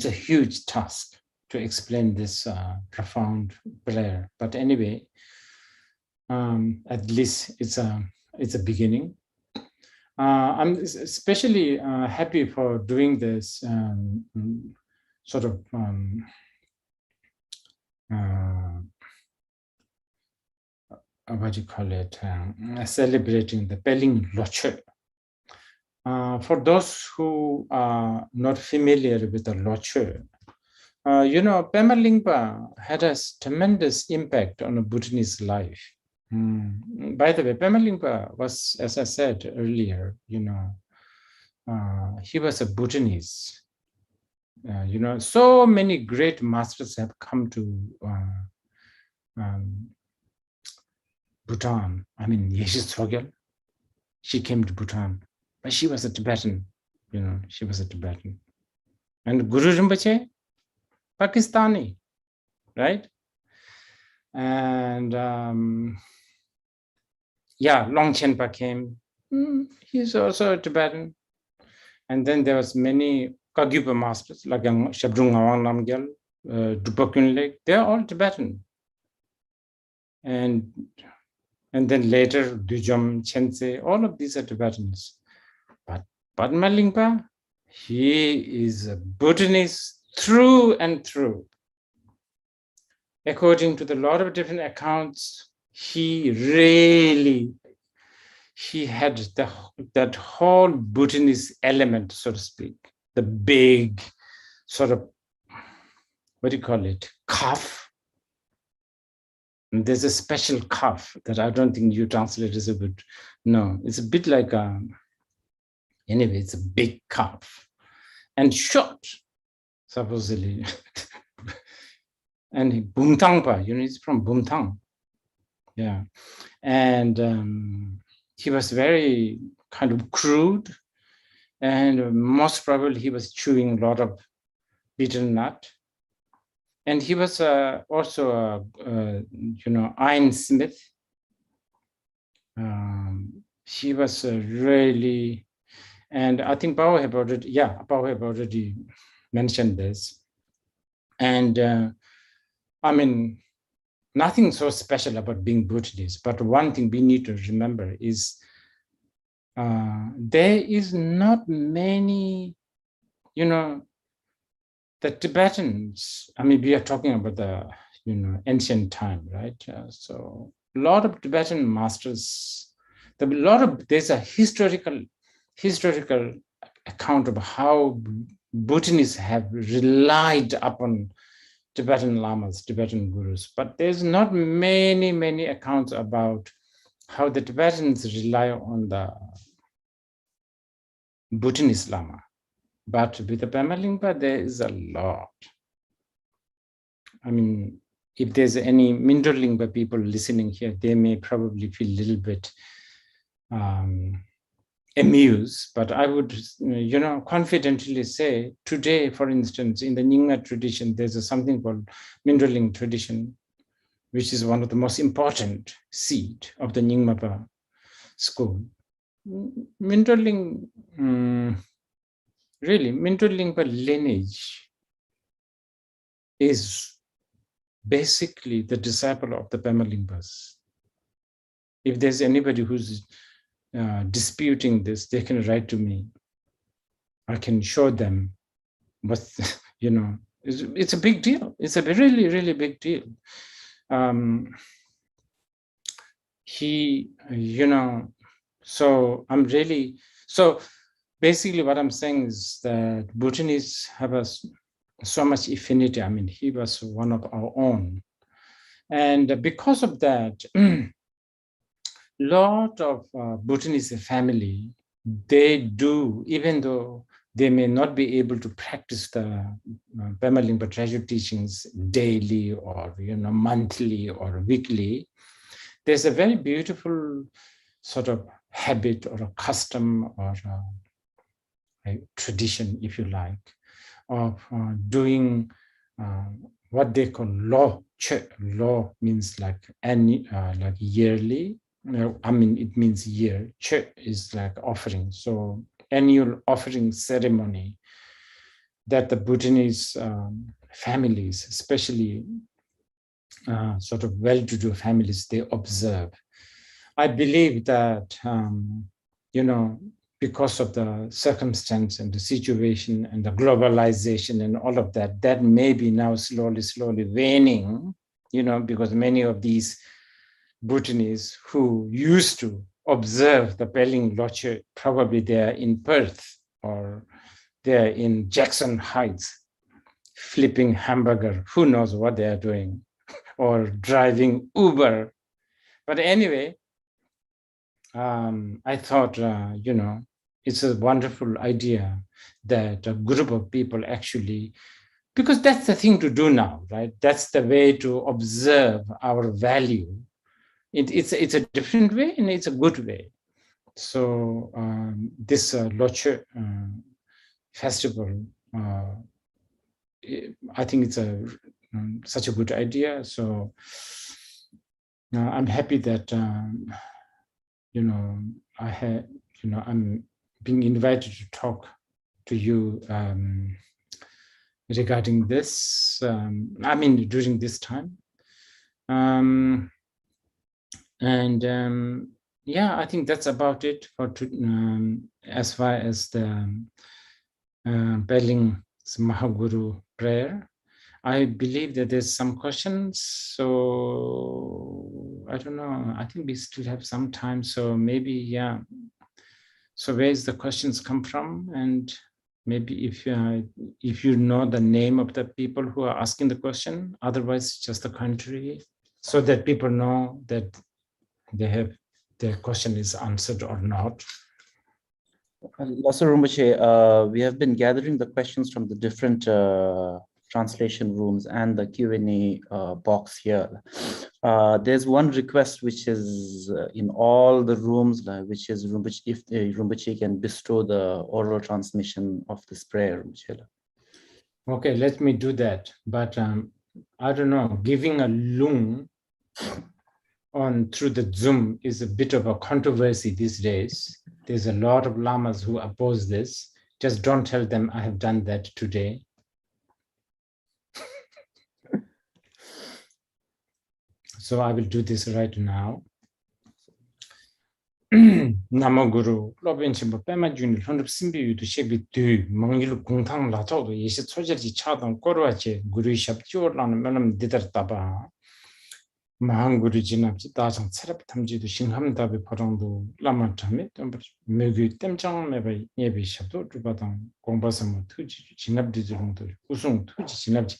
a huge task to explain this profound prayer. But anyway, at least it's a beginning. I'm especially happy for doing this sort of what do you call it? Celebrating the Peling Loche. For those who are not familiar with the Loche, Pema Lingpa had a tremendous impact on a Bhutanese life. By the way, Pema Lingpa was, as I said earlier, he was a Bhutanese. So many great masters have come to Bhutan. I mean, Yeshe Tsogyal, she came to Bhutan, but she was a Tibetan. She was a Tibetan. And Guru Rinpoche, Pakistani, right? And Longchenpa came. He's also a Tibetan. And then there was many Kagyupa masters like Shabdrung Ngawang Namgyal, Drupakun Lake. They're all Tibetan. And then later Dujom, Chense, all of these are Tibetans. But Pema Lingpa, he is a Bhutanese through and through. According to the lot of different accounts, he had that whole Bhutanese element, so to speak, the big sort of, cuff. And there's a special cuff that I don't think you translators would know. It's a bit like anyway, it's a big cuff and short, supposedly. And Bumtangpa, he's from Bumtang. Yeah. And he was very kind of crude, and most probably he was chewing a lot of betel nut. And he was also a ironsmith. He was really, and I think Pao have already mentioned this. And I mean, nothing so special about being Bhutanese, but one thing we need to remember is there is not many, the Tibetans, I mean, we are talking about the, ancient time, right? So a lot of Tibetan masters, there's a historical account of how Bhutanese have relied upon Tibetan lamas, Tibetan gurus, but there's not many accounts about how the Tibetans rely on the Bhutanese lama. But with the Pema Lingpa, there is a lot. I mean, if there's any Mindro Lingpa people listening here, they may probably feel a little bit amused, but I would, confidently say today, for instance, in the Nyingma tradition, there's something called Mindroling tradition, which is one of the most important seed of the Nyingma school. Mindroling, Mindro Lingpa lineage is basically the disciple of the Pema Lingpas. If there's anybody who's disputing this, they can write to me. I can show them, but it's a big deal. It's a really big deal. So basically what I'm saying is that Bhutanese have so much affinity. I mean, he was one of our own. And because of that, lot of Bhutanese family, they do, even though they may not be able to practice the Pema Lingpa treasure teachings daily or monthly or weekly, there's a very beautiful sort of habit or a custom or a tradition, if you like, of doing what they call law. Law means like yearly. I mean, it means year. Che is like offering. So annual offering ceremony that the Bhutanese families, especially sort of well-to-do families, they observe. I believe that, because of the circumstance and the situation and the globalization and all of that, that may be now slowly waning, because many of these Bhutanese who used to observe the Peling Loche, probably they're in Perth or they're in Jackson Heights, flipping hamburger, who knows what they're doing, or driving Uber But anyway, I thought, it's a wonderful idea that a group of people actually, because that's the thing to do now, right? That's the way to observe our value. It's a different way and it's a good way. So this Loche festival, I think it's such a good idea. So I'm happy that I'm being invited to talk to you regarding this. During this time, I think that's about it for as far as the Belling's Mahā Guru prayer. I believe that there's some questions, so I don't know. I think we still have some time, so maybe, yeah. So where's the questions come from? And maybe if you know the name of the people who are asking the question, otherwise just the country, so that people know that their question is answered or not. Lhasa Rinpoche, we have been gathering the questions from the different translation rooms and the Q&A box here. There's one request which is in all the rooms, which is Rinpoche, if Rinpoche can bestow the oral transmission of this prayer. Okay, let me do that. But I don't know, giving a lung on through the Zoom is a bit of a controversy these days. There's a lot of lamas who oppose this. Just don't tell them I have done that today. So I will do this right now. Mahā Guru, 로벤침보 Pema Juni, Khandro Yeshe Tsogyal, Mangil Kungtang Latod, Yeshe Tsogyal Chadon Korwache, Guru Shabjur Lan Melam Didar Taba. Mahā Guru Jinabji Dajang Serap Tamjidu Shingham Dabi Parangdu Lama Tamit, Megu Temjang Meba Yebi Shabdo, Rubadang, Gombasam Tuji, Jinabdi Zurundu, Usung Tuji Jinabji.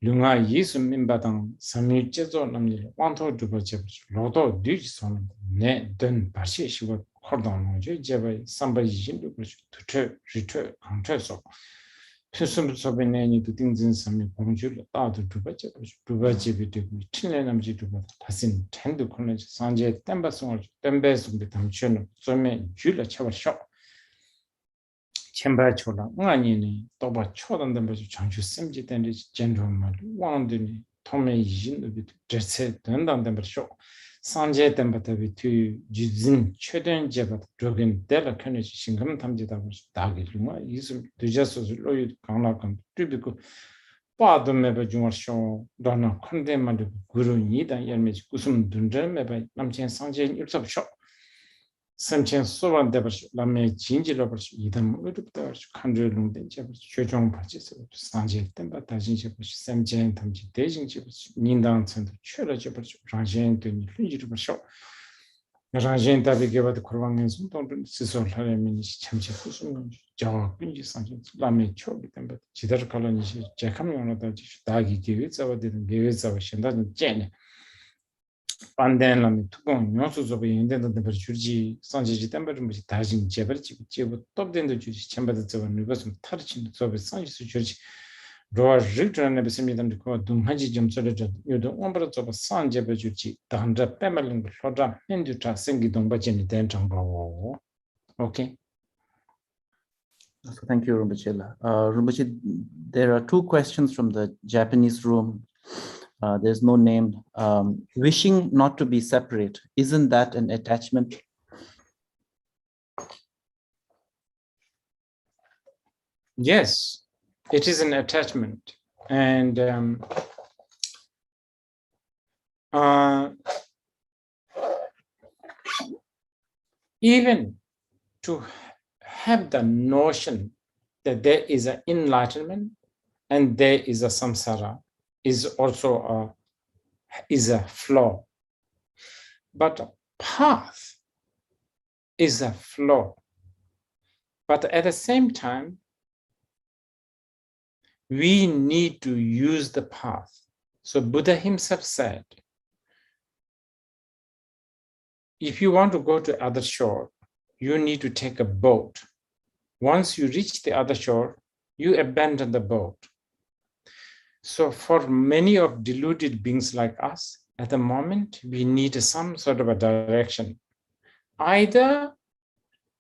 Lunga Yisum Mimbadang, Sami Jezo Namil, Wanto Dubajev, Lodo Dujson, Ne Den Bashi, she would cordon, Jeva, somebody Jindu, to return, Antreso. Pesum Sobinani to things in some Bonjul, out to Dubajev, Chilenamji Duba, Tassin, Tendu College, Sanje, Tembason, Tembes with the Tamchun, Some Jula Chava Shop. Chemba Chola, Wanini, Toba Chodan, the Chanchu Simjit and its gentleman, Wandini, Tome Jin with Dresset, and on the show. Sanje Tembatavi to Jizin, Chedan Jebat, Drogen, Della Kennedy, Shingam Tamjita was Dagiluma, Yisum, to just as Lloyd Kanakam, Tribico, Pado Meba Jumar Show, Donna Condemned Guru Nida, Yamich Kusum Dundre, Meba, Namchan Sanje, yourself shop. Samchen Sovan Devers, Lame Jinji Lovers, Idam Udupters, Khandro Yeshe Tsogyal Patches, Sanje Temba, Tajin Jebus, Samchen Tamji, Dejin Jebus, Nindan Sand, Chura Jebus, Rajen to Nijibus Show. Rajen Tabi gave the Kurvangans, Sisol Hareminis, Chamchefusum, Jawa, Pinji Sanjin, Lame Chobi, but Chidar Colonies, Jacamion, Dagi gave it, our didn't give it, our Shandan Jen. Pandan Lami Tukon, Yosu of the Indian Jurji, Sanji Temper, which Tajin Jeberchi, top then the Jewish chamber that were Nubas and Tarchin, so with Sanji Church, Roa Richter and Ebesimi than the court, Dumaji Jam Solid, you the ombres of a San Jeberjuchi, the 100 Pema Lingpa, and you trust Sengi Dombajin Denchang. Okay. So thank you, Rinpoche. Rinpoche, there are two questions from the Japanese room. There's no name. Wishing not to be separate, isn't that an attachment? Yes, it is an attachment. And even to have the notion that there is an enlightenment and there is a samsara is also a flaw. But a path is a flaw. But at the same time, we need to use the path. So Buddha himself said, if you want to go to other shore, you need to take a boat. Once you reach the other shore, you abandon the boat. So for many of deluded beings like us, at the moment, we need some sort of a direction. Either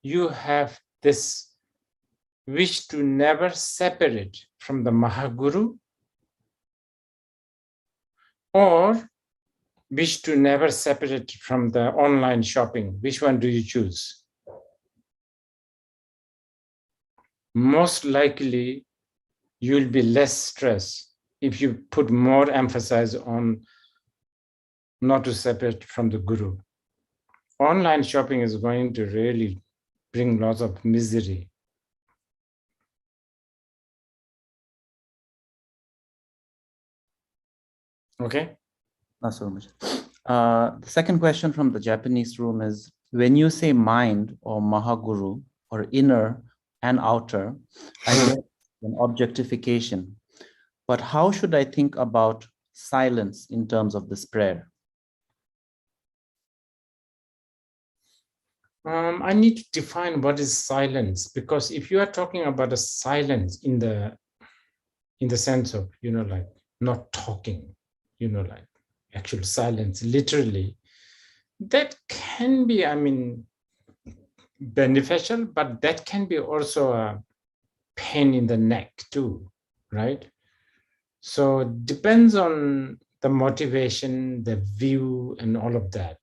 you have this wish to never separate from the Mahā Guru, or wish to never separate from the online shopping. Which one do you choose? Most likely, you'll be less stressed if you put more emphasis on not to separate from the Guru. Online shopping is going to really bring lots of misery. Okay? That's so much. The second question from the Japanese room is, when you say mind or Mahā Guru or inner and outer, I get an objectification. But how should I think about silence in terms of this prayer? I need to define what is silence, because if you are talking about a silence in the sense of, like not talking, like actual silence, literally, that can be, beneficial, but that can be also a pain in the neck too, right? So it depends on the motivation, the view, and all of that.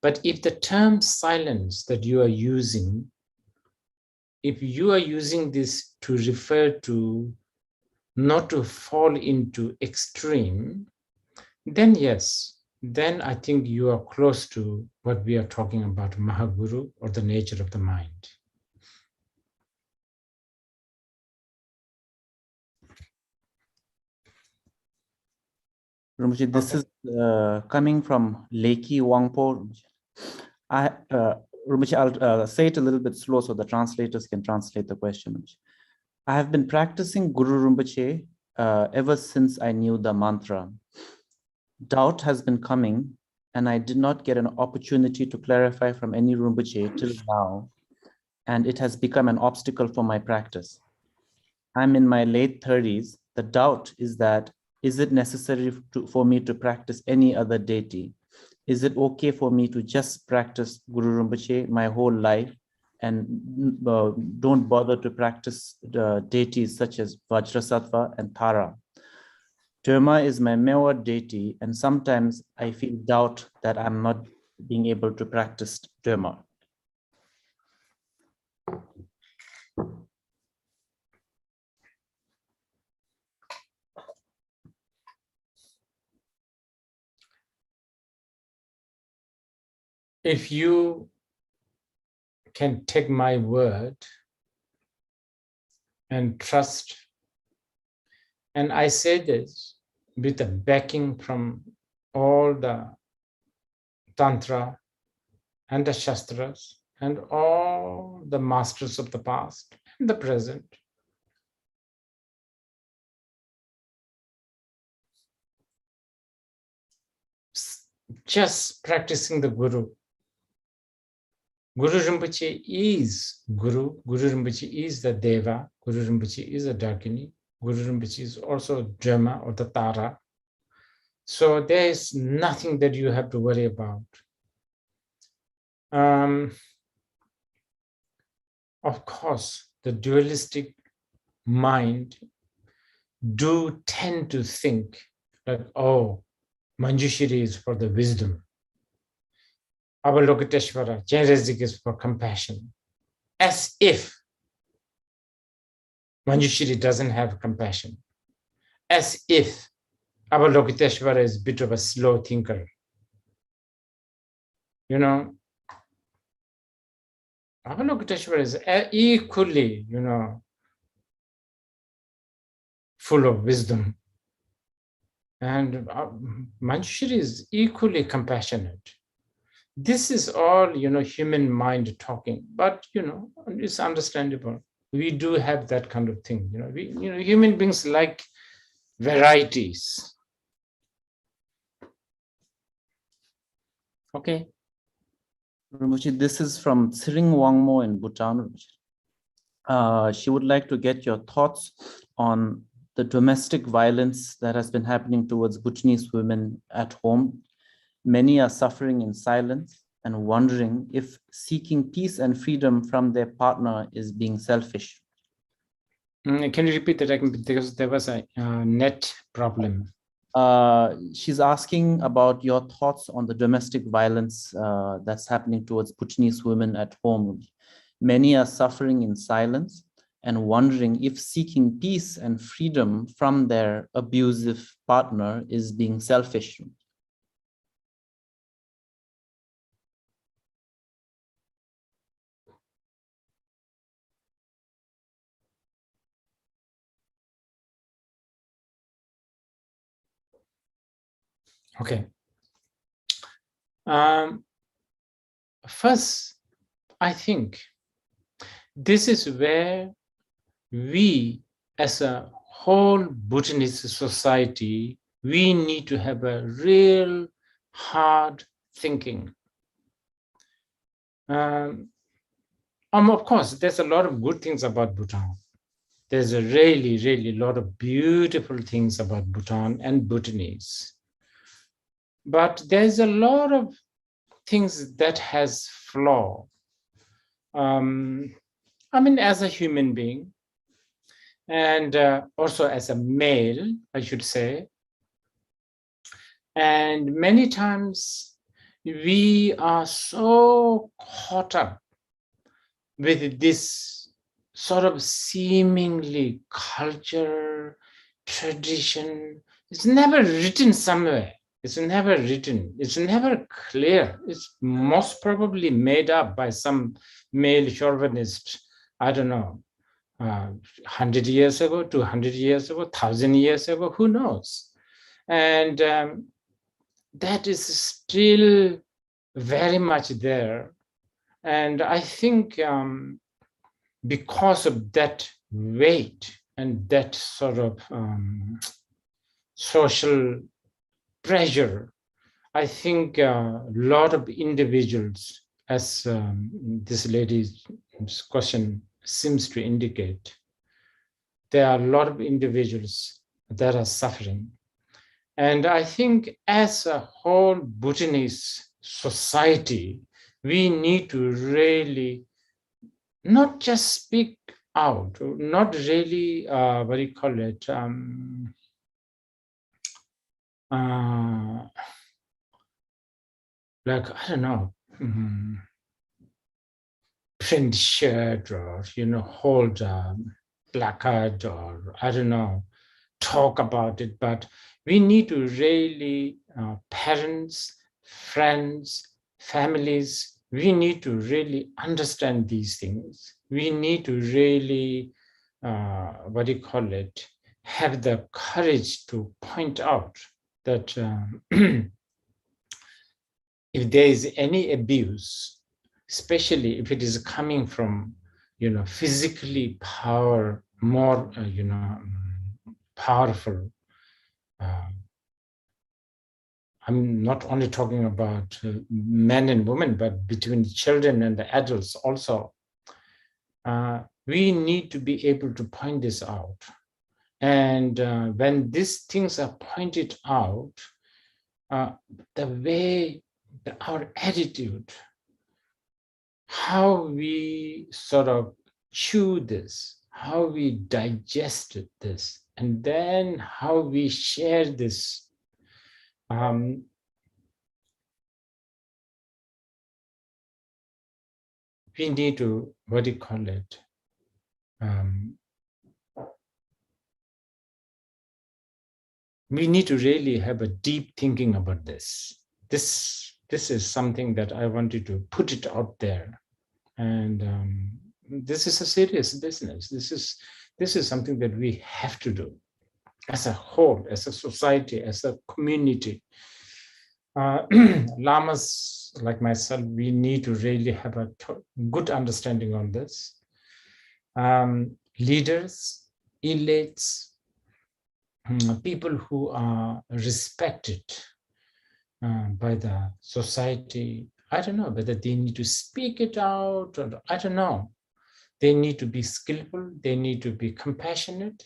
But if the term silence that you are using, if you are using this to refer to not to fall into extreme, then yes, then I think you are close to what we are talking about, Mahā Guru, or the nature of the mind. Rinpoche, this is coming from Leki Wangpo. Rinpoche, I'll say it a little bit slow so the translators can translate the question. I have been practicing Guru Rinpoche ever since I knew the mantra. Doubt has been coming, and I did not get an opportunity to clarify from any Rinpoche till now, and it has become an obstacle for my practice. I'm in my late 30s. The doubt is that, is it necessary for me to practice any other deity? Is it okay for me to just practice Guru Rinpoche my whole life and don't bother to practice the deities such as Vajrasattva and Tara? Terma is my Mewa deity, and sometimes I feel doubt that I'm not being able to practice terma. If you can take my word and trust, and I say this with the backing from all the Tantra and the Shastras and all the masters of the past and the present, just practicing the Guru. Guru Rinpoche is Guru. Guru Rinpoche is the Deva. Guru Rinpoche is the Dakini. Guru Rinpoche is also Terma or the Tara. So there is nothing that you have to worry about. Of course, the dualistic mind do tend to think that, oh, Manjushri is for the wisdom. Avalokiteshvara, Chenrezig is for compassion. As if Manjushri doesn't have compassion. As if Avalokiteshvara is a bit of a slow thinker. Avalokiteshvara is equally, full of wisdom. And Manjushri is equally compassionate. This is all, human mind talking, but, it's understandable. We do have that kind of thing. Human beings like varieties. Okay. Rinpoche, this is from Tsering Wangmo in Bhutan. Rinpoche. She would like to get your thoughts on the domestic violence that has been happening towards Bhutanese women at home. Many are suffering in silence and wondering if seeking peace and freedom from their partner is being selfish. Can you repeat that again? Because there was a net problem. She's asking about your thoughts on the domestic violence that's happening towards Bhutanese women at home. Many are suffering in silence and wondering if seeking peace and freedom from their abusive partner is being selfish. Okay. First, I think this is where we, as a whole Bhutanese society, we need to have a real hard thinking. Of course, there's a lot of good things about Bhutan. There's a really, really lot of beautiful things about Bhutan and Bhutanese. But there's a lot of things that has flaw. I mean, as a human being, and also as a male, I should say. And many times we are so caught up with this sort of seemingly culture, tradition. It's never written somewhere. It's never written. It's never clear. It's most probably made up by some male chauvinist, I don't know, 100 years ago, 200 years ago, 1,000 years ago, who knows? And that is still very much there. And I think because of that weight and that sort of social pressure, I think a lot of individuals, as this lady's question seems to indicate, there are a lot of individuals that are suffering. And I think as a whole Bhutanese society, we need to really not just speak out, not really, what do you call it, like, I don't know, print shirt or, hold a placard or, I don't know, talk about it, but we need to really, parents, friends, families, we need to really understand these things. We need to really, what do you call it, have the courage to point out that if there is any abuse, especially if it is coming from, physically more, powerful. I'm not only talking about men and women, but between children and the adults also. We need to be able to point this out. And when these things are pointed out, the way, our attitude, how we sort of chew this, how we digest this, and then how we share this. We need to, what do you call it? We need to really have a deep thinking about this. This is something that I wanted to put it out there. And this is a serious business. This is something that we have to do as a whole, as a society, as a community. Lamas like myself, we need to really have a good understanding on this. Leaders, elites, people who are respected, by the society. I don't know whether they need to speak it out, or I don't know. They need to be skillful. They need to be compassionate.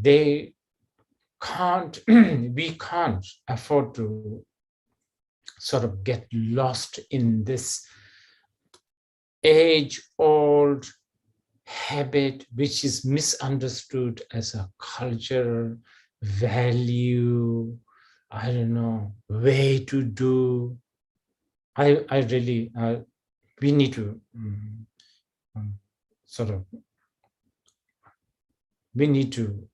They can't, we can't afford to sort of get lost in this age-old habit, which is misunderstood as a cultural value, I don't know, way to do. I really, we need to we need to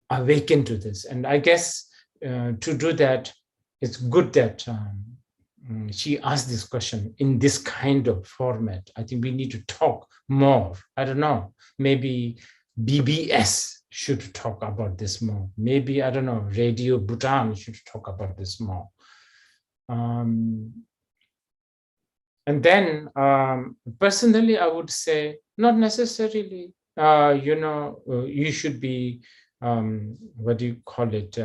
awaken to this. And I guess to do that, it's good that she asked this question in this kind of format. I think we need to talk more. I don't know, maybe BBS should talk about this more. Maybe, I don't know, Radio Bhutan should talk about this more. And then personally, I would say not necessarily, you should be, what do you call it?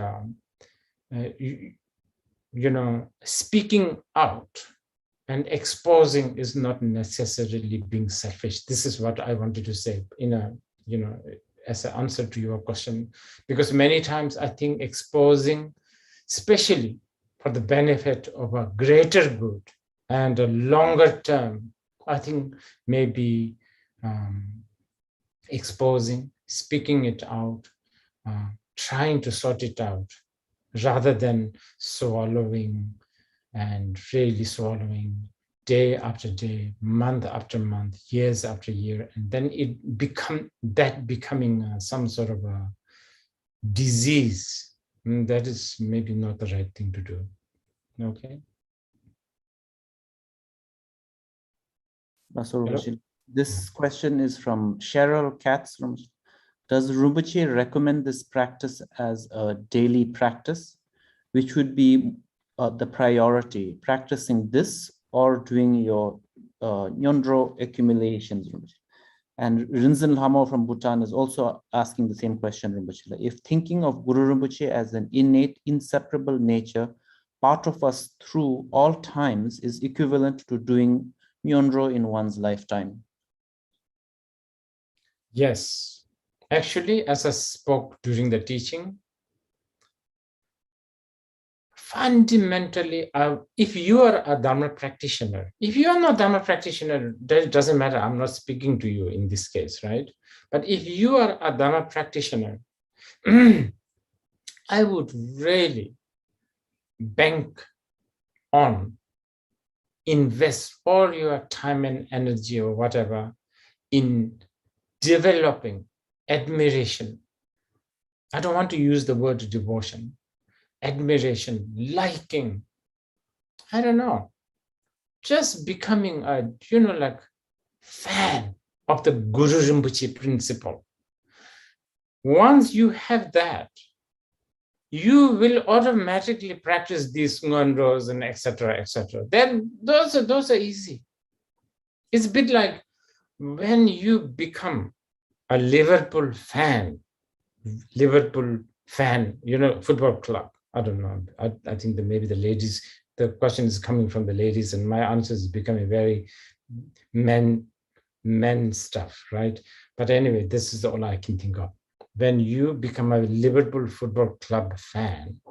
Speaking out and exposing is not necessarily being selfish. This is what I wanted to say in a, as an answer to your question, because many times I think exposing, especially for the benefit of a greater good and a longer term, I think maybe exposing, speaking it out, trying to sort it out, rather than swallowing and really swallowing day after day, month after month, years after year, and then it becoming some sort of a disease. That is maybe not the right thing to do. Okay. This question is from Cheryl Katz. Does Rinpoche recommend this practice as a daily practice? Which would be the priority, practicing this or doing your Nyondro accumulations? And Rinzin Lhamo from Bhutan is also asking the same question, Rinpoche. If thinking of Guru Rinpoche as an innate, inseparable nature, part of us through all times, is equivalent to doing Nyondro in one's lifetime. Yes. Actually, as I spoke during the teaching, fundamentally, if you are a Dharma practitioner, if you are not a Dharma practitioner, that doesn't matter. I'm not speaking to you in this case, right? But if you are a Dharma practitioner, I would really bank on, invest all your time and energy or whatever in developing admiration. I don't want to use the word devotion. Admiration, liking, I don't know, just becoming a, like fan of the Guru Rinpoche principle. Once you have that, you will automatically practice these ngondros and etc. Then those are easy. It's a bit like when you become a Liverpool fan, football club. I don't know. I think that maybe the ladies, the question is coming from the ladies, and my answer is becoming very men stuff, right? But anyway, this is all I can think of. When you become a Liverpool Football Club fan,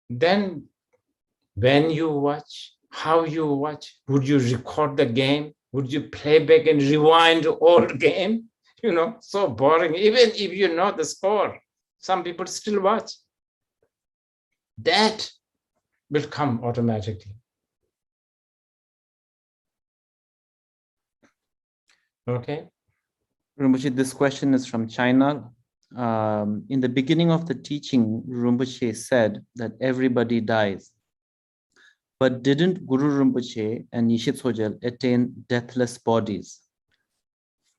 then when you watch, how you watch, would you record the game? Would you play back and rewind the old game? So boring. Even if you know the score, some people still watch. That will come automatically. Okay. Rinpoche, this question is from China. In the beginning of the teaching, Rinpoche said that everybody dies. But didn't Guru Rinpoche and Yeshe Tsogyal attain deathless bodies?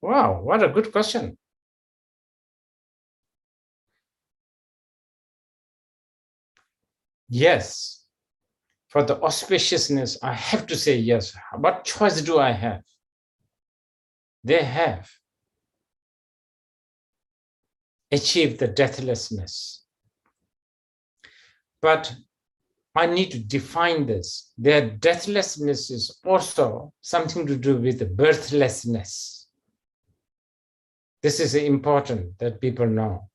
Wow, what a good question. Yes. For the auspiciousness, I have to say yes. What choice do I have? They have. achieve the deathlessness. But I need to define this. Their deathlessness is also something to do with the birthlessness. This is important that people know.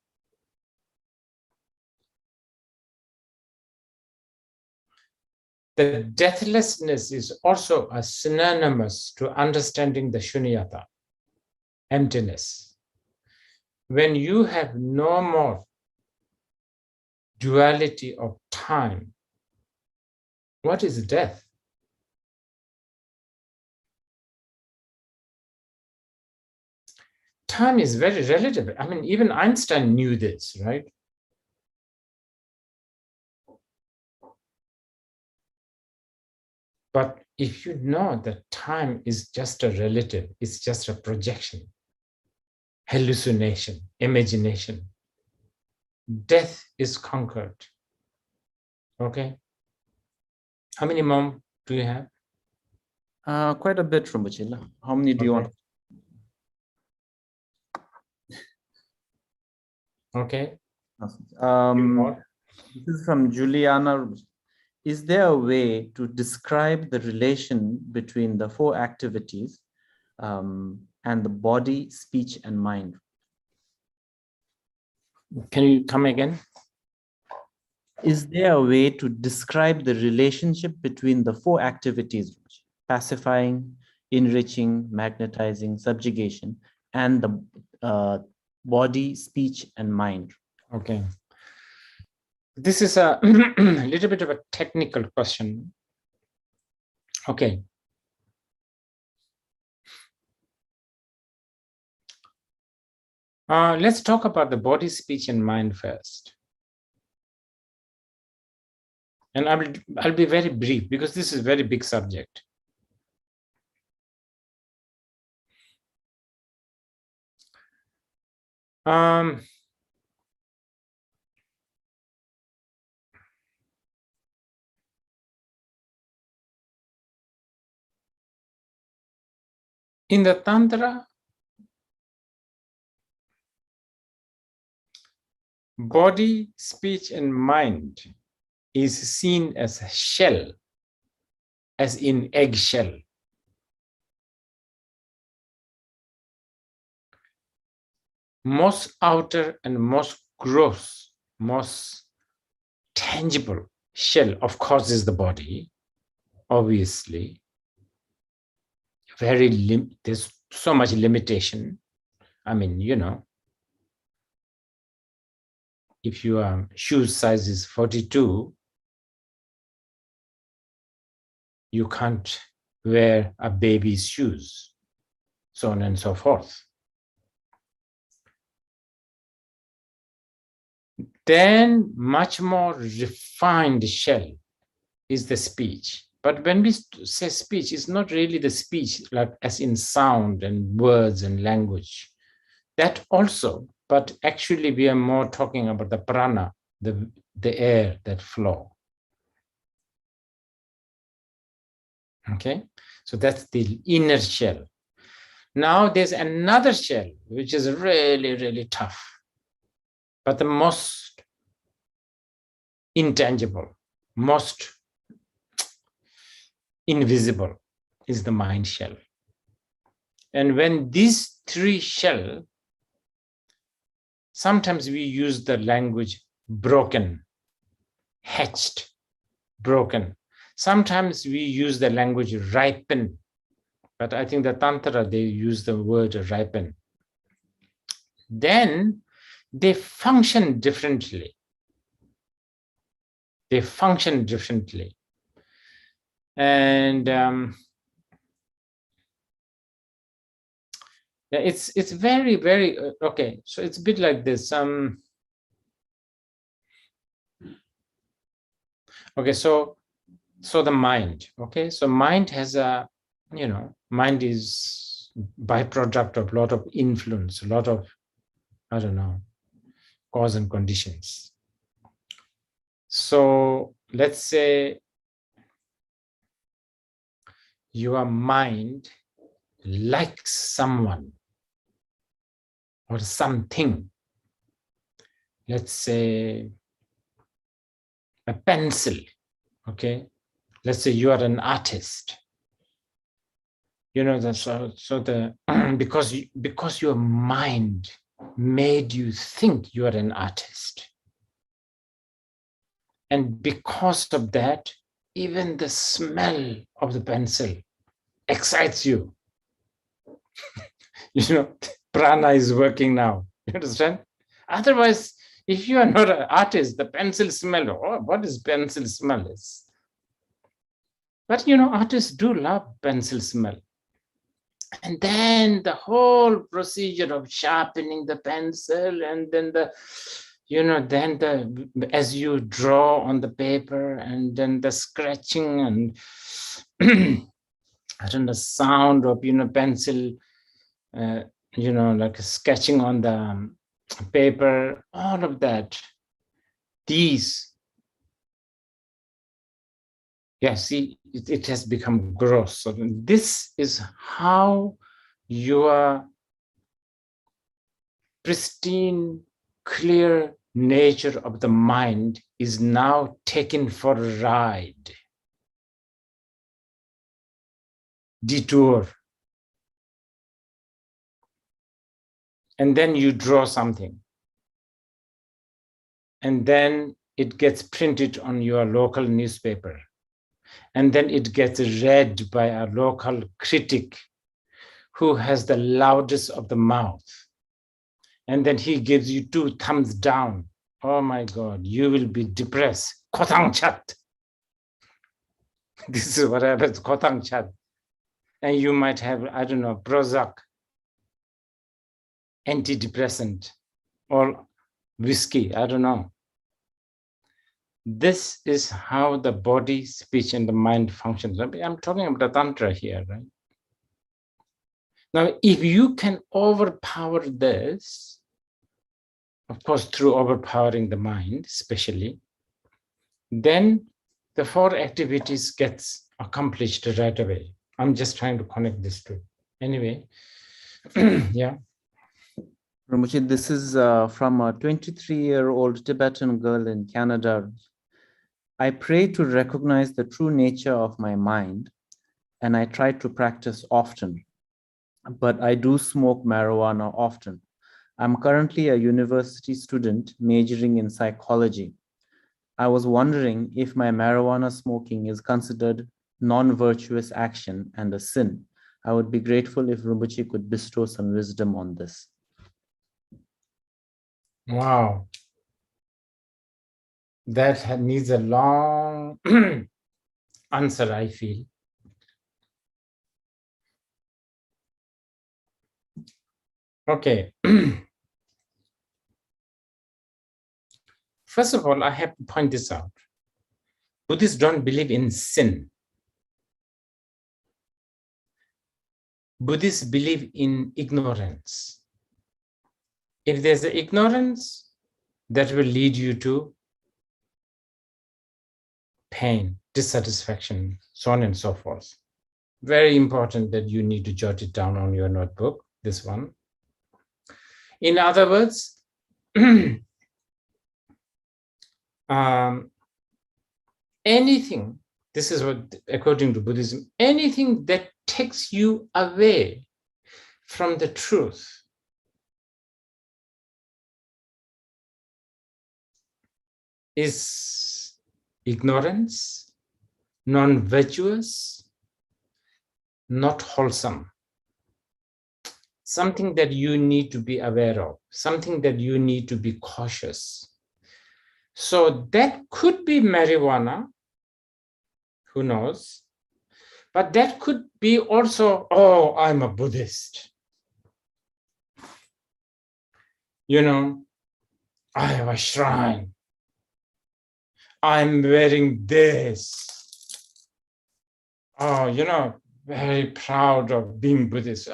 The deathlessness is also a synonymous to understanding the shunyata, emptiness. When you have no more duality of time, what is death? Time is very relative. I mean, even Einstein knew this, right? But if you know that time is just a relative, it's just a projection, hallucination, imagination, death is conquered. Okay? How many more do you have? Quite a bit, Rinpoche. How many do you want? Okay. This is from Juliana. Is there a way to describe the relation between the four activities and the body, speech, and mind? Can you come again? Is there a way to describe the relationship between the four activities, pacifying, enriching, magnetizing, subjugation, and the body, speech, and mind? Okay. This is a little bit of a technical question. Okay. Let's talk about the body, speech, and mind first. And I'll be very brief because this is a very big subject. In the Tantra, body, speech, and mind is seen as a shell, as in eggshell. Most outer and most gross, most tangible shell, of course, is the body, obviously. There's so much limitation. I mean, you know, if your shoe size is 42, you can't wear a baby's shoes, so on and so forth. Then much more refined shell is the speech. But when we say speech, it's not really the speech like as in sound and words and language. That also, but actually we are more talking about the prana, the air that flow. Okay, so that's the inner shell. Now there's another shell, which is really, really tough, but the most intangible, most invisible is the mind shell. And when these three shell, sometimes we use the language broken, hatched, broken. Sometimes we use the language ripen, but I think the Tantra, they use the word ripen. Then they function differently. They function differently. And it's very, very, okay, so it's a bit like this. Okay, so the mind, okay, so mind has a, you know, mind is byproduct of a lot of influence, a lot of, I don't know, cause and conditions. So let's say your mind likes someone or something. let's say, a pencil, okay? Let's say you are an artist. You know, because your mind made you think you are an artist. And because of that, even the smell of the pencil excites you. You know, prana is working now. You understand? Otherwise, if you are not an artist, the pencil smell, oh, what is pencil smell? But you know, artists do love pencil smell. And then the whole procedure of sharpening the pencil, and then as you draw on the paper, and then the scratching, and I don't know, sound of, pencil, like sketching on the paper, all of that. See, it has become gross. So this is how your pristine, clear nature of the mind is now taken for a ride, detour. And then you draw something. And then it gets printed on your local newspaper. And then it gets read by a local critic who has the loudest of the mouth. And then he gives you 2 thumbs down. Oh my God, you will be depressed. Kotang chat. This is what happens, kotang chat. And you might have, I don't know, Prozac, antidepressant, or whiskey, I don't know. This is how the body, speech, and the mind functions. I'm talking about the Tantra here, right? Now, if you can overpower this, of course, through overpowering the mind, especially, then the 4 activities gets accomplished right away. I'm just trying to connect this to. Anyway, yeah. Rinpoche, this is from a 23-year-old Tibetan girl in Canada. I pray to recognize the true nature of my mind, and I try to practice often, but I do smoke marijuana often. I'm currently a university student majoring in psychology. I was wondering if my marijuana smoking is considered non-virtuous action and a sin. I would be grateful if Rinpoche could bestow some wisdom on this. Wow. That needs a long answer, I feel. Okay. First of all, I have to point this out. Buddhists don't believe in sin. Buddhists believe in ignorance. If there's an ignorance, that will lead you to pain, dissatisfaction, so on and so forth. Very important that you need to jot it down on your notebook, this one. In other words, anything, this is what, according to Buddhism, anything that takes you away from the truth is ignorance, non-virtuous, not wholesome. Something that you need to be aware of, something that you need to be cautious. So that could be marijuana, who knows? But that could be also, oh, I'm a Buddhist. You know, I have a shrine. I'm wearing this. Oh, you know, very proud of being Buddhist.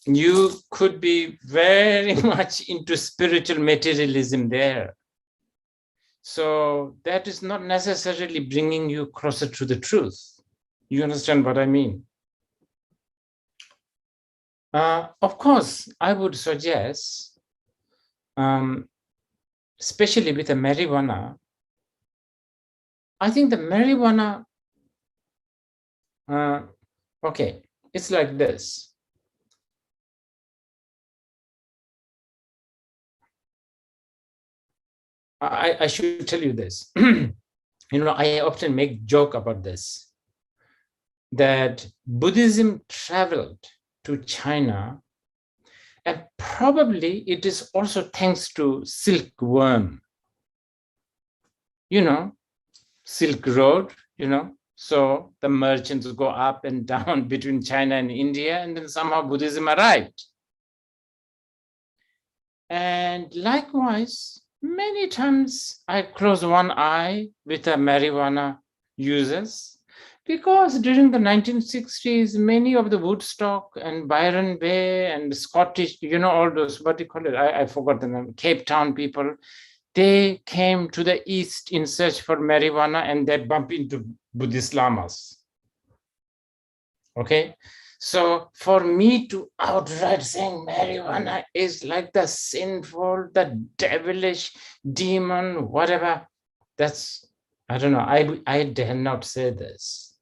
You could be very much into spiritual materialism there. So that is not necessarily bringing you closer to the truth. You understand what I mean? Of course, I would suggest, especially with the marijuana, I think the marijuana, okay, it's like this. I should tell you this. I often make joke about this, that Buddhism traveled to China, and probably it is also thanks to silkworm. Silk Road, so the merchants go up and down between China and India, and then somehow Buddhism arrived. And likewise, many times I close one eye with the marijuana users, because during the 1960s, many of the Woodstock and Byron Bay and Scottish, all those, what do you call it? I forgot the name, Cape Town people, they came to the East in search for marijuana, and they bump into Buddhist lamas. Okay, so for me to outright saying marijuana is like the sinful, the devilish, demon, whatever, that's, I don't know, I dare not say this.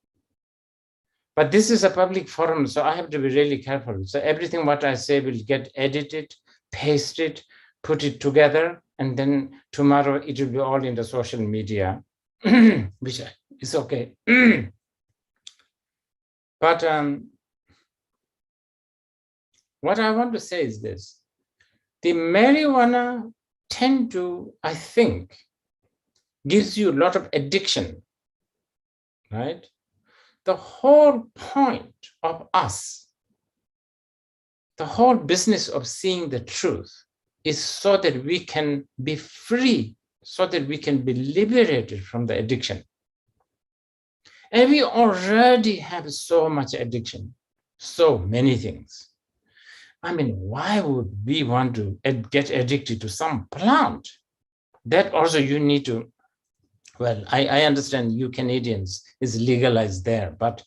But this is a public forum, so I have to be really careful. So everything what I say will get edited, pasted, put it together, and then tomorrow it will be all in the social media, which is okay. But what I want to say is this. The marijuana tend to, I think, gives you a lot of addiction, right? The whole point of us, the whole business of seeing the truth, is so that we can be free, so that we can be liberated from the addiction. And we already have so much addiction, so many things. I mean, why would we want to get addicted to some plant? That also you need to, well, I understand you Canadians is legalized there, but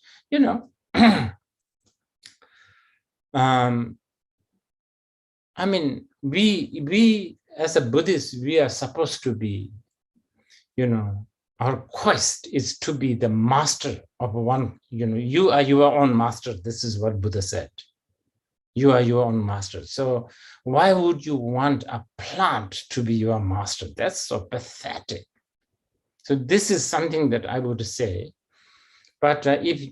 I mean, we as a Buddhist, we are supposed to be, our quest is to be the master of one, you are your own master. This is what Buddha said. You are your own master. So why would you want a plant to be your master? That's so pathetic. So this is something that I would say. But if,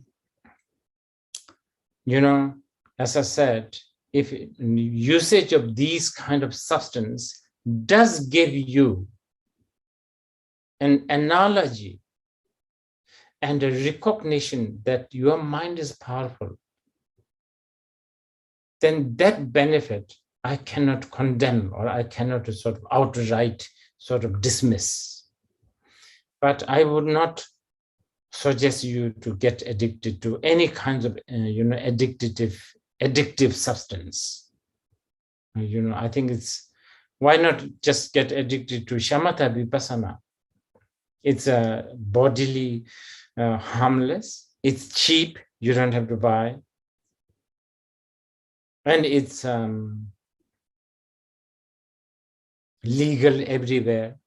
as I said, if usage of these kind of substance does give you an analogy and a recognition that your mind is powerful, then that benefit I cannot condemn, or I cannot sort of outright sort of dismiss. But I would not suggest you to get addicted to any kinds of addictive substance. I think it's, why not just get addicted to shamatha vipassana? It's bodily harmless, it's cheap, you don't have to buy, and it's legal everywhere,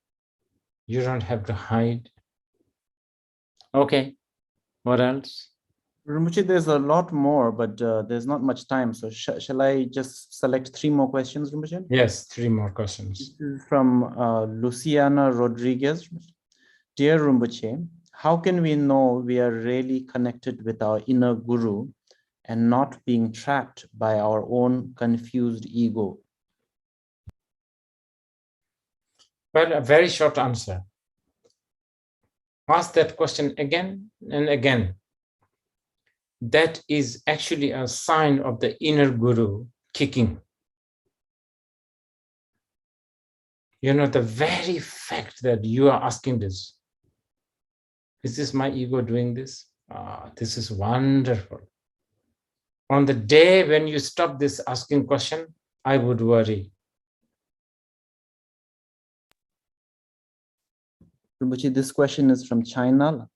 you don't have to hide. Okay, what else? Rinpoche, there's a lot more, but there's not much time. So shall I just select 3 more questions, Rinpoche? Yes, 3 more questions. This is from Luciana Rodriguez. Dear Rinpoche, how can we know we are really connected with our inner guru and not being trapped by our own confused ego? Well, a very short answer. Ask that question again and again. That is actually a sign of the inner guru kicking. The very fact that you are asking this, is this my ego doing this? This is wonderful. On the day when you stop this asking question, I would worry. Rinpoche, this question is from China.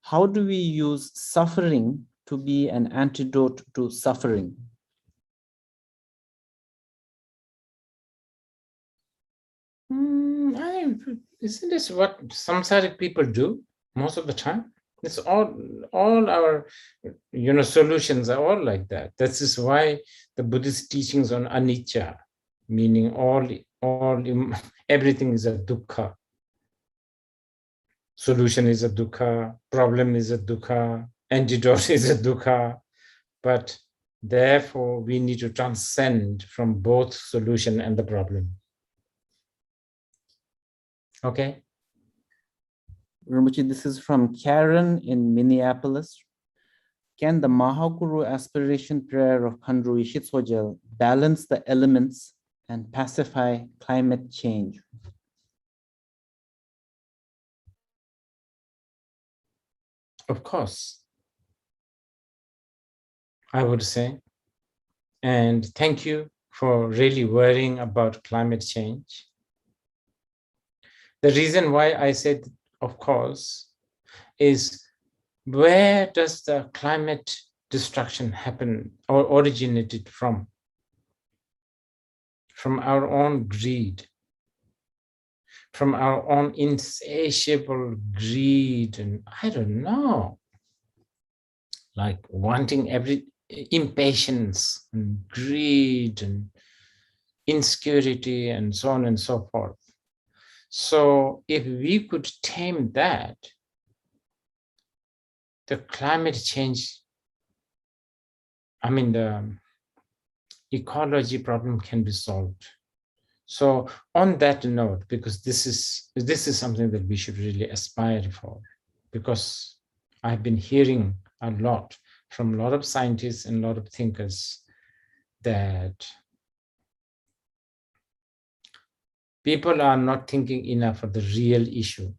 How do we use suffering to be an antidote to suffering? Isn't this what samsaric people do most of the time? It's all our, solutions are all like that. This is why the Buddhist teachings on anicca, meaning everything is a dukkha. Solution is a dukkha, problem is a dukkha, antidote is a dukkha, but therefore we need to transcend from both solution and the problem. Okay. Rinpoche, this is from Karen in Minneapolis. Can the Mahā Guru aspiration prayer of Khandro Yeshe Tsogyal balance the elements and pacify climate change? Of course, I would say. And thank you for really worrying about climate change. The reason why I said, of course, is where does the climate destruction happen or originated from? From our own greed, from our own insatiable greed, and I don't know, like wanting impatience and greed and insecurity and so on and so forth. So if we could tame that, the climate change, the ecology problem can be solved. So on that note, because this is something that we should really aspire for, because I've been hearing a lot from a lot of scientists and a lot of thinkers that people are not thinking enough of the real issue.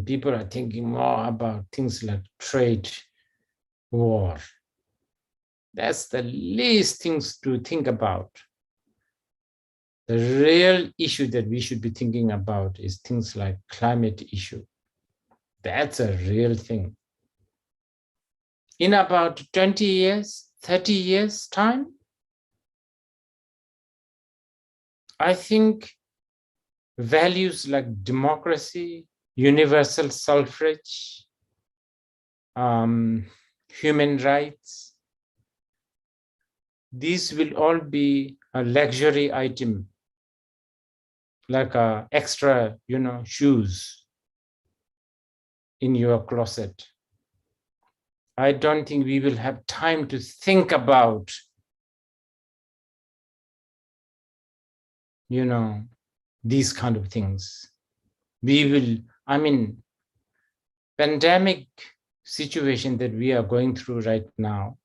People are thinking more about things like trade war. That's the least things to think about. The real issue that we should be thinking about is things like climate issue. That's a real thing. In about 20 years, 30 years time, I think values like democracy, universal suffrage, human rights, these will all be a luxury item, like extra, shoes in your closet. I don't think we will have time to think about, these kind of things. We will, pandemic situation that we are going through right now,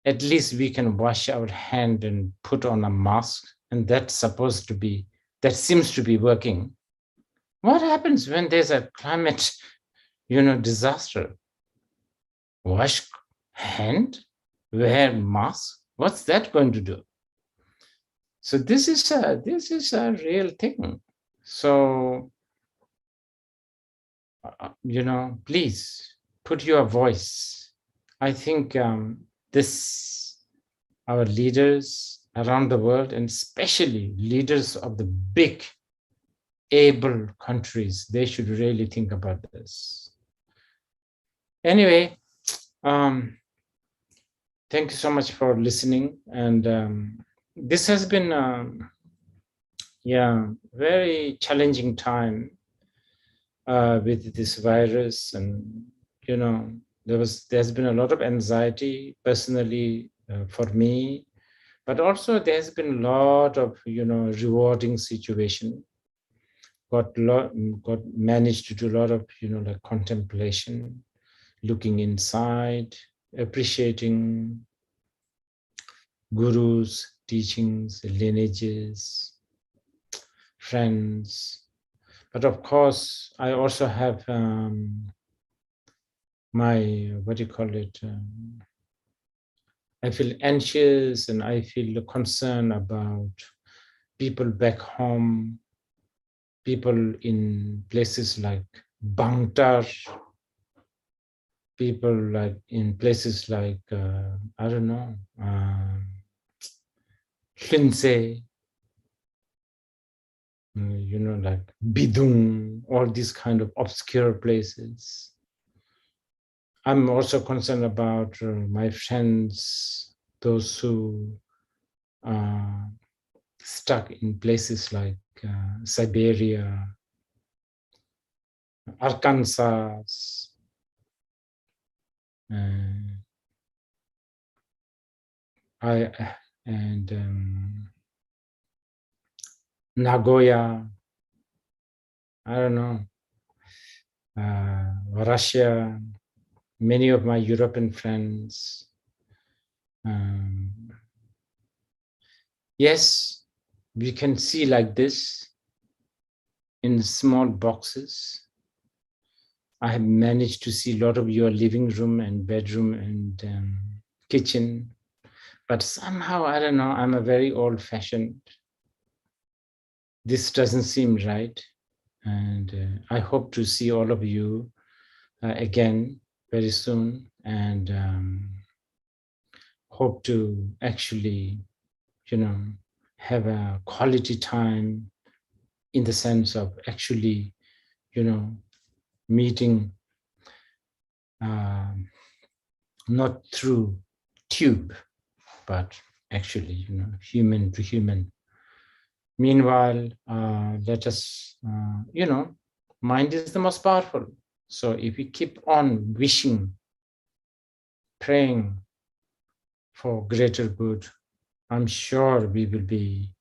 at least we can wash our hand and put on a mask, and that seems to be working. What happens when there's a climate, disaster? Wash hand, wear mask. What's that going to do? So this is a real thing. So, please put your voice. I think our leaders around the world, and especially leaders of the big, able countries, they should really think about this. Anyway, thank you so much for listening. And this has been very challenging time with this virus, and there's been a lot of anxiety personally for me, but also there's been a lot of rewarding situation. Got managed to do a lot of like contemplation, looking inside, appreciating gurus, teachings, lineages, friends. But of course, I also have my, I feel anxious and I feel concerned about people back home, people in places like Bangtar, people like in places like, I don't know, Lindsay, like Bidung, all these kind of obscure places. I'm also concerned about my friends, those who are stuck in places like Siberia, Arkansas, Nagoya, I don't know, Russia, many of my European friends. Yes, we can see like this in small boxes. I have managed to see a lot of your living room and bedroom and kitchen, but somehow, I don't know, I'm a very old-fashioned. This doesn't seem right. And I hope to see all of you again very soon, and hope to actually, have a quality time in the sense of actually, meeting not through tube, but actually, human to human. Meanwhile, let us, mind is the most powerful. So if we keep on wishing, praying for greater good, I'm sure we will be,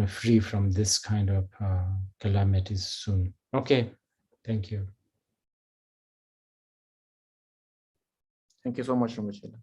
free from this kind of calamities soon. Okay, thank you. Thank you so much, Rinpoche.